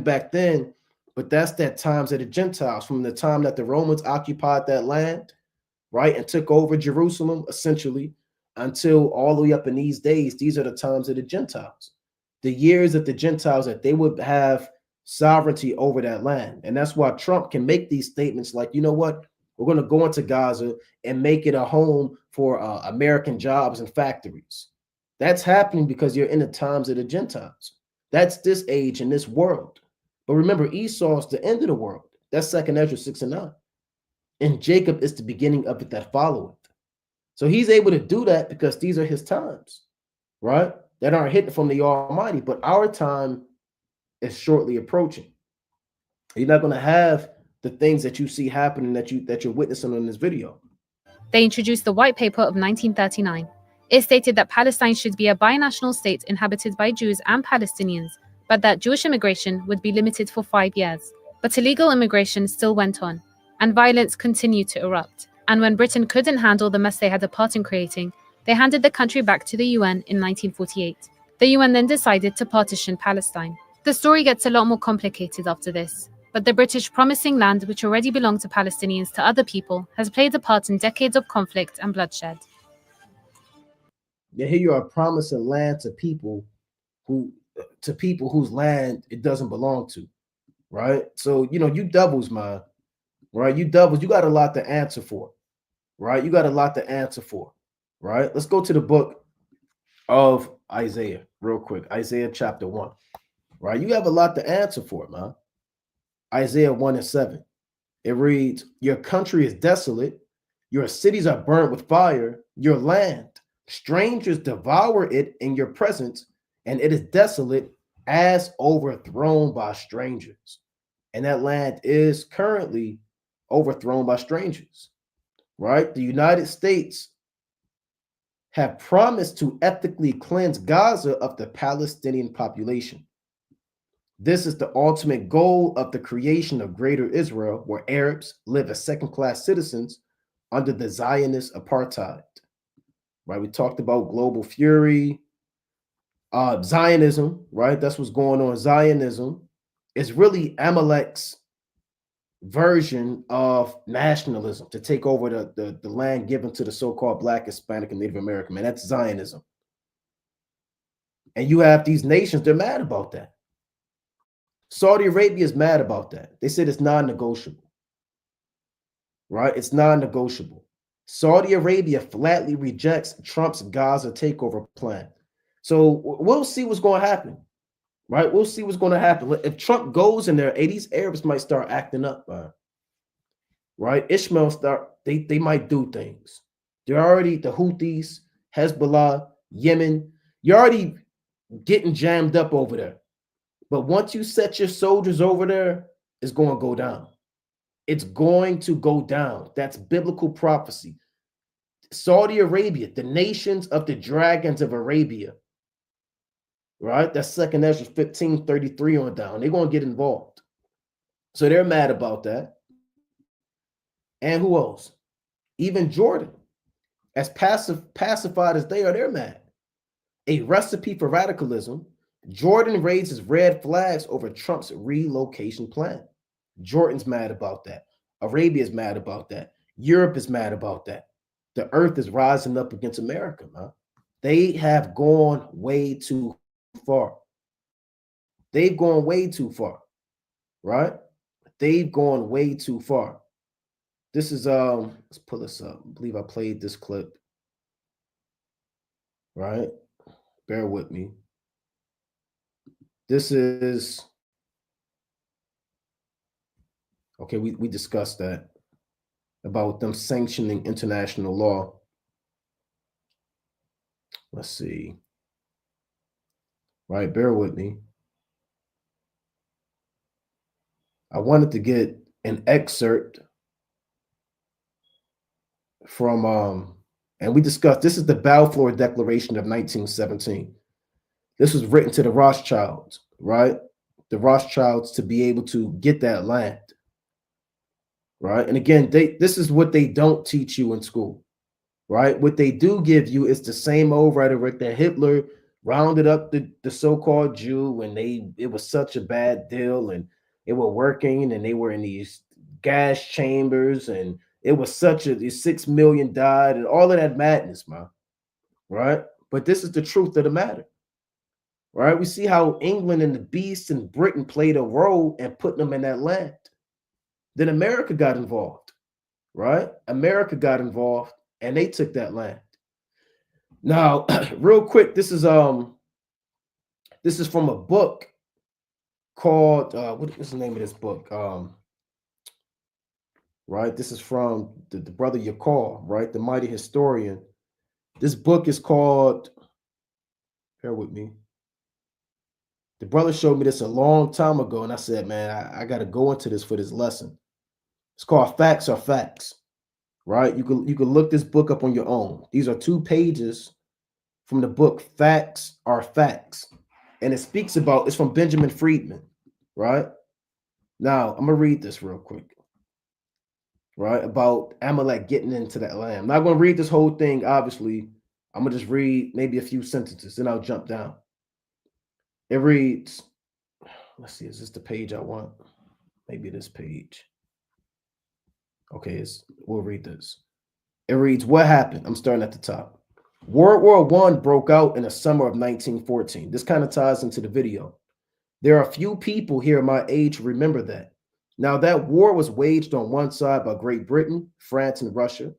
back then, but that's that times of the Gentiles, from the time that the Romans occupied that land, right, and took over Jerusalem, essentially, until all the way up in these days. These are the times of the Gentiles, the years of the Gentiles that they would have sovereignty over that land. And that's why Trump can make these statements like, you know what, we're going to go into Gaza and make it a home for American jobs and factories. That's happening because you're in the times of the Gentiles. That's this age and this world. But remember, Esau's the end of the world. That's 2nd Ezra 6:9. And Jacob is the beginning of it that followeth. So he's able to do that because these are his times, right? That aren't hidden from the Almighty. But our time is shortly approaching. You're not going to have the things that you see happening that you're witnessing in this video. They introduced the White Paper of 1939. It stated that Palestine should be a binational state inhabited by Jews and Palestinians, but that Jewish immigration would be limited for 5 years. But illegal immigration still went on, and violence continued to erupt. And when Britain couldn't handle the mess they had a part in creating, they handed the country back to the UN in 1948. The UN then decided to partition Palestine. The story gets a lot more complicated after this, but the British promising land which already belonged to Palestinians to other people has played a part in decades of conflict and bloodshed. Yeah, here you are promising land to people whose land it doesn't belong to, right? So, you devils, man, right? You devils, you got a lot to answer for, right? You got a lot to answer for, right? Let's go to the book of Isaiah real quick. Isaiah chapter 1, right? You have a lot to answer for, man. Isaiah 1:7. It reads, your country is desolate. Your cities are burnt with fire. Your land, strangers devour it in your presence, and it is desolate as overthrown by strangers. And that land is currently overthrown by strangers, right? The United States have promised to ethically cleanse Gaza of the Palestinian population. This is the ultimate goal of the creation of Greater Israel, where Arabs live as second-class citizens under the Zionist apartheid. right? We talked about global fury, Zionism, right? That's what's going on. Zionism is really Amalek's version of nationalism to take over the land given to the so-called Black, Hispanic, and Native American man. That's Zionism. And you have these nations, they're mad about that. Saudi Arabia is mad about that. They said it's non-negotiable, right? It's non-negotiable. Saudi Arabia flatly rejects Trump's Gaza takeover plan. So we'll see what's going to happen, right? We'll see what's going to happen. If Trump goes in there, these Arabs might start acting up, right? Ishmael they might do things. They're already the Houthis, Hezbollah, Yemen. You're already getting jammed up over there. But once you set your soldiers over there, it's going to go down. It's going to go down. That's biblical prophecy. Saudi Arabia, the nations of the dragons of Arabia, right? That's 2nd Ezra 15:33 on down. They're going to get involved. So they're mad about that. And who else? Even Jordan, as pacified as they are, they're mad. A recipe for radicalism. Jordan raises red flags over Trump's relocation plan. Jordan's mad about that. Arabia's mad about that. Europe is mad about that. The earth is rising up against America, man. They have gone way too far. They've gone way too far, right? They've gone way too far. This is, let's pull this up. I believe I played this clip, right? Bear with me. This is, okay, we discussed that about them sanctioning international law. Let's see. Right, bear with me. I wanted to get an excerpt from, and we discussed, this is the Balfour Declaration of 1917. This was written to the Rothschilds, right? The Rothschilds to be able to get that land, right? And again, this is what they don't teach you in school, right? What they do give you is the same old rhetoric that Hitler rounded up the so-called Jew, and it was such a bad deal, and they were working, and they were in these gas chambers, and it was such 6 million died, and all of that madness, man, right? But this is the truth of the matter. Right, we see how England and the beast and Britain played a role in putting them in that land. Then America got involved, right? America got involved, and they took that land. Now, real quick, this is from a book called what is the name of this book? Right, this is from the brother Yakal, right, the mighty historian. This book is called. Bear with me. The brother showed me this a long time ago, and I said, man, I got to go into this for this lesson. It's called Facts Are Facts, right? You can look this book up on your own. These are 2 pages from the book Facts Are Facts, and it speaks about, it's from Benjamin Friedman, right? Now, I'm going to read this real quick, right, about Amalek getting into that land. I'm not going to read this whole thing, obviously. I'm going to just read maybe a few sentences, then I'll jump down. It reads, let's see, is this the page I want? Maybe this page. Okay, we'll read this. It reads, what happened? I'm starting at the top. World War I broke out in the summer of 1914. This kind of ties into the video. There are a few people here my age who remember that. Now, that war was waged on one side by Great Britain, France, and Russia,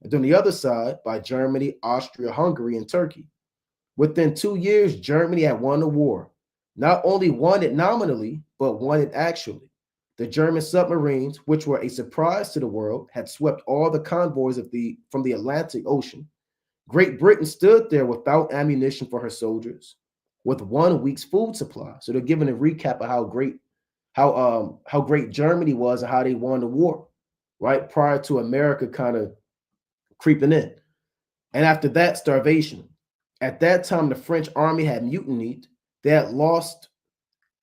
and on the other side by Germany, Austria, Hungary, and Turkey. Within 2 years, Germany had won the war. Not only won it nominally, but won it actually. The German submarines, which were a surprise to the world, had swept all the convoys from the Atlantic Ocean. Great Britain stood there without ammunition for her soldiers, with 1 week's food supply. So they're giving a recap of how great Germany was and how they won the war, right? Prior to America kind of creeping in. And after that, starvation. At that time, the French army had mutinied. They had lost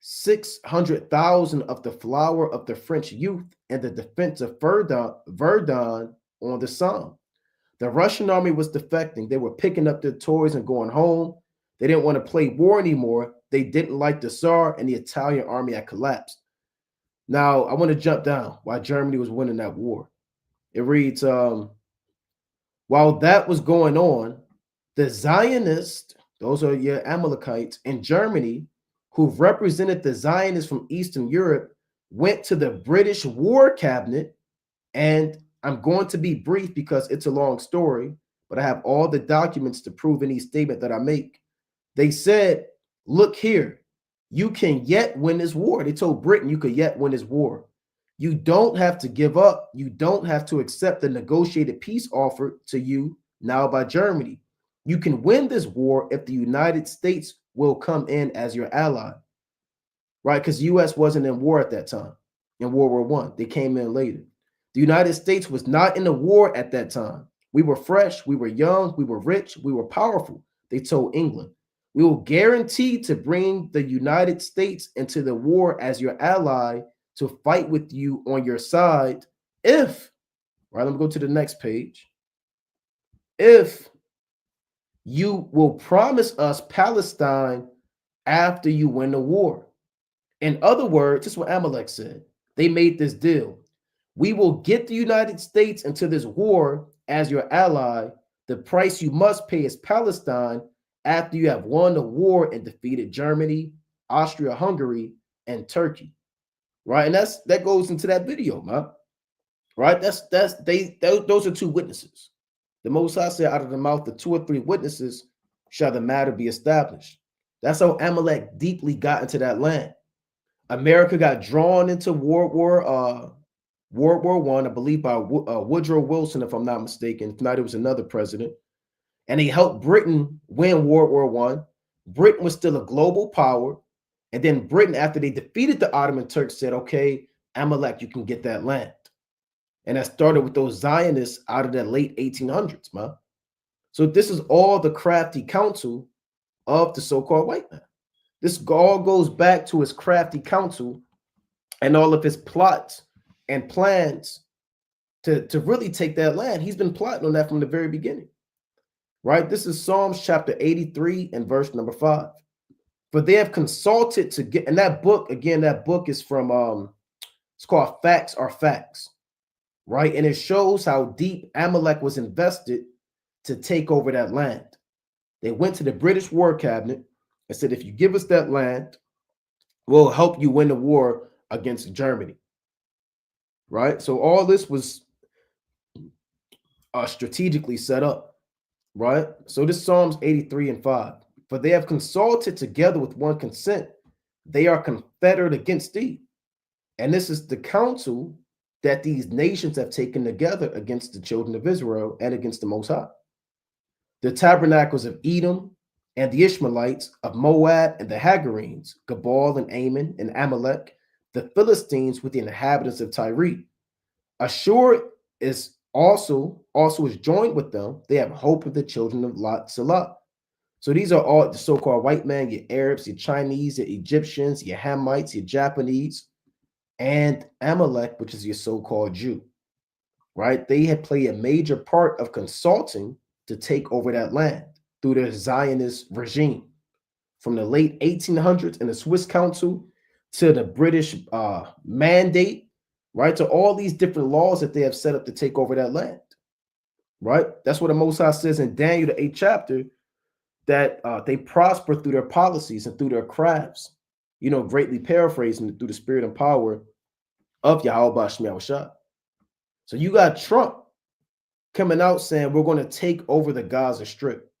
600,000 of the flower of the French youth in the defense of Verdun on the Somme. The Russian army was defecting. They were picking up their toys and going home. They didn't want to play war anymore. They didn't like the Tsar, and the Italian army had collapsed. Now, I want to jump down why Germany was winning that war. It reads, while that was going on, the Zionists, those are your Amalekites in Germany, who represented the Zionists from Eastern Europe, went to the British War Cabinet, and I'm going to be brief because it's a long story, but I have all the documents to prove any statement that I make. They said, look here, you can yet win this war. They told Britain you could yet win this war. You don't have to give up. You don't have to accept the negotiated peace offered to you now by Germany. You can win this war if the United States will come in as your ally, right? Because the U.S. wasn't in war at that time, in World War I. They came in later. The United States was not in a war at that time. We were fresh, we were young, we were rich, we were powerful. They told England, we will guarantee to bring the United States into the war as your ally to fight with you on your side if, right, let me go to the next page, if you will promise us Palestine after you win the war. In other words, this is what Amalek said. They made this deal. We will get the United States into this war as your ally. The price you must pay is Palestine after you have won the war and defeated Germany, Austria-Hungary, and Turkey. Right? And that goes into that video, man. Right? Those are two witnesses. The Most High said, out of the mouth of 2 or 3 witnesses shall the matter be established. That's how Amalek deeply got into that land. America got drawn into World War I, I believe by Woodrow Wilson, if I'm not mistaken. If not, it was another president. And he helped Britain win World War I. Britain was still a global power. And then Britain, after they defeated the Ottoman Turks, said, okay, Amalek, you can get that land. And that started with those Zionists out of the late 1800s, man. So this is all the crafty counsel of the so-called white man. This all goes back to his crafty counsel and all of his plots and plans to really take that land. He's been plotting on that from the very beginning, right? This is Psalms chapter 83 and verse number 5. For they have consulted to get, and that book, again, that book is from, it's called Facts Are Facts, right? And it shows how deep Amalek was invested to take over that land. They went to the British War Cabinet and said, if you give us that land, we'll help you win the war against Germany, right? So all this was strategically set up, right? So this Psalms 83 and 5. For they have consulted together with one consent. They are confederate against thee. And this is the counsel that these nations have taken together against the children of Israel and against the Most High. The tabernacles of Edom and the Ishmaelites, of Moab and the Hagarenes, Gebal and Ammon and Amalek, the Philistines with the inhabitants of Tyre. Ashur is also is joined with them. They have hope of the children of Lot Salah. So these are all the so-called white men, your Arabs, your Chinese, your Egyptians, your Hamites, your Japanese, and Amalek, which is your so-called Jew, right? They had played a major part of consulting to take over that land through the Zionist regime from the late 1800s in the Swiss Council to the British mandate, right? To all these different laws that they have set up to take over that land, right? That's what the Most High says in Daniel, the 8th chapter, that they prosper through their policies and through their crafts, you know, greatly paraphrasing through the spirit and power of Yahweh Shema Shah. So you got Trump coming out saying we're going to take over the Gaza Strip.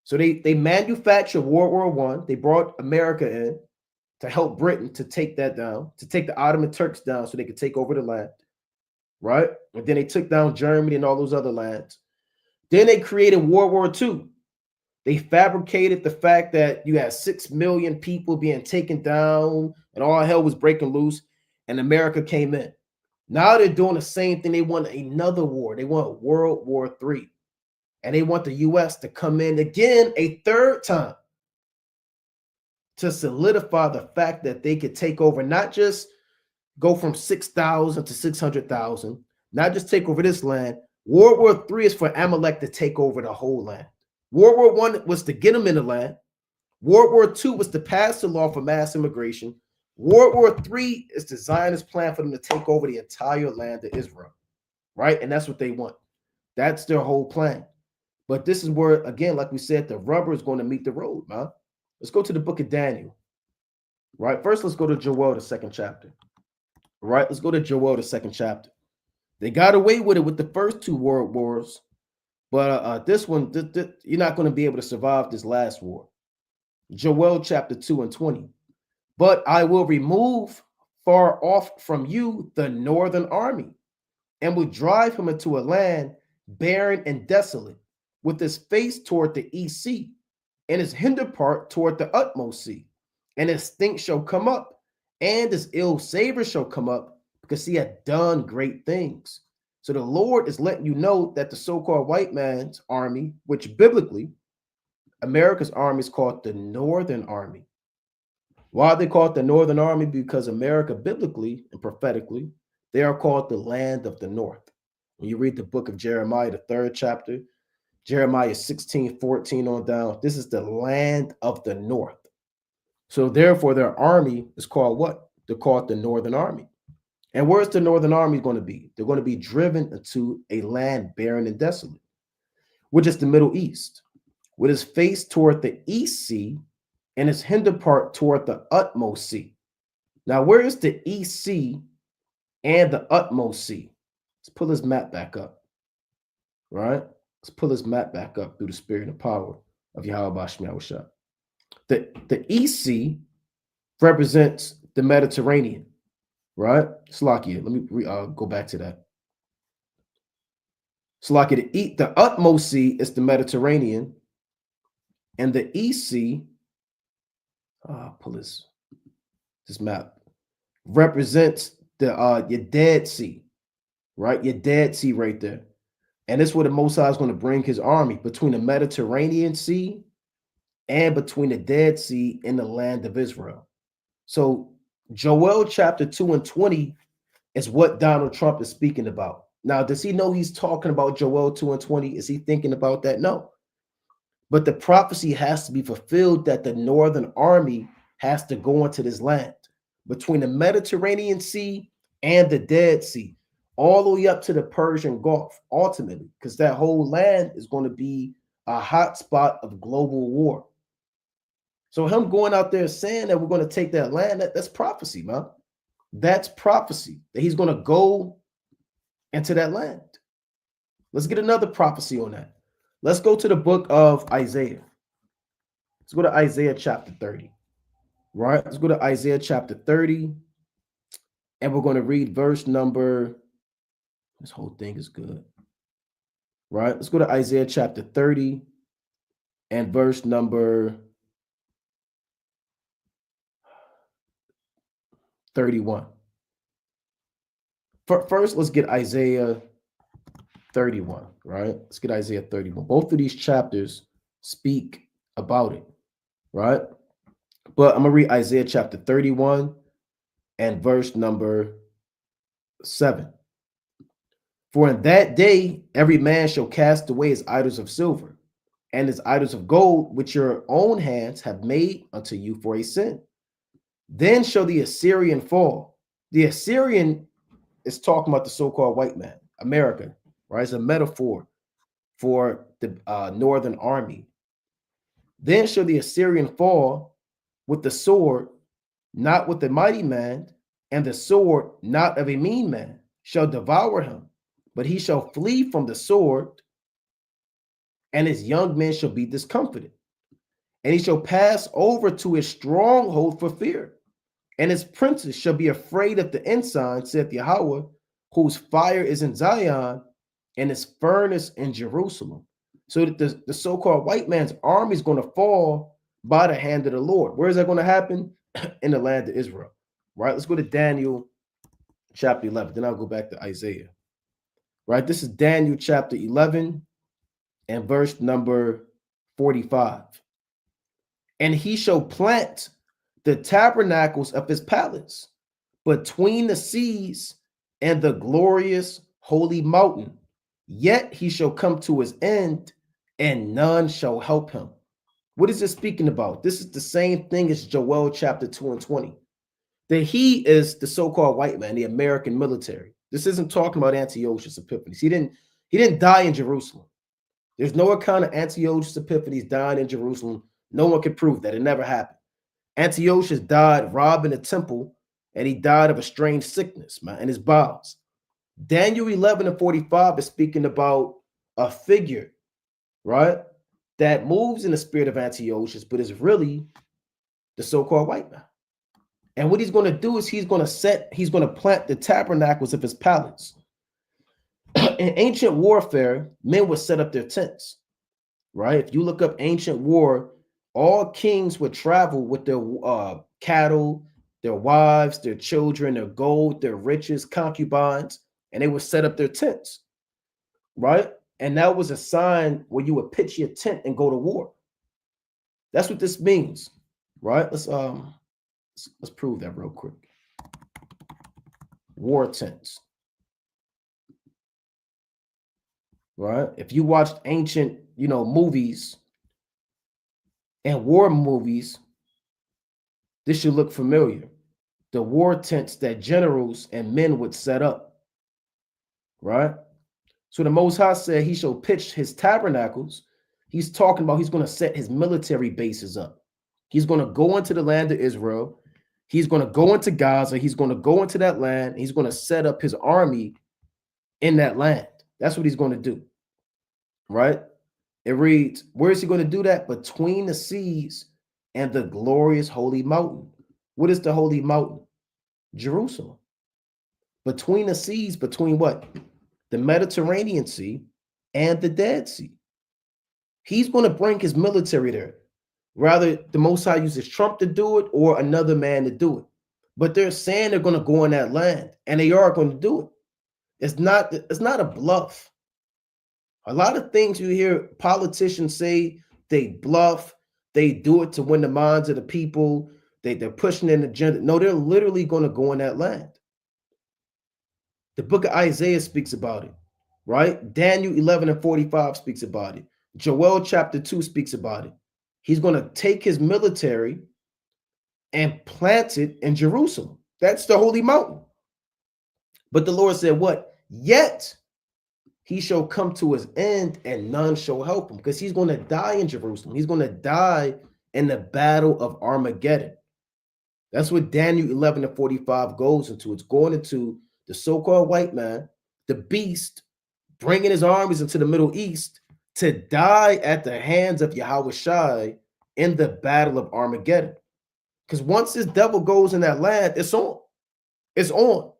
So they manufactured World War I. They brought America in to help Britain to take that down, to take the Ottoman Turks down so they could take over the land, right? And then they took down Germany and all those other lands. Then they created World War II. They fabricated the fact that you had 6 million people being taken down and all hell was breaking loose, and America came in. Now they're doing the same thing. They want another war. They want World War III. And they want the U.S. to come in again a third time to solidify the fact that they could take over, not just go from 6,000 to 600,000, not just take over this land, World War III is for Amalek to take over the whole land. World War I was to get them in the land. World War II was to pass the law for mass immigration. World War III is the Zionist plan for them to take over the entire land of Israel, right? And that's what they want. That's their whole plan. But this is where, again, like we said, the rubber is going to meet the road, man. Let's go to the book of Daniel, right? First, let's go to Joel, the 2nd chapter, right? Let's go to Joel, the 2nd chapter. They got away with it with the first 2 world wars, but this one, you're not going to be able to survive this last war. Joel chapter 2 and 20. But I will remove far off from you the northern army, and will drive him into a land barren and desolate, with his face toward the east sea, and his hinder part toward the utmost sea. And his stink shall come up, and his ill savor shall come up, because he had done great things. So the Lord is letting you know that the so-called white man's army, which biblically, America's army is called the Northern Army. Why are they called the Northern Army? Because America, biblically and prophetically, they are called the land of the North. When you read the book of Jeremiah, the 3rd chapter, Jeremiah 16:14 on down, this is the land of the North. So therefore, their army is called what? They're called the Northern Army. And where's the Northern Army going to be? They're going to be driven into a land barren and desolate, which is the Middle East, with his face toward the east sea and his hinder part toward the utmost sea. Now, where is the east sea and the utmost sea? Let's pull this map back up, right? Let's pull this map back up through the spirit and power of Yahweh Shemyahushua. The east sea represents the Mediterranean, right? Slakia, let me go back to that. Slakia, the utmost sea is the Mediterranean, and the east sea, pull this map, represents the your Dead Sea, right? Your Dead Sea right there. And this is where the Most High is going to bring his army, between the Mediterranean Sea and between the Dead Sea and the land of Israel. So Joel chapter 2 and 20 is what Donald Trump is speaking about. Now, does he know he's talking about Joel 2 and 20? Is he thinking about that? No. But the prophecy has to be fulfilled that the Northern Army has to go into this land between the Mediterranean Sea and the Dead Sea, all the way up to the Persian Gulf, ultimately, because that whole land is going to be a hot spot of global war. So him going out there saying that we're going to take that land, that's prophecy, man. That's prophecy, that he's going to go into that land. Let's get another prophecy on that. Let's go to the book of Isaiah. Let's go to Isaiah chapter 30. Right? Let's go to Isaiah chapter 30. And we're going to read verse number. This whole thing is good. Right? Let's go to Isaiah chapter 30 and verse number 31. First, let's get Isaiah 31, right? Let's get Isaiah 31. Both of these chapters speak about it, right? But I'm going to read Isaiah chapter 31 and verse number 7. For in that day, every man shall cast away his idols of silver and his idols of gold, which your own hands have made unto you for a sin. Then shall the Assyrian fall. The Assyrian is talking about the so-called white man, America, right? It's a metaphor for the Northern Army. Then shall the Assyrian fall with the sword, not with the mighty man, and the sword not of a mean man shall devour him, but he shall flee from the sword, and his young men shall be discomfited. And he shall pass over to his stronghold for fear, and his princes shall be afraid of the ensign, saith Yahweh, whose fire is in Zion, and his furnace in Jerusalem. So that the so-called white man's army is going to fall by the hand of the Lord. Where is that going to happen? In the land of Israel. Right? Let's go to Daniel chapter 11. Then I'll go back to Isaiah. Right? This is Daniel chapter 11 and verse number 45. And he shall plant the tabernacles of his palace between the seas and the glorious holy mountain. Yet he shall come to his end, and none shall help him. What is this speaking about? This is the same thing as Joel chapter 2 and 20. That he is the so-called white man, the American military. This isn't talking about Antiochus Epiphanes. He didn't die in Jerusalem. There's no account of Antiochus Epiphanes dying in Jerusalem. No one can prove that. It never happened. Antiochus died robbing a temple, and he died of a strange sickness, man, in his bowels. Daniel 11 and 45 is speaking about a figure, right, that moves in the spirit of Antiochus, but is really the so-called white man. And what he's going to do is he's going to plant the tabernacles of his palace. In ancient warfare, men would set up their tents, right? If you look up ancient war, all kings would travel with their cattle, their wives, their children, their gold, their riches, concubines, and they would set up their tents, right? And that was a sign where you would pitch your tent and go to war. That's what this means, right? Let's prove that real quick. War tents, right? If you watched ancient, movies and war movies, this should look familiar. The war tents that generals and men would set up, right? So the Most High said he shall pitch his tabernacles. He's talking about he's going to set his military bases up. He's going to go into the land of Israel. He's going to go into Gaza. He's going to go into that land. He's going to set up his army in that land. That's what he's going to do, right? It reads, where is he going to do that? Between the seas and the glorious holy mountain. What is the holy mountain? Jerusalem. Between the seas, between what? The Mediterranean Sea and the Dead Sea. He's going to bring his military there. Rather, the Most High uses Trump to do it or another man to do it. But they're saying they're going to go in that land, and they are going to do it. It's not a bluff. A lot of things you hear politicians say, they bluff, they do it to win the minds of the people, they're pushing an agenda. No, they're literally going to go in that land. The book of Isaiah speaks about it, right? Daniel 11 and 45 speaks about it. Joel chapter 2 speaks about it. He's going to take his military and plant it in Jerusalem. That's the holy mountain. But the Lord said what? Yet he shall come to his end and none shall help him, because he's going to die in Jerusalem. He's going to die in the battle of Armageddon. That's what Daniel 11 and 45 goes into. It's going into the so-called white man, the beast, bringing his armies into the Middle East to die at the hands of Yahushua in the battle of Armageddon. Because once this devil goes in that land, it's on. It's on.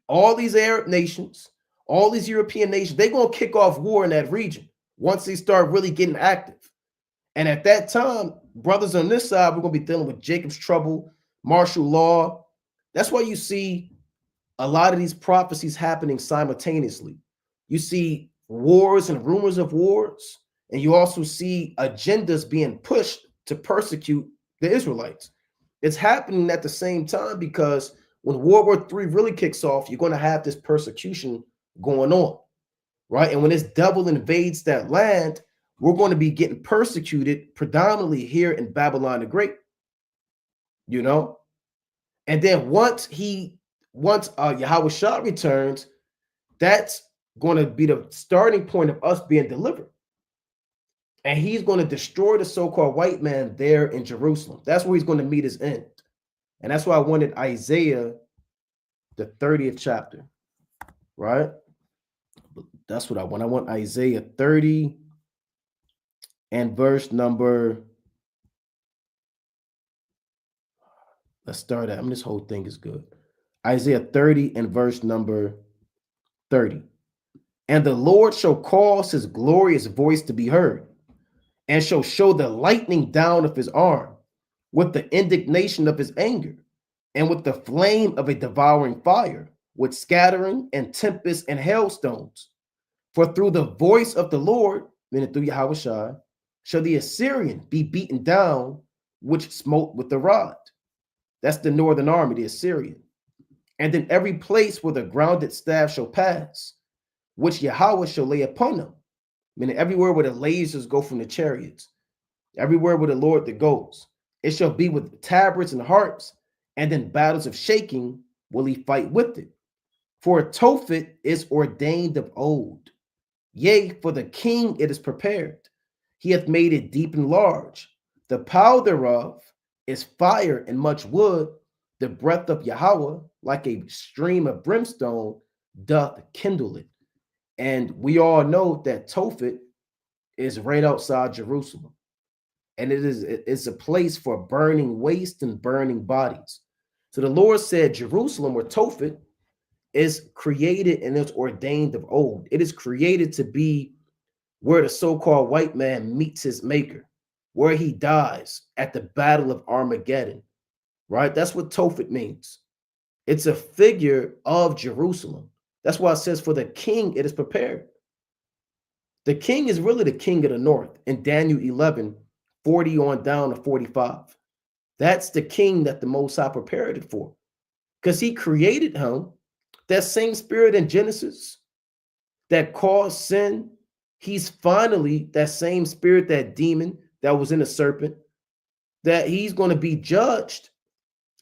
All these Arab nations, all these European nations, they're going to kick off war in that region once they start really getting active. And at that time, brothers on this side, we're going to be dealing with Jacob's trouble, martial law. That's why you see a lot of these prophecies happening simultaneously. You see wars and rumors of wars, and you also see agendas being pushed to persecute the Israelites. It's happening at the same time because when World War III really kicks off, you're going to have this persecution going on, right? And when this devil invades that land, we're going to be getting persecuted predominantly here in Babylon the Great, And then once Yahushua returns, that's going to be the starting point of us being delivered. And he's going to destroy the so-called white man there in Jerusalem. That's where he's going to meet his end. And that's why I wanted Isaiah, the 30th chapter, right? That's what I want. I want Isaiah 30 and verse number, let's start at, this whole thing is good. Isaiah 30 and verse number 30. And the Lord shall cause his glorious voice to be heard, and shall show the lightning down of his arm, with the indignation of his anger, and with the flame of a devouring fire, with scattering and tempest and hailstones. For through the voice of the Lord, meaning through Yahushua, shall the Assyrian be beaten down, which smote with the rod. That's the northern army, the Assyrian. And in every place where the grounded staff shall pass, which Yahweh shall lay upon them. Meaning everywhere where the lasers go from the chariots, everywhere where the Lord that goes, it shall be with tabrets and harps, and in battles of shaking will he fight with it. For a Tophet is ordained of old. Yea, for the king it is prepared. He hath made it deep and large. The power thereof is fire and much wood. The breath of Yahweh, like a stream of brimstone, doth kindle it. And we all know that Tophet is right outside Jerusalem. And it's a place for burning waste and burning bodies. So the Lord said Jerusalem, or Tophet, is created and it's ordained of old. It is created to be where the so-called white man meets his maker, where he dies at the battle of Armageddon, right? That's what Tophet means. It's a figure of Jerusalem. That's why it says, for the king it is prepared. The king is really the king of the north in Daniel 11, 40 on down to 45. That's the king that the Most High prepared it for, because he created him. That same spirit in Genesis that caused sin, he's finally that same spirit, that demon that was in the serpent, that he's going to be judged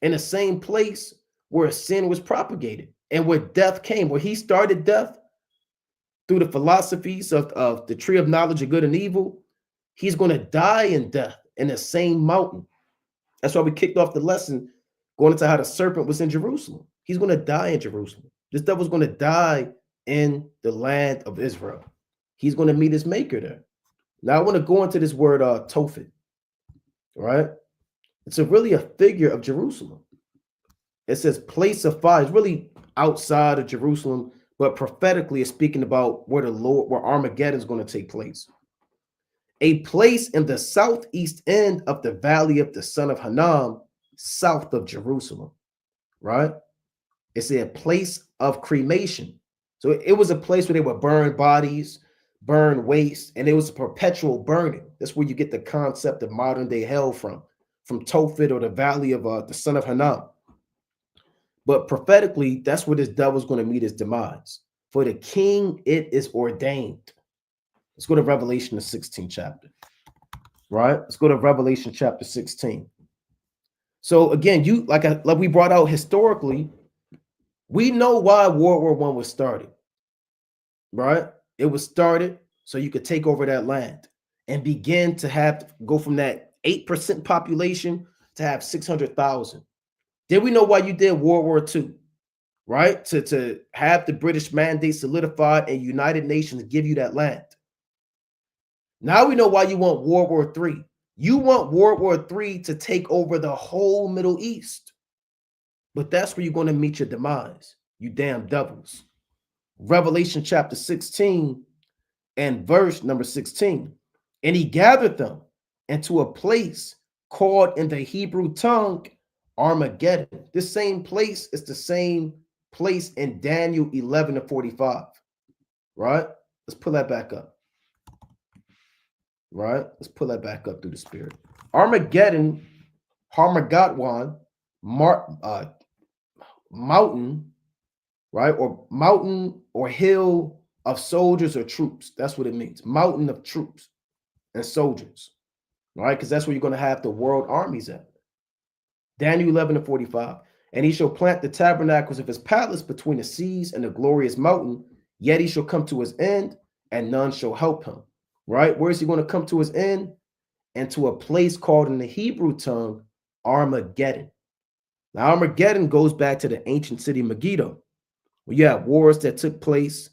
in the same place where sin was propagated and where death came, where he started death through the philosophies of the tree of knowledge of good and evil. He's going to die in death in the same mountain. That's why we kicked off the lesson going into how the serpent was in Jerusalem. He's going to die in Jerusalem. This devil's going to die in the land of Israel. He's going to meet his maker there. Now I want to go into this word Tophet, right? It's really a figure of Jerusalem. It says place of fire. It's really outside of Jerusalem, but prophetically it's speaking about where Armageddon is going to take place. A place in the southeast end of the valley of the son of Hinnom, south of Jerusalem, right? It's a place of cremation. So it was a place where they would burn bodies, burn waste, and it was a perpetual burning. That's where you get the concept of modern day hell from Tophet, or the valley of the son of Hinnom. But prophetically, that's where this devil's going to meet his demise. For the king, it is ordained. Let's go to Revelation, the 16th chapter, right? Let's go to Revelation chapter 16. So again, like we brought out historically, we know why World War I was started, right? It was started so you could take over that land and begin to go from that 8% population to have 600,000. Then we know why you did World War II, right? To have the British mandate solidified and United Nations give you that land. Now we know why you want World War III. You want World War III to take over the whole Middle East. But that's where you're going to meet your demise, you damn devils. Revelation chapter 16 and verse number 16. And he gathered them into a place called in the Hebrew tongue Armageddon. This same place is the same place in Daniel 11 to 45, right? Let's pull that back up, right? Let's pull that back up through the spirit. Armageddon, Harmagatwan, mountain, right? Or mountain or hill of soldiers or troops. That's what it means. Mountain of troops and soldiers, right? Because that's where you're going to have the world armies at. Daniel 11 to 45. And he shall plant the tabernacles of his palace between the seas and the glorious mountain, yet he shall come to his end, and none shall help him. Right? Where is he going to come to his end? And to a place called in the Hebrew tongue Armageddon. Now, Armageddon goes back to the ancient city Megiddo. Well, you have wars that took place.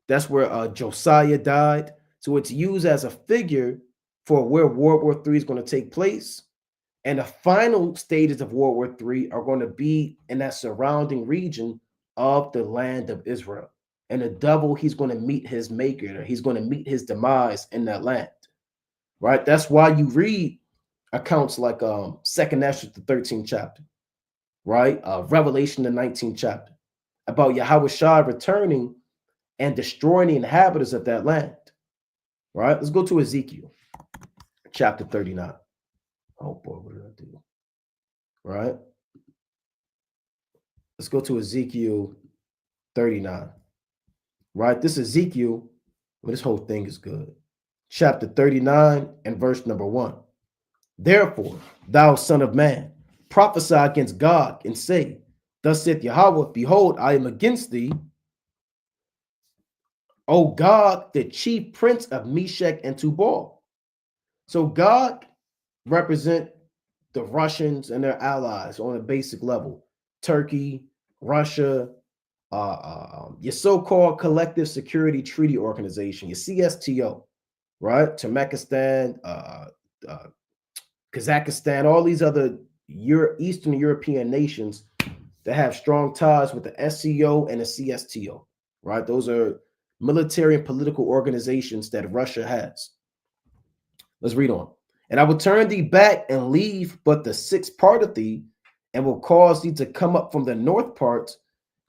That's where Josiah died. So it's used as a figure for where World War III is going to take place. And the final stages of World War III are going to be in that surrounding region of the land of Israel. And the devil, he's going to meet his maker. He's going to meet his demise in that land. Right? That's why you read accounts like 2nd Ezra, the 13th chapter. Right? Revelation, the 19th chapter. About Yahushua returning and destroying the inhabitants of that land. Right? Let's go to Ezekiel, chapter 39. Oh boy, what did I do? Right? Let's go to Ezekiel 39. right? This is Ezekiel. Well, this whole thing is good. Chapter 39 and verse number 1. Therefore, thou son of man, prophesy against God and say, thus saith Yahweh, behold, I am against thee, O God, the chief prince of Meshach and Tubal. So God represent the Russians and their allies on a basic level. Turkey, Russia, your so-called Collective Security Treaty Organization, your CSTO, right? Turkmenistan, Kazakhstan, all these other Eastern European nations that have strong ties with the SCO and the CSTO, right? Those are military and political organizations that Russia has. Let's read on. And I will turn thee back and leave but the sixth part of thee, and will cause thee to come up from the north part,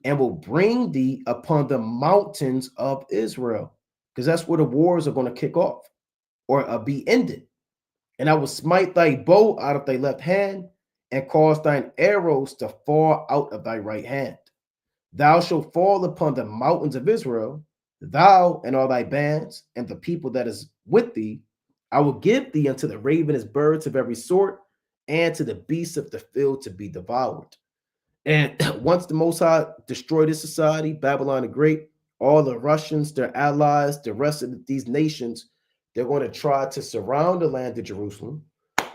and will bring thee upon the mountains of Israel, because that's where the wars are going to kick off or be ended. And I will smite thy bow out of thy left hand, and cause thine arrows to fall out of thy right hand. Thou shalt fall upon the mountains of Israel, thou and all thy bands, and the people that is with thee. I will give thee unto the ravenous birds of every sort, and to the beasts of the field to be devoured. And once the Most High destroyed this society, Babylon the Great, all the Russians, their allies, the rest of these nations, they're going to try to surround the land of Jerusalem.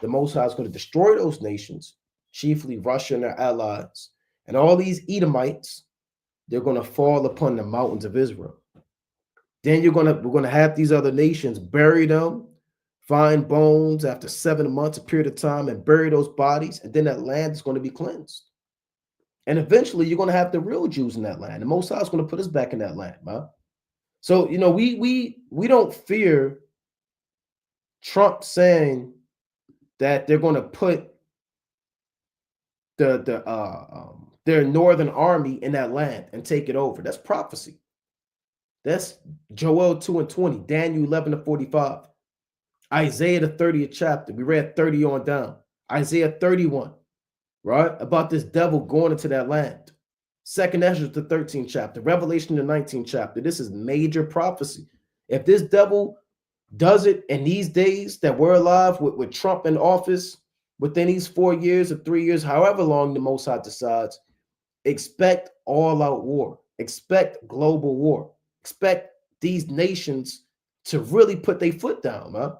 The Most High is going to destroy those nations, chiefly Russia and their allies. And all these Edomites, they're going to fall upon the mountains of Israel. Then we're going to have these other nations bury them, find bones after 7 months, a period of time, and bury those bodies. And then that land is going to be cleansed. And eventually you're going to have the real Jews in that land. The Most High is going to put us back in that land, man. So, we don't fear Trump saying that they're going to put their northern army in that land and take it over. That's prophecy. That's Joel 2:20, Daniel 11:45, Isaiah the 30th chapter. We read 30 on down. Isaiah 31, right? About this devil going into that land. Second Ezra the 13th chapter, Revelation the 19th chapter. This is major prophecy. If this devil does it in these days that we're alive with Trump in office, within these 4 years or 3 years, however long the Most High decides, expect all-out war. Expect global war. Expect these nations to really put their foot down, man.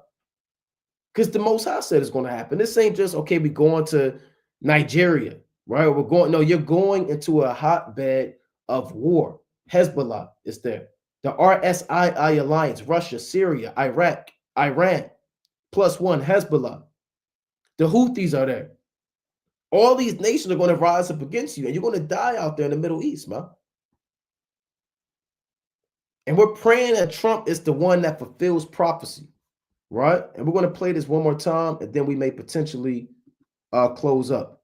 Because the Most High said it's going to happen. This ain't just, okay, we're going to Nigeria, right? You're going into a hotbed of war. Hezbollah is there. The RSII alliance, Russia, Syria, Iraq, Iran, +1, Hezbollah. The Houthis are there. All these nations are going to rise up against you, and you're going to die out there in the Middle East, man. And we're praying that Trump is the one that fulfills prophecy, right? And we're going to play this one more time, and then we may potentially close up,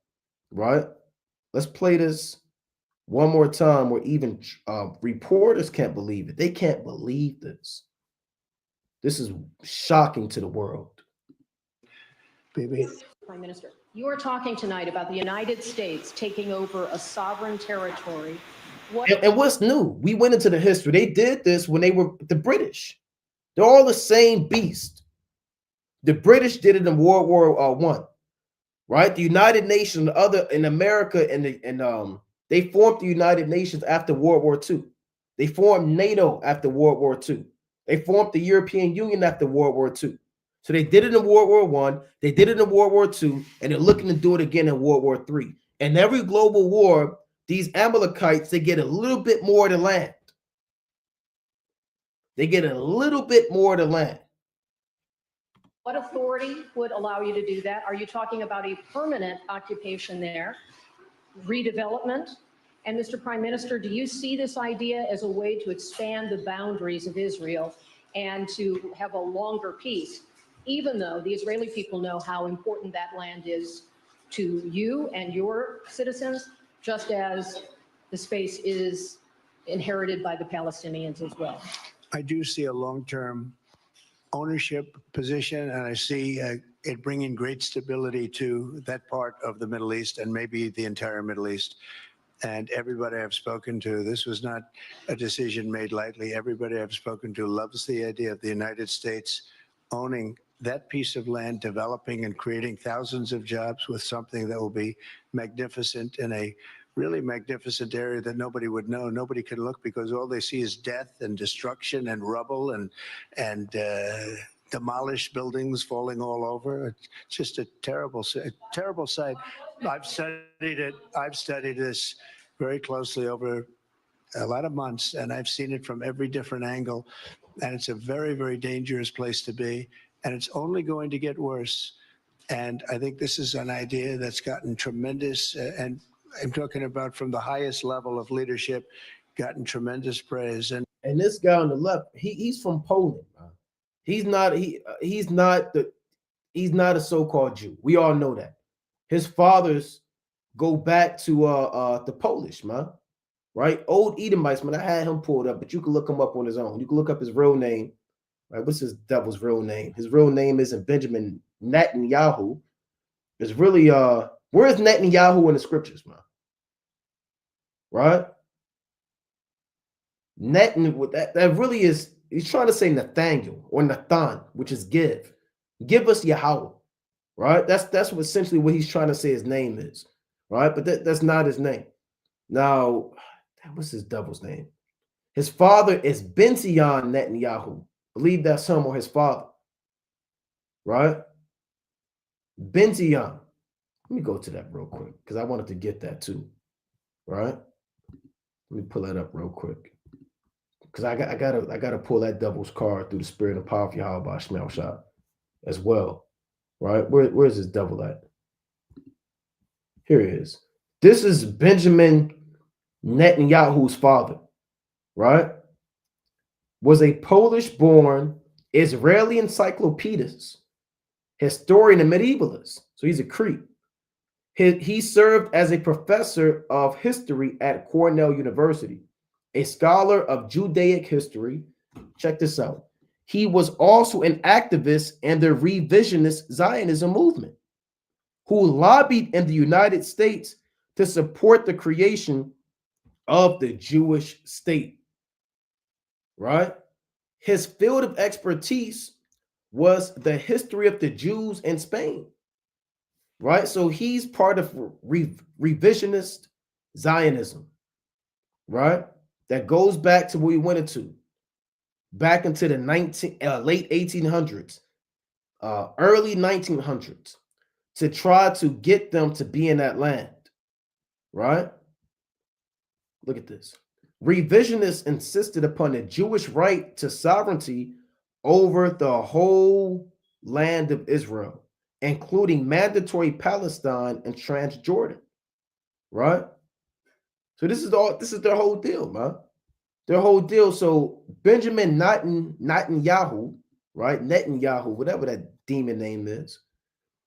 right? Let's play this one more time where even reporters can't believe it. They can't believe this. This is shocking to the world. Baby. Prime Minister, you are talking tonight about the United States taking over a sovereign territory. And what's new? We went into the history. They did this when they were the British. They're all the same beast. The British did it in World War I, right? The United Nations, in America, and they formed the United Nations after World War II. They formed NATO after World War II. They formed the European Union after World War II. So they did it in World War I, they did it in World War II, and they're looking to do it again in World War III. And every global war, these Amalekites, they get a little bit more of the land. They get a little bit more of the land. What authority would allow you to do that? Are you talking about a permanent occupation there, redevelopment? And Mr. Prime Minister, do you see this idea as a way to expand the boundaries of Israel and to have a longer peace, even though the Israeli people know how important that land is to you and your citizens, just as the space is inherited by the Palestinians as well? I do see a long-term ownership position, and I see it bringing great stability to that part of the Middle East and maybe the entire Middle East. And everybody I've spoken to, this was not a decision made lightly. Everybody I've spoken to loves the idea of the United States owning that piece of land, developing and creating thousands of jobs with something that will be magnificent in a really magnificent area that nobody would know. Nobody can look because all they see is death and destruction and rubble and demolished buildings falling all over. It's just a terrible sight. I've studied it. I've studied this very closely over a lot of months, and I've seen it from every different angle. And it's a very, very dangerous place to be. And it's only going to get worse. And I think this is an idea that's gotten tremendous, and I'm talking about from the highest level of leadership, gotten tremendous praise. And this guy on the left, he's from Poland. He's not a so-called Jew. We all know that. His fathers go back to the Polish, man. Right? Old Edomites, man. I had him pulled up, but you can look him up on his own. You can look up his real name. Right? What's his devil's real name? His real name isn't Benjamin Netanyahu. It's really where's Netanyahu in the scriptures, man? Right? That really is, he's trying to say Nathaniel or Nathan, which is give. Give us Yahweh. Right? That's what essentially what he's trying to say his name is. Right? But that's not his name. Now, what's his devil's name? His father is Ben-Zion Netanyahu. I believe that's him or his father. Right? Ben-Zion. Let me go to that real quick because I wanted to get that too. Right? Let me pull that up real quick. Because I gotta pull that devil's card through the spirit and power of Yahweh Shemel Shah as well. Right? Where's this devil at? Here it is. This is Benjamin Netanyahu's father, right? Was a Polish-born Israeli encyclopedist, historian, and medievalist. So he's a Crete. He served as a professor of history at Cornell University, a scholar of Judaic history. Check this out. He was also an activist in the revisionist Zionism movement, who lobbied in the United States to support the creation of the Jewish state. Right? His field of expertise was the history of the Jews in Spain. Right? So he's part of revisionist Zionism. Right? That goes back to what we went into. Back into the late 1800s, early 1900s, to try to get them to be in that land. Right? Look at this. Revisionists insisted upon the Jewish right to sovereignty over the whole land of Israel, including mandatory Palestine and Transjordan. Right? So this is their whole deal, man. Their whole deal. So Benjamin Netanyahu, right? Netanyahu, whatever that demon name is.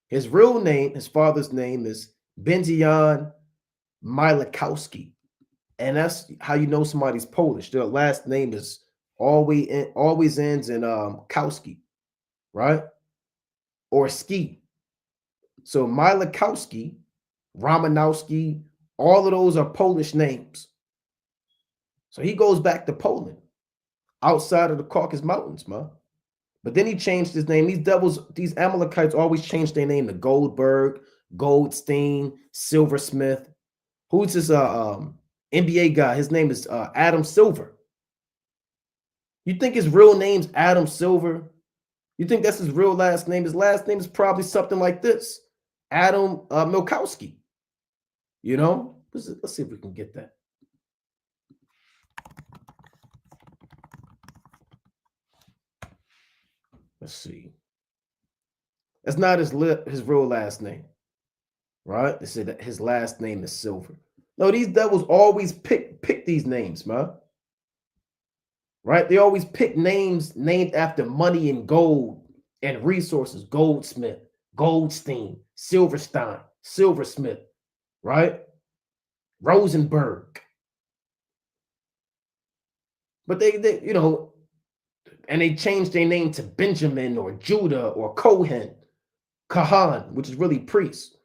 His real name, his father's name is Ben-Zion Milakowski. And that's how you know somebody's Polish. Their last name is always ends in Kowski, right? Or ski. So Milakowski, Romanowski, all of those are Polish names. So he goes back to Poland, outside of the Caucasus Mountains, man. But then he changed his name. These Amalekites always change their name to Goldberg, Goldstein, Silversmith. Who's this NBA guy? His name is Adam Silver. You think his real name's Adam Silver? You think that's his real last name? His last name is probably something like this. Adam Milkowski. You know? Let's see if we can get that. Let's see. That's not his real last name, right? They say that his last name is Silver. No, these devils always pick these names, man. Right? They always pick names named after money and gold and resources. Goldsmith, Goldstein, Silverstein, Silversmith, right? Rosenberg. But they you know, and they changed their name to Benjamin or Judah or Cohen, Kahan, which is really priest.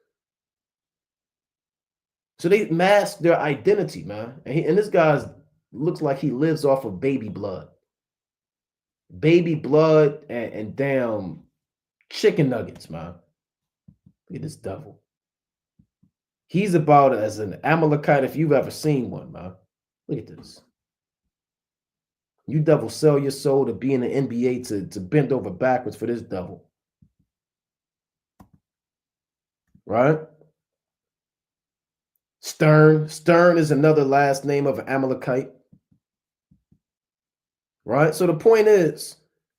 So they mask their identity, man. And this guy looks like he lives off of baby blood and damn chicken nuggets, man. Look at this devil. He's about as an Amalekite if you've ever seen one, man. Look at this. You devil sell your soul to be in the NBA to bend over backwards for this devil. Right? Stern is another last name of an Amalekite. Right? So the point is,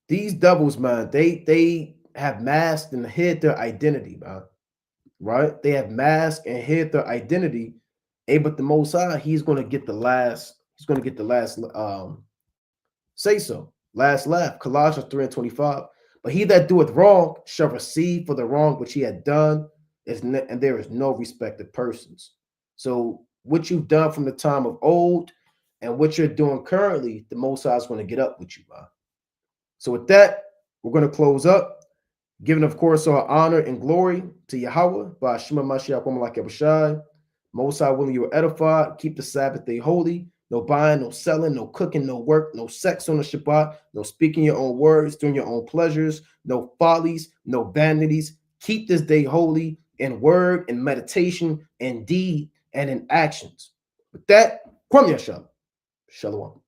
these devils, man, they have masked and hid their identity, man. Right? They have masked and hid their identity. But the Most High, he's going to get the last say so, last laugh. Colossians 3:25. But he that doeth wrong shall receive for the wrong which he had done, and there is no respect of persons. So what you've done from the time of old and what you're doing currently, the Most High is going to get up with you, man. So with that, we're going to close up, giving, of course, our honor and glory to Yahweh by Shema Mashiach Woman Yabushai. Most High willing you are edified. Keep the Sabbath day holy. No buying, no selling, no cooking, no work, no sex on the Shabbat, no speaking your own words, doing your own pleasures, no follies, no vanities. Keep this day holy in word and meditation and deed and in actions. With that, Kwam Yashalom. Shalom.